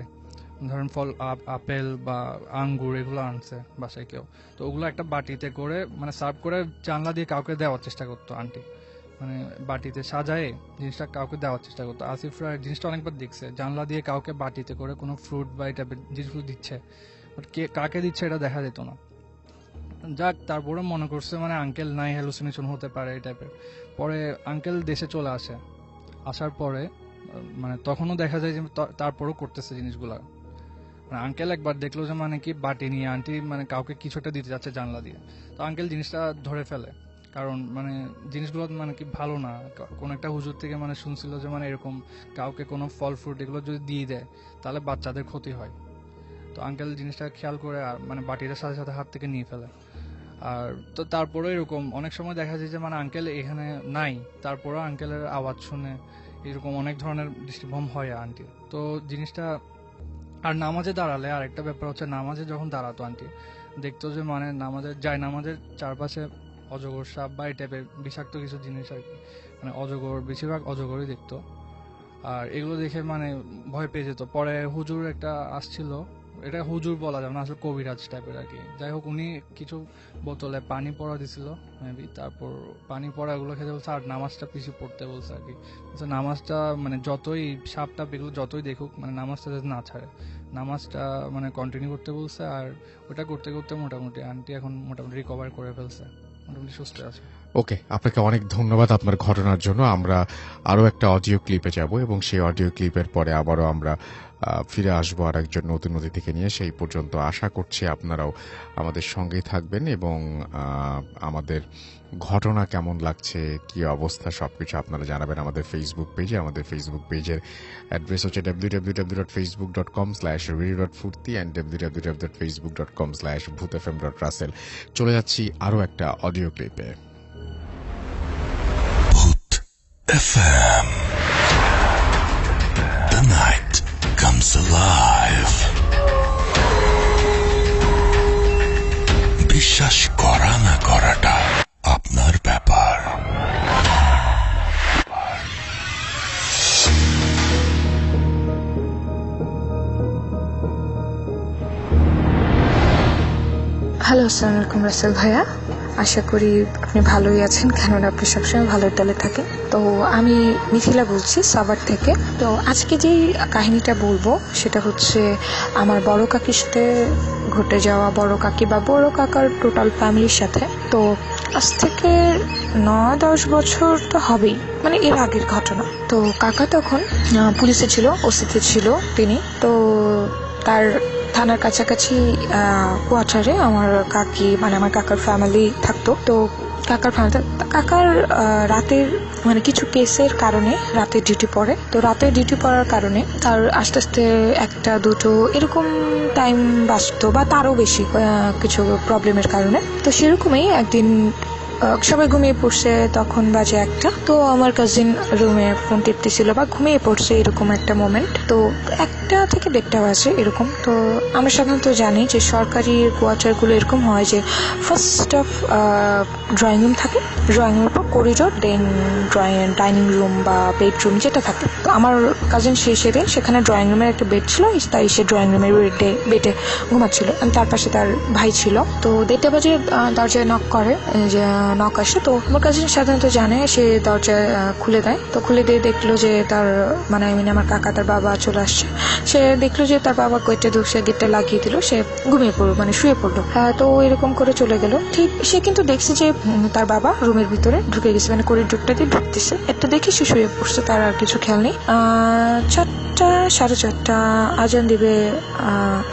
ধরেন ফল আপেল বা আঙ্গুর এগুলো আনছে বাসায় কেউ, তো ওগুলো একটা বাটিতে করে মানে সার্ভ করে জানলা দিয়ে কাউকে দেওয়ার চেষ্টা করতো আন্টি, মানে বাটিতে সাজায় জিনিসটা কাউকে দেওয়ার চেষ্টা করতো। আসিফরা জিনিসটা অনেকবার দেখছে, জানলা দিয়ে কাউকে বাটিতে করে কোনো ফ্রুট বা এই টাইপের জিনিসগুলো দিচ্ছে, বাট কে কাকে দিচ্ছে এটা দেখা যেত না। যাক, তারপরে মনে করছে মানে আঙ্কেল নাই, হ্যালুসিনেশন হতে পারে এই টাইপের। পরে আঙ্কেল দেশে চলে আসে, আসার পরে মানে তখনও দেখা যায় যে তারপরও করতেছে জিনিসগুলা। মানে আঙ্কেল একবার দেখলো যে মানে কি বাটি নিয়ে আন্টি মানে কাউকে কিছুটা দিতে যাচ্ছে জানলা দিয়ে, তো আঙ্কেল জিনিসটা ধরে ফেলে, কারণ মানে জিনিসগুলো মানে কি ভালো না। কোন একটা হুজুর থেকে মানে শুনছিল যে মানে এরকম কাউকে কোনো ফল ফ্রুট এগুলো যদি দিয়ে দেয় তাহলে বাচ্চাদের ক্ষতি হয়। তো আঙ্কেল জিনিসটা খেয়াল করে আর মানে বাটিটার সাথে সাথে হাত থেকে নিয়ে ফেলে। আর তো তারপরে এরকম অনেক সময় দেখা যায় যে মানে আঙ্কেল এখানে নাই, তারপরেও আঙ্কেলের আওয়াজ শুনে এরকম অনেক ধরনের দৃষ্টিভ্রম হয় আন্টি। তো জিনিসটা আর নামাজে দাঁড়ালে আর একটা ব্যাপার হচ্ছে, নামাজে যখন দাঁড়াতো আন্টি দেখতো যে মানে নামাজের চারপাশে অজগর সাপ বা এই টাইপের বিষাক্ত কিছু জিনিস আর কি, মানে অজগর, বেশিরভাগ অজগরই দেখতো। আর এগুলো দেখে মানে ভয় পেয়ে যেত। পরে হুজুর একটা আসছিল, এটা হুজুর বলা যাবে না, আসলে কবিরাজ টাইপের আর কি। যাই হোক, উনি কিছু বোতলে পানি পড়া দিছিল মেবি, তারপর পানি পড়া এগুলো খেতে বলছে আর নামাজটা পিছু পড়তে বলছে আর কি। নামাজটা মানে যতই সাপ টাপ এগুলো যতই দেখুক, মানে নামাজটা যাতে না ছাড়ে, নামাজটা মানে কন্টিনিউ করতে বলছে। আর ওটা করতে করতে মোটামুটি আন্টি এখন মোটামুটি রিকভার করে ফেলছে, মোটামুটি সুস্থ আছে। ওকে, আপনাকে অনেক ধন্যবাদ আপনার ঘটনার জন্য। আমরা আরো একটা অডিও ক্লিপে যাব এবং সেই অডিও ক্লিপের পরে আবারও আমরা ফিরে আসবো আর একজন নতুন অতিথিকে নিয়ে। সেই পর্যন্ত আশা করছি আপনারাও আমাদের সঙ্গেই থাকবেন এবং আমাদের ঘটনা কেমন লাগছে, কি অবস্থা, সবকিছু আপনারা জানাবেন আমাদের ফেসবুক পেজে। আমাদের ফেসবুক পেজের অ্যাড্রেস হচ্ছে www.facebook.com/radio.furti and www.facebook.com/bhutfm.russell। চলে যাচ্ছি আরো একটা audio ক্লিপে। FM. The night comes alive. বিশ্বাস করা না করাটা আপনার ব্যাপার। হ্যালো, আসসালামু আলাইকুম রাসেল ভাইয়া। আশা করি আপনি ভালোই আছেন, কেননা আপনি সবসময় ভালোর দলে থাকেন। তো আমি মিথিলা বলছি সাভার থেকে। তো আজকে যেই কাহিনীটা বলবো সেটা হচ্ছে আমার বড় কাকির সাথে ঘটে যাওয়া, বড় কাকি বা বড় কাকার টোটাল ফ্যামিলির সাথে। তো আজ থেকে 9-10 বছর তো হবেই, মানে এর আগের ঘটনা। তো কাকা তখন পুলিশে ছিল, ওসিতে ছিল তিনি। তো তার থানার কাছাকাছি কোয়ার্টারে আমার কাকি মানে আমার কাকার ফ্যামিলি থাকতো। তো কাকার রাতের মানে কিছু কেসের কারণে রাতের ডিউটি পড়ে। তো রাতের ডিউটি পড়ার কারণে তার আস্তে আস্তে 1-2 এরকম টাইম বাঁচতো বা তারও বেশি কিছু প্রবলেমের কারণে। তো সেরকমই একদিন সবাই ঘুমিয়ে পড়ছে, তখন বাজে 1টা। তো আমার কাজিন রুমে ফোন টিপতেছিল বা ঘুমিয়ে পড়ছে, এরকম একটা মোমেন্ট। তো 1টা থেকে 1:30 বাজে এরকম। তো আমরা সাধারণত জানি যে সরকারি কোয়ার্টারগুলো এরকম হয় যে ফার্স্ট অফ ড্রয়িং রুম থাকে, ড্রয়িং রুমের পর করিডোর, দেন ডাইনিং রুম বা বেডরুম যেটা থাকে। তো আমার কাজিন সেদিন সেখানে ড্রয়িং রুমের একটা বেড ছিল, তাই সে ড্রয়িং রুমের বেডে ঘুমাচ্ছিল। তার পাশে তার ভাই ছিল। তো 1:30 বাজে দরজায় নক করে, যে নক আসে। তো আমার কাজিন সাধারণত জানে, সে দরজা খুলে দেয়। তো খুলে দিয়ে দেখলো যে তার মানে আমার কাকা তার বাবা চলে আসছে। সে দেখলো যে তার বাবা গেটটা লাগিয়ে দিল, সে ঘুমিয়ে পড়লো, মানে শুয়ে পড়লো। তো এরকম করে চলে গেল। ঠিক সে কিন্তু দেখছে যে তার বাবা রুমের ভিতরে ঢুকে গেছে, মানে করিডোরটা দিয়ে ঢুকতেছে। এটা দেখে সে শুয়ে পড়ছে, তার আর কিছু খেয়াল নেই। 4টা 4:30 আজান দিবে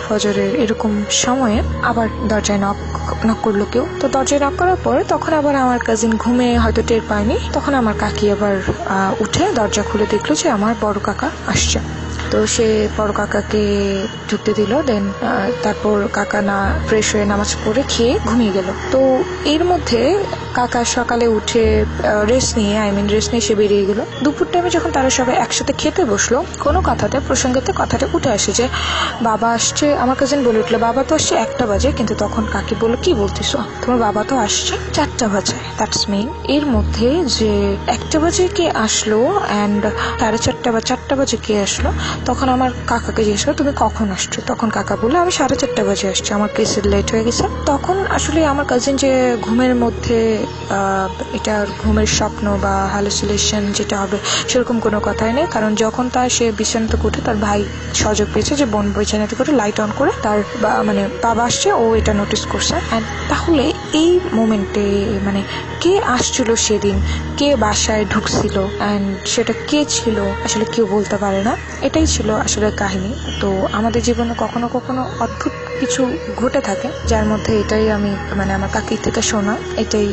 ফজরের এরকম সময়ে আবার দরজায় নক নক করলো কেউ। তো দরজায় নক করার পরে তখন আবার আমার কাজিন ঘুমে হয়তো টের পায়নি, তখন আমার কাকি আবার উঠে দরজা খুলে দেখলো যে আমার বড় কাকা আসছে। তো সে বড় কাকাকে ঢুকতে দিল। দেন তারপর কাকা না ফ্রেশ হয়ে নামাজ পড়ে খেয়ে ঘুমিয়ে গেল। তো এর মধ্যে কাকা সকালে উঠে রেস্ট নিয়ে সে বেরিয়ে গেল। দুপুর টাইমে যখন তারা সবাই একসাথে খেতে বসলো, কোনো প্রসঙ্গতে কথাটা উঠে আসে যে বাবা আসছে। আমার কাজিন বলে উঠলো বাবা তো আসছে 1টা বাজে, কিন্তু তখন কাকি বললো কি বলতেছো, তোমার বাবা তো আসছে 4টা বাজে। দ্যাটস মিন এর মধ্যে যে 1টা বাজে কে আসলো অ্যান্ড 4:30 বা 4টা বাজে কে আসলো। তখন আমার কাকাকে জিজ্ঞেস করো তুমি কখন আসছো, তখন কাকা বললো আমি 4:30 বাজে আসছি, আমার কেসের লেট হয়ে গেছে। তখন আসলে আমার কাজিন যে ঘুমের মধ্যে এটা ঘুমের স্বপ্ন বা হ্যালুসিনেশন যেটা হবে সেরকম কোনো কথাই নেই, কারণ যখন সে বিছানা থেকে উঠে তার ভাই সহযোগ পেয়েছে যে বোন বিছানা থেকে উঠে লাইট অন করে তার বাবা আসছে, ও এটা নোটিস করছে। তাহলে এই মোমেন্টে কে আসছিল সেদিন, কে বাসায় ঢুকছিল অ্যান্ড সেটা কে ছিল আসলে কেউ বলতে পারে না। এটাই ছিল আসলে কাহিনী। তো আমাদের জীবনে কখনো কখনো অদ্ভুত কিছু ঘটে থাকে, যার মধ্যে এটাই আমি আমার কাকির থেকে শোনা এটাই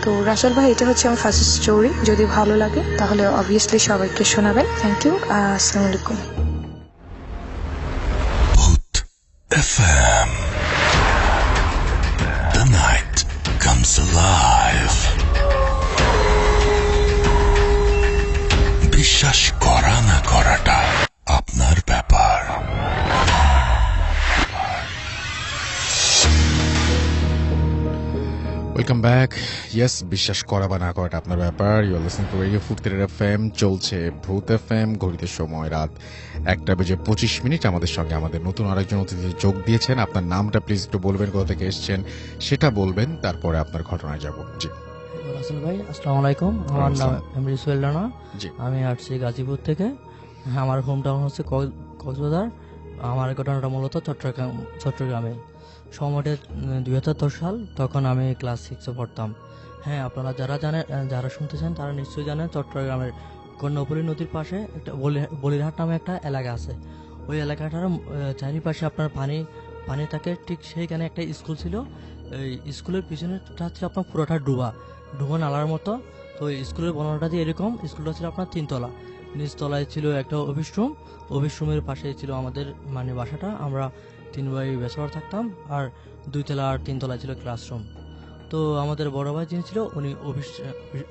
তো রাসেল ভাই এটা হচ্ছে আমার ফার্স্ট স্টোরি। যদি ভালো লাগে তাহলে অবভিয়াসলি সবাইকে শোনাবেন। Thank you. আসসালামু আলাইকুম। Bhoot FM. The night comes alive. বিশ্বাস করা না করাটা আপনার ব্যাপার। Welcome back. ইয়েস, বিশ্বাস করা বা না করাটা আপনার ব্যাপার। You are listening to radio Furfura FM. চলছে ভূত এফএম। ঘড়িতে সময় রাত 1:25। আমাদের সঙ্গে আমাদের নতুন আরেকজন অতিথি যোগ দিয়েছেন। আপনার নামটা প্লিজ একটু বলবেন, কোথা থেকে এসেছেন সেটা বলবেন, তারপরে আপনার ঘটনায় যাব। জি রাসেল ভাই, আসসালামু আলাইকুম। আমার নাম এমরি সোহেল রানা। জি, আমি আসছি গাজীপুর থেকে। আমার হোম টাউন হচ্ছে কক্সবাজার। আমার ঘটনাটা মূলত চট্টগ্রামে। সময়টা 2010 সাল। তখন আমি ক্লাস 6-এ পড়তাম। হ্যাঁ, আপনারা যারা শুনতেছেন তারা নিশ্চয়ই জানেন চট্টগ্রামের কর্ণফুলী নদীর পাশে একটা বলিরহাট নামে একটা এলাকা আছে। ওই এলাকাটার চারিপাশে আপনার পানি থাকে। ঠিক সেইখানে একটা স্কুল ছিল। এই স্কুলের পিছনেটা ছিল আপনার পুরোটা ডুবা নালার মতো। তো স্কুলের বর্ণনাটা দিয়ে এরকম, স্কুলটা ছিল আপনার 3 তলা। নিচতলায় ছিল একটা অফিস রুমের পাশে ছিল আমাদের বাসাটা। আমরা 3 ভাই ব্যাচেলর থাকতাম, আর 2 তলা আর 3 তলায় ছিল ক্লাসরুম। তো আমাদের বড় ভাই যিনি ছিল উনি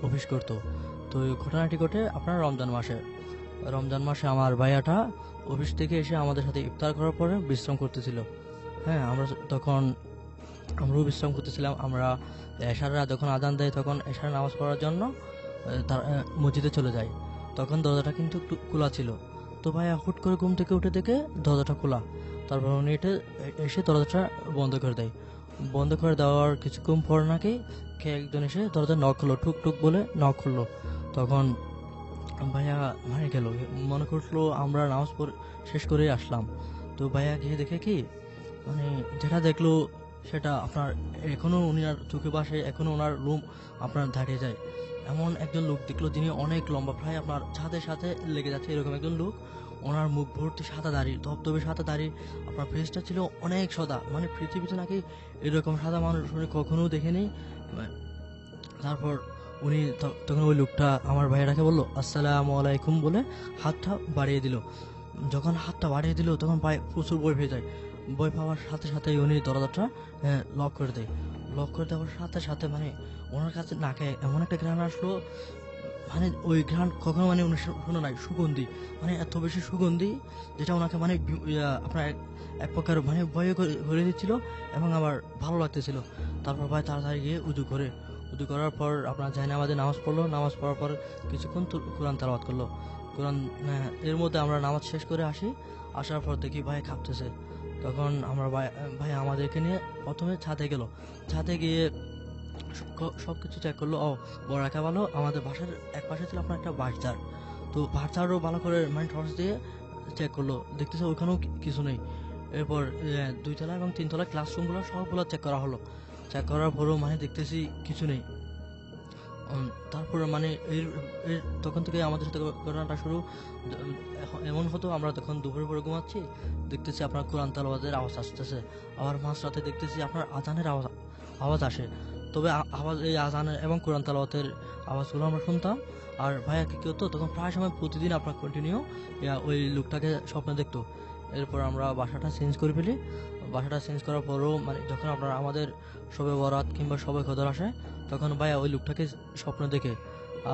অফিস করতো। তো এই ঘটনাটি ঘটে আপনার রমজান মাসে আমার ভাইয়াটা অফিস থেকে এসে আমাদের সাথে ইফতার করার পরে বিশ্রাম করতেছিল। হ্যাঁ, আমরাও বিশ্রাম করতেছিলাম। আমরা এশারা যখন আজান দেয় তখন এশার নামাজ পড়ার জন্য তার মসজিদে চলে যায়। তখন দরজাটা কিন্তু একটু খোলা ছিল। তো ভাইয়া হুট করে ঘুম থেকে উঠে দেখে দরজাটা খোলা। তারপর উনি এসে দরজাটা বন্ধ করে দেয়। বন্ধ করে দেওয়ার কিছুক্ষণ পর নাকি একজন এসে দরজা নক করলো, ঠুক ঠুক বলে নক করলো। তখন ভাইয়া গেল, মনে করলো আমরা নামাজ শেষ করে আসলাম। তো ভাইয়া গিয়ে দেখে কি যেটা দেখলো সেটা আপনার এখনো উনার চোখে বাসে, এখনো ওনার রুম আপনার দাঁড়িয়ে যায়। এমন একজন লোক দেখলো যিনি অনেক লম্বা, প্রায় আপনার ছাদের সাথে লেগে যাচ্ছে এরকম একজন লোক। ওনার মুখ ভর্তি সাদা দাড়ি, ধবধবে সাদা দাড়ি। আপনার ফেসটা ছিল অনেক সাদা, পৃথিবীতে নাকি এরকম সাদা মানুষ উনি কখনো দেখেনি। তারপর উনি তখন ওই লোকটা আমার ভাইয়েরাকে বললো আসসালামু আলাইকুম বলে হাতটা বাড়িয়ে দিল। যখন হাতটা বাড়িয়ে দিল তখন ভাই প্রচুর ভয় পেয়ে যায়। ভয় পাওয়ার সাথে সাথে উনি দরজাটা লক করে দেয়। লক করে দেওয়ার সাথে সাথে ওনার কাছে নাকে এমন একটা ঘ্রাণ আসলো, ওই ঘ্রাণ কখনো উনি শুনে নাই। সুগন্ধি, এত বেশি সুগন্ধি যেটা ওনাকে আপনার এক প্রকার ভয় করে দিচ্ছিল এবং আবার ভালো লাগতেছিল। তারপর ভাই তাড়াতাড়ি গিয়ে উজু করার পর আপনার জায়নামাজে নামাজ পড়লো। নামাজ পড়ার পর কিছুক্ষণ কোরআন তেলাওয়াত করলো। এর মধ্যে আমরা নামাজ শেষ করে আসার পর দেখি ভাই কাঁপতেছে। তখন আমরা ভাই আমাদেরকে নিয়ে প্রথমে ছাদে গেল। ছাদে গিয়ে সবকিছু চেক করলো। বড় রাখা ভালো। আমাদের বাসার এক পাশে ছিল আপনার একটা বাঁশঝাড়। তো বাঁশঝাড়ও ভালো করে টর্চ দিয়ে চেক করলো, দেখতেছে ওইখানেও কিছু নেই। এরপর 2 তলা এবং 3 তলা ক্লাসরুমগুলো সবগুলো চেক করা হলো। চেক করার পরও দেখতেছি কিছু নেই। তারপর তখন থেকে আমাদের সাথে ঘটনাটা শুরু। এমন হতো আমরা তখন দুপুরের পরে ঘুমাচ্ছি, দেখতেছি আপনার কোরআন তেলাওয়াতের আওয়াজ আসতেছে। আবার মাঝরাতে দেখতেছি আপনার আজানের আওয়াজ আসে, তবে আওয়াজ এই আজানের এবং কোরআন তেলাওয়াতের আওয়াজগুলো আমরা শুনতাম। আর ভাইয়া কি হতো তখন প্রায় সময় প্রতিদিন আপনার কন্টিনিউ ওই লোকটাকে স্বপ্নে দেখতো। এরপর আমরা বাসাটা চেঞ্জ করে ফেলি। বাসাটা চেঞ্জ করার পরও মানে যখন আপনার আমাদের শবে বরাত কিংবা শবে কদর আসে তখন ভাইয়া ওই লোকটাকে স্বপ্ন দেখে।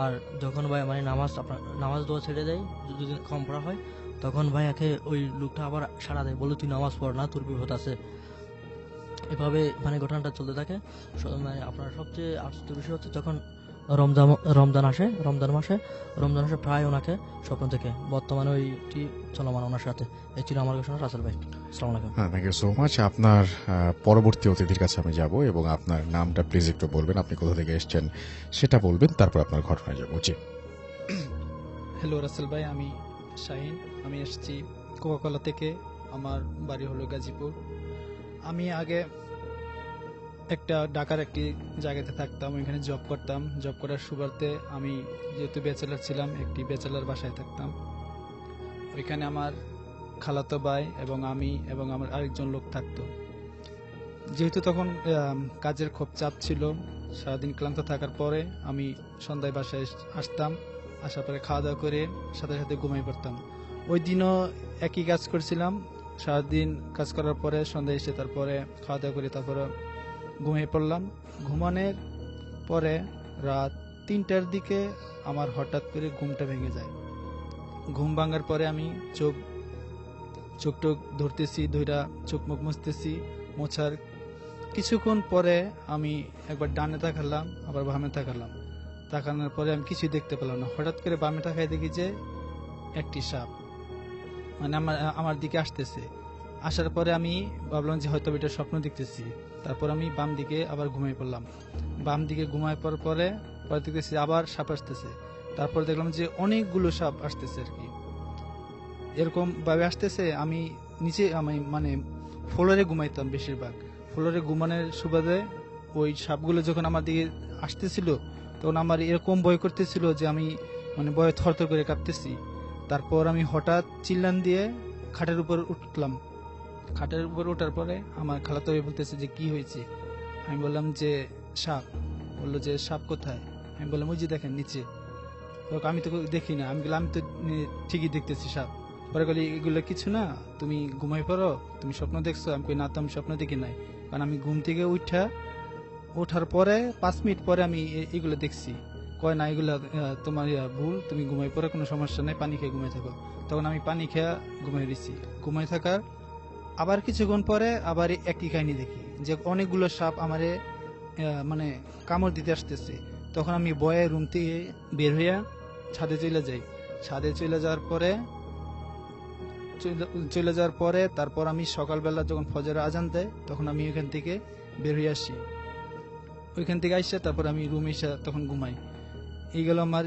আর যখন ভাইয়া মানে নামাজ দোয়া ছেড়ে দেয়, যদি কম পড়া হয় তখন ভাইয়াকে ওই লোকটা আবার সাড়া দেয়, বলে তুই নামাজ পড় না, তোর বিপদ আছে। এভাবে মানে ঘটনাটা চলতে থাকে। মানে আপনার সবচেয়ে আশ্চর্য বিষয় হচ্ছে যখন রমজান আসে, রমজান মাসে প্রায় ওনাকে স্বপ্ন দেখে। বর্তমানে ওইটি চলমান ওনার সাথে। এই ছিল আমার ঘোষণা। রাসেল ভাই, আসসালামু আলাইকুম। হ্যাঁ, থ্যাংক ইউ সো মাচ। আপনার পরবর্তী অতিথির কাছে আমি যাব এবং আপনার নামটা প্লিজ একটু বলবেন, আপনি কোথা থেকে এসেছেন সেটা বলবেন, তারপর আপনার ঘটনায় যাবো। জি। হ্যালো রাসেল ভাই, আমি শাহিন, আমি এসেছি কোকাকোলা থেকে। আমার বাড়ি হলো গাজীপুর। আমি আগে একটা ঢাকার একটি জায়গাতে থাকতাম, ওইখানে জব করতাম। জব করার সুবাদে আমি যেহেতু ব্যাচেলার ছিলাম, একটি ব্যাচেলার বাসায় থাকতাম। ওইখানে আমার খালাতো ভাই এবং আমি এবং আমার আরেকজন লোক থাকতো। যেহেতু তখন কাজের খুব চাপ ছিল, সারাদিন ক্লান্ত থাকার পরে আমি সন্ধ্যায় বাসায় আসতাম। আসার পরে খাওয়া দাওয়া করে সাথে সাথে ঘুমাই পড়তাম। ওই দিনও একই কাজ করছিলাম। সারাদিন কাজ করার পরে সন্ধ্যায় এসে তারপরে খাওয়া দাওয়া করে তারপরে ঘুমিয়ে পড়লাম। ঘুমানোর পরে রাত 3টার দিকে আমার হঠাৎ করে ঘুমটা ভেঙে যায়। ঘুম ভাঙার পরে আমি চোখ টোক ধরতেছি, ধইরা চোখ মুখ মুছতেছি। মোছার কিছুক্ষণ পরে আমি একবার ডানে তাকালাম, আবার বামে তাকালাম। তাকানোর পরে আমি কিছুই দেখতে পেলাম না। হঠাৎ করে বামে তাকাই দেখি যে একটি সাপ মানে আমার দিকে আসতেছে। আসার পরে আমি ভাবলাম যে হয়তো এটা স্বপ্ন দেখতেছি। তারপর আমি বাম দিকে আবার ঘুমাই পড়লাম। বাম দিকে ঘুমাই পড়ার পরে দেখতেছি আবার সাপ আসতেছে। তারপর দেখলাম যে অনেকগুলো সাপ আসতেছে আর কি, এরকম ভাবে আসতেছে। আমি নিচে আমি মানে ফ্লোরে ঘুমাইতাম বেশিরভাগ। ফ্লোরে ঘুমানোর সুবাদে ওই সাপগুলো যখন আমার দিকে আসতেছিল তখন আমার এরকম ভয় করতেছিল যে আমি মানে ভয়ে থরথর করে কাঁপতেছি। তারপর আমি হঠাৎ চিল্লান দিয়ে খাটের উপর উঠলাম। খাটের উপর ওঠার পরে আমার খালাতো ভাই বলতেছে যে কি হয়েছে। আমি বললাম যে সাপ। বললো যে সাপ কোথায়? আমি বললাম ওই যে দেখেন নিচে। আমি তো দেখি না। আমি বললাম আমি তো ঠিকই দেখতেছি সাপ। পরে বলি এগুলো কিছু না, তুমি ঘুমাই পড়ো, তুমি স্বপ্ন দেখছো। আমি কই না, তো আমি স্বপ্ন দেখি নাই, কারণ আমি ঘুম থেকে ওঠার পরে 5 মিনিট পরে আমি এগুলো দেখছি। কয় না এগুলো তোমার ভুল, তুমি ঘুমাই পড়ো, কোনো সমস্যা নেই, পানি খেয়ে ঘুমাই থাকো। তখন আমি পানি খেয়ে ঘুমাই রয়েছি। ঘুমাই থাকার আবার কিছুক্ষণ পরে আবার একই কাহিনী দেখি যে অনেকগুলো সাপ আমারে মানে কামড় দিতে আসতেছে। তখন আমি ভয়ে রুম থেকে বের হইয়া ছাদে চলে যাই। ছাদে চলে যাওয়ার পরে তারপর আমি সকালবেলা যখন ফজরের আজান দেয় তখন আমি ওইখান থেকে বের হয়ে আসি। ওইখান থেকে আসছে তারপর আমি রুমে এসে তখন ঘুমাই। এই গেল আমার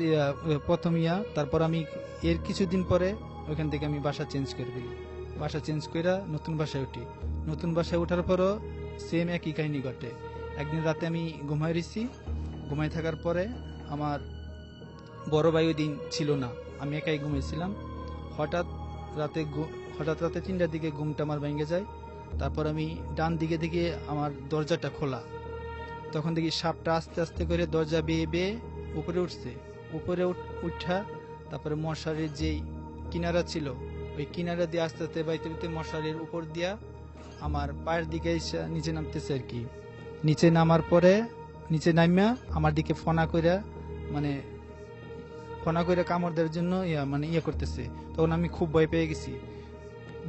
প্রথম ইয়া। তারপর আমি এর কিছুদিন পরে ওইখান থেকে আমি বাসা চেঞ্জ করে দিই। বাসা চেঞ্জ করে নতুন বাসায় উঠি। নতুন বাসায় ওঠার পরও সেম একই কাহিনী ঘটে। একদিন রাতে আমি ঘুমাই রয়েছি। ঘুমাই থাকার পরে আমার বড় ভাই ওই দিন ছিল না, আমি একাই ঘুমাইছিলাম। হঠাৎ রাতে 3টার দিকে ঘুমটা আমার ভেঙে যায়। তারপর আমি ডান দিকে দিকে আমার দরজাটা খোলা। তখন দেখি সাপটা আস্তে আস্তে করে দরজা বেয়ে বেয়ে উপরে উঠছে। উপরে উঠা তারপরে মশারির যেই কিনারা ছিল ওই কিনারা দিয়ে আস্তে আস্তে বাইতে বাইতে মশারির উপর দিয়া আমার পায়ের দিকে নিচে নামতেছে আর কি। নিচে নামার পরে নিচে নামিয়া আমার দিকে ফনা করে কামড় দেওয়ার জন্য ইয়ে করতেছে। তখন আমি খুব ভয় পেয়ে গেছি।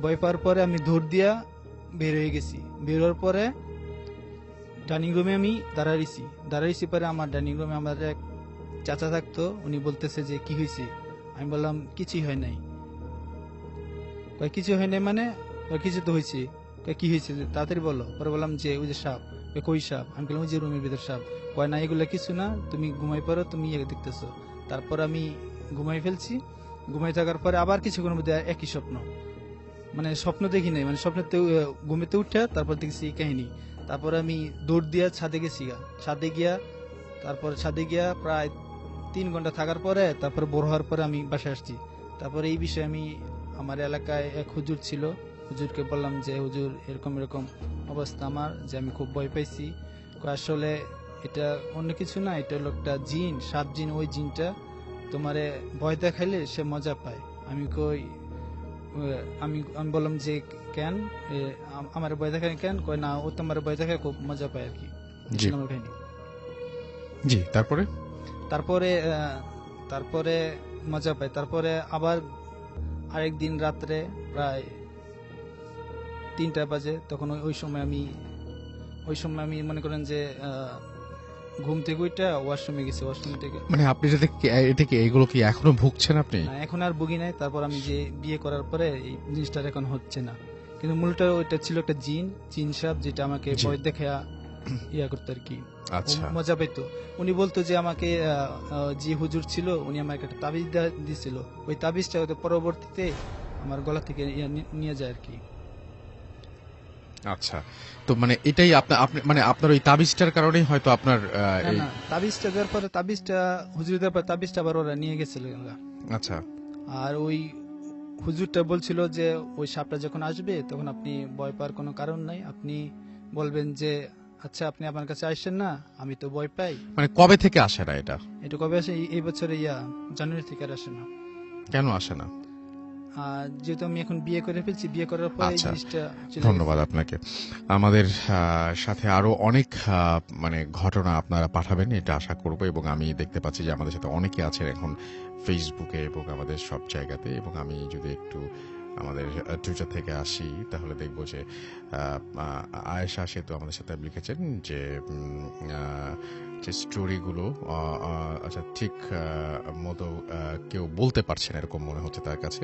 ভয় পাওয়ার পরে আমি দৌড় দিয়া বের হয়ে গেছি। বের হওয়ার পরে ডাইনিং রুমে আমি দাঁড়াইছি পরে আমার ডাইনিং রুমে আমার এক চাচা থাকতো। উনি বলতেছে যে কি হয়েছে? আমি বললাম কিছুই হয় নাই। কিছু হয় নাই মানে কিছু তো হয়েছে। কি হয়েছে তাড়াতাড়ি বলো। পরে বললাম যে ওই যে সাপ। কই সাপ? আমি বললাম ওই যে রুমের ভিতর সাপ। কয় না এগুলো কিছু না, তুমি ঘুমাই পড়ো, তুমি দেখতেছো। তারপর আমি ঘুমাই ফেলছি। ঘুমাই থাকার পরে আবার কিছুক্ষণের মধ্যে একই স্বপ্ন, মানে স্বপ্ন দেখি নাই, মানে স্বপ্নতে ঘুমেতে উঠে তারপর দেখছি এই কাহিনী। তারপর আমি দৌড় দিয়া ছাদে গেছি। ছাদে গিয়া প্রায় 3 ঘন্টা থাকার পরে তারপর বড় হওয়ার পরে আমি বাসায় আসছি। তারপরে এই বিষয়ে আমি আমার এলাকায় এক হুজুর ছিল, হুজুরকে বললাম যে হুজুর এরকম এরকম অবস্থা আমার, যে আমি খুব ভয় পাইছি, কয় আসলে এটা অন্য কিছু না, এটা হলো একটা জিন, সাপ জিন। ওই জিনটা তোমারে ভয় দেখাইলে সে মজা পায়। আমি কই আমি আমি বললাম যে কেন আমার ভয় দেখায় কেন? কয় না, ও তোমার ভয় দেখায় খুব মজা পায় আর কি। জি আমার কাহিনী। জি, তারপরে তারপরে তারপরে মজা পায়। তারপরে আবার আরেকদিন রাত্রে প্রায় 3টা বাজে, তখন ওই সময় আমি মনে করেন যে ঘুম থেকে ওইটা ওয়াশরুমে গেছি। ওয়াশরুম থেকে মানে আপনি এটা কি এগুলো কি এখনো ভুগছেন আপনি? না, এখন আর ভুগি নাই। তারপর আমি যে বিয়ে করার পরে এই জিনিসটা এখন হচ্ছে না, কিন্তু মূলটা ওইটা ছিল একটা জিন সাপ, যেটা আমাকে ভয় দেখে ইয়া করতো আর কি। আচ্ছা, মজা পেতো। উনি বলতো যে আমাকে যে হুজুর ছিল উনি আমাকে একটা তাবিজ দিয়েছিল, ওই তাবিজটা হয়তো পরবর্তীতে আমার গলা থেকে নিয়ে যায় আর কি। আচ্ছা, তো মানে এটাই আপনি মানে আপনার ওই তাবিজটার কারণেই হয়তো আপনার না, তাবিজটা দেওয়ার পরে হুজুর দেওয়ার পরে তাবিজটা আবার ওরা নিয়ে গেছিল। আচ্ছা, আর ওই হুজুরটা বলছিল যে ওই সাপটা যখন আসবে তখন আপনি ভয় পাওয়ার কোনো কারণ নাই, আপনি বলবেন যে আচ্ছা আপনি আমার কাছে আসছেন না, আমি তো ভয় পাই। মানে কবে থেকে আসে না এটা? এটা কবে আসে? এই বছরে জানুয়ারি থেকে আর আসে না। কেন আসে না? যেহেতু আমি এখন বিয়ে করে ফেলছি, বিয়ে করার পর এই জিনিসটা ধন্যবাদ আপনাকে। আমাদের সাথে আরো অনেক মানে ঘটনা আপনারা পাঠাবেন এটা আশা করব, এবং আমি দেখতে পাচ্ছি যে আমাদের সাথে অনেকে আছেন এখন ফেসবুকে এবং আমাদের সব জায়গাতে। এবং আমি যদি একটু আমাদের টুইটার থেকে আসি তাহলে দেখব যে আয়েশা সেতু আমাদের সাথে লিখেছেন যে স্টোরিগুলো আচ্ছা ঠিক মতো কেউ বলতে পারছে না এরকম মনে হচ্ছে তার কাছে।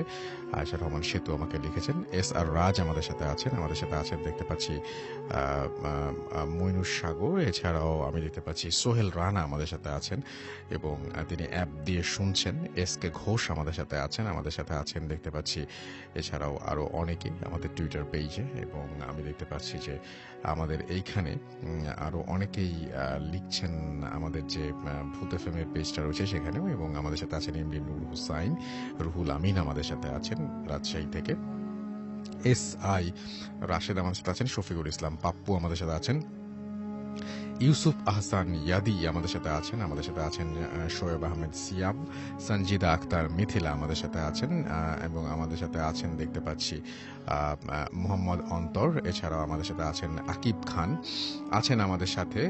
আয়েশা রহমান সেতু আমাকে লিখেছেন। আর রাজ আমাদের সাথে আছেন দেখতে পাচ্ছি মইনুস সাগর, এছাড়াও আমি দেখতে পাচ্ছি সোহেল রানা আমাদের সাথে আছেন এবং তিনি অ্যাপ দিয়ে শুনছেন। কে ঘোষ আমাদের সাথে আছেন দেখতে পাচ্ছি। এছাড়াও আরো অনেকেই আমাদের টুইটার পেজে, এবং আমি দেখতে পাচ্ছি যে আমাদের এইখানে আরো অনেকেই লিখছেন আমাদের যে ভূত এফএম-এর পেজটা রয়েছে সেখানেও। এবং আমাদের সাথে আছেন এমডি নূর হুসাইন, রুহুল আমিন আমাদের সাথে আছেন রাজশাহী থেকে, SI রাশেদ আমাদের সাথে আছেন, শফিকুল ইসলাম পাপ্পু আমাদের সাথে আছেন, ইউসুফ আহসান ইয়াদি আমাদের সাথে আছেন শোয়েব আহমেদ সিয়াম, সঞ্জিদা আক্তার মিথিলা আমাদের সাথে আছেন, এবং আমাদের সাথে আছেন দেখতে পাচ্ছি মোহাম্মদ অন্তর। এছাড়াও আমাদের সাথে আছেন আকিব খান আছেন আমাদের সাথে,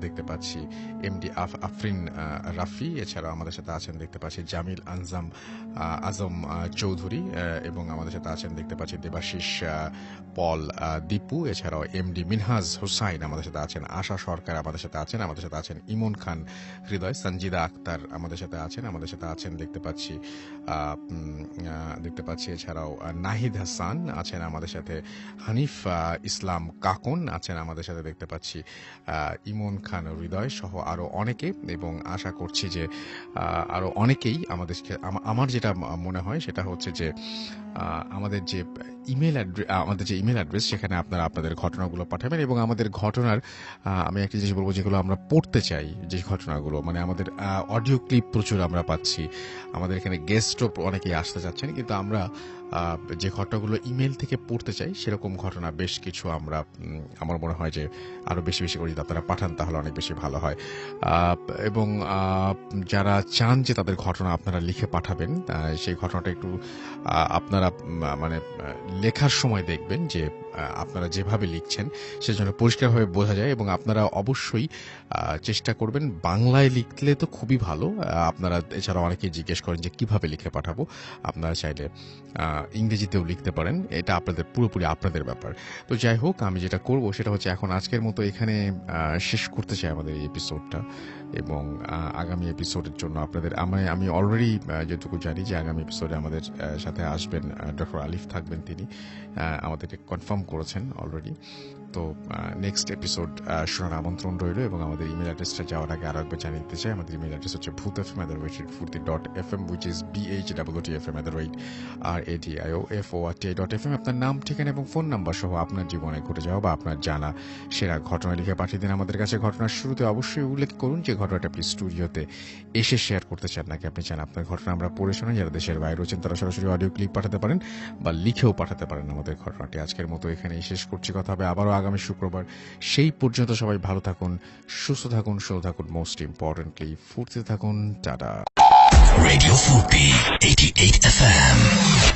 দেখতে পাচ্ছি এমডি আফরিন রাফি। এছাড়াও আমাদের সাথে আছেন দেখতে পাচ্ছি জামিল আজম চৌধুরী, এবং আমাদের সাথে আছেন দেখতে পাচ্ছি দেবাশিস পল দীপু। এছাড়াও এমডি মিনহাজ হুসাইন আমাদের সাথে আছেন, আশা সরকার আমাদের সাথে আছেন ইমন খান হৃদয়, সঞ্জিদা আক্তার আমাদের সাথে আছেন দেখতে পাচ্ছি। এছাড়াও নাহিদ হাসান আছেন আমাদের সাথে, হানিফ ইসলাম কাকুন আছেন আমাদের সাথে দেখতে পাচ্ছি, ইমন খান হৃদয় সহ আরো অনেকে। এবং আশা করছি যে আরো অনেকেই আমার যেটা মনে হয় সেটা হচ্ছে যে আমাদের যে ইমেল অ্যাড্রেস সেখানে আপনারা আপনাদের ঘটনাগুলো পাঠাবেন। এবং আমাদের ঘটনার আমি একটা জিনিস বলবো, যেগুলো আমরা পড়তে চাই, যে ঘটনাগুলো মানে আমাদের অডিও ক্লিপ প্রচুর আমরা পাচ্ছি, আমাদের এখানে গেস্টও অনেকেই আসতে যাচ্ছেন, কিন্তু আমরা যে ঘটনাগুলো ইমেল থেকে পড়তে চাই সেরকম ঘটনা বেশ কিছু আমার মনে হয় যে আরো বেশি বেশি করে যদি আপনারা পাঠান তাহলে অনেক বেশি ভালো হয়। এবং যারা চান যে তাদের ঘটনা আপনারা লিখে পাঠাবেন, সেই ঘটনাটা একটু আপনারা মানে লেখার সময় দেখবেন যে আপনারা যেভাবে লিখছেন সেজন্য পরিষ্কারভাবে বোঝা যায়। এবং আপনারা অবশ্যই চেষ্টা করবেন বাংলায় লিখলে তো খুবই ভালো। আপনারা এছাড়া অনেকেই জিজ্ঞেস করেন যে কিভাবে লিখে পাঠাবো, আপনারা চাইলে ইংরেজিতেও লিখতে পারেন, এটা পুরোপুরি আপনাদের ব্যাপার। তো যাই হোক, আমি যেটা করব সেটা হচ্ছে এখন আজকের মতো এখানে শেষ করতে চাই আমাদের এই এপিসোডটা। এবং আগামী এপিসোডের জন্য আমি অলরেডি যেটুকু জানি যে আগামী এপিসোডে আমাদের সাথে আসবেন ডক্টর আলিফ থাকবেন, তিনি আমাদেরকে কনফার্ম করেছেন অলরেডি। তো নেক্সট এপিসোড শোনার আমন্ত্রণ রইল। এবং আমাদের ইমেল অ্যাড্রেসটা যাওয়ার আগে আরো একবার জানিয়ে দিতে চাই, আমাদের ইমেল অ্যাড্রেস হচ্ছে bhutfm@furti.fm, which is bhutfm@radio.fm। আপনার নাম, ঠিকানা এবং ফোন নাম্বার সহ আপনার জীবনে ঘটে যাওয়া বা আপনার জানা সেরা ঘটনা লিখে পাঠিয়ে দিন আমাদের কাছে। ঘটনার শুরুতে অবশ্যই উল্লেখ করুন যে ঘটনাটা আপনি স্টুডিওতে এসে শেয়ার করতে চান, নাকি আপনি চান আপনার ঘটনা আমরা পড়ে শোনাই? যারা দেশের বাইরে রয়েছেন তারা সরাসরি অডিও ক্লিপ পাঠাতে পারেন বা লিখেও পাঠাতে পারেন আমাদের ঘটনাটি। আজকের মতো এখানেই শেষ করছি, কথা হবে আবারও আগামী শুক্রবার। সেই পর্যন্ত সবাই ভালো থাকুন, সুস্থ থাকুন, সুস্থ থাকুন, মোস্ট ইম্পর্টেন্টলি ফুর্তিতে থাকুন। টাটা। Radio Fupi 88 FM.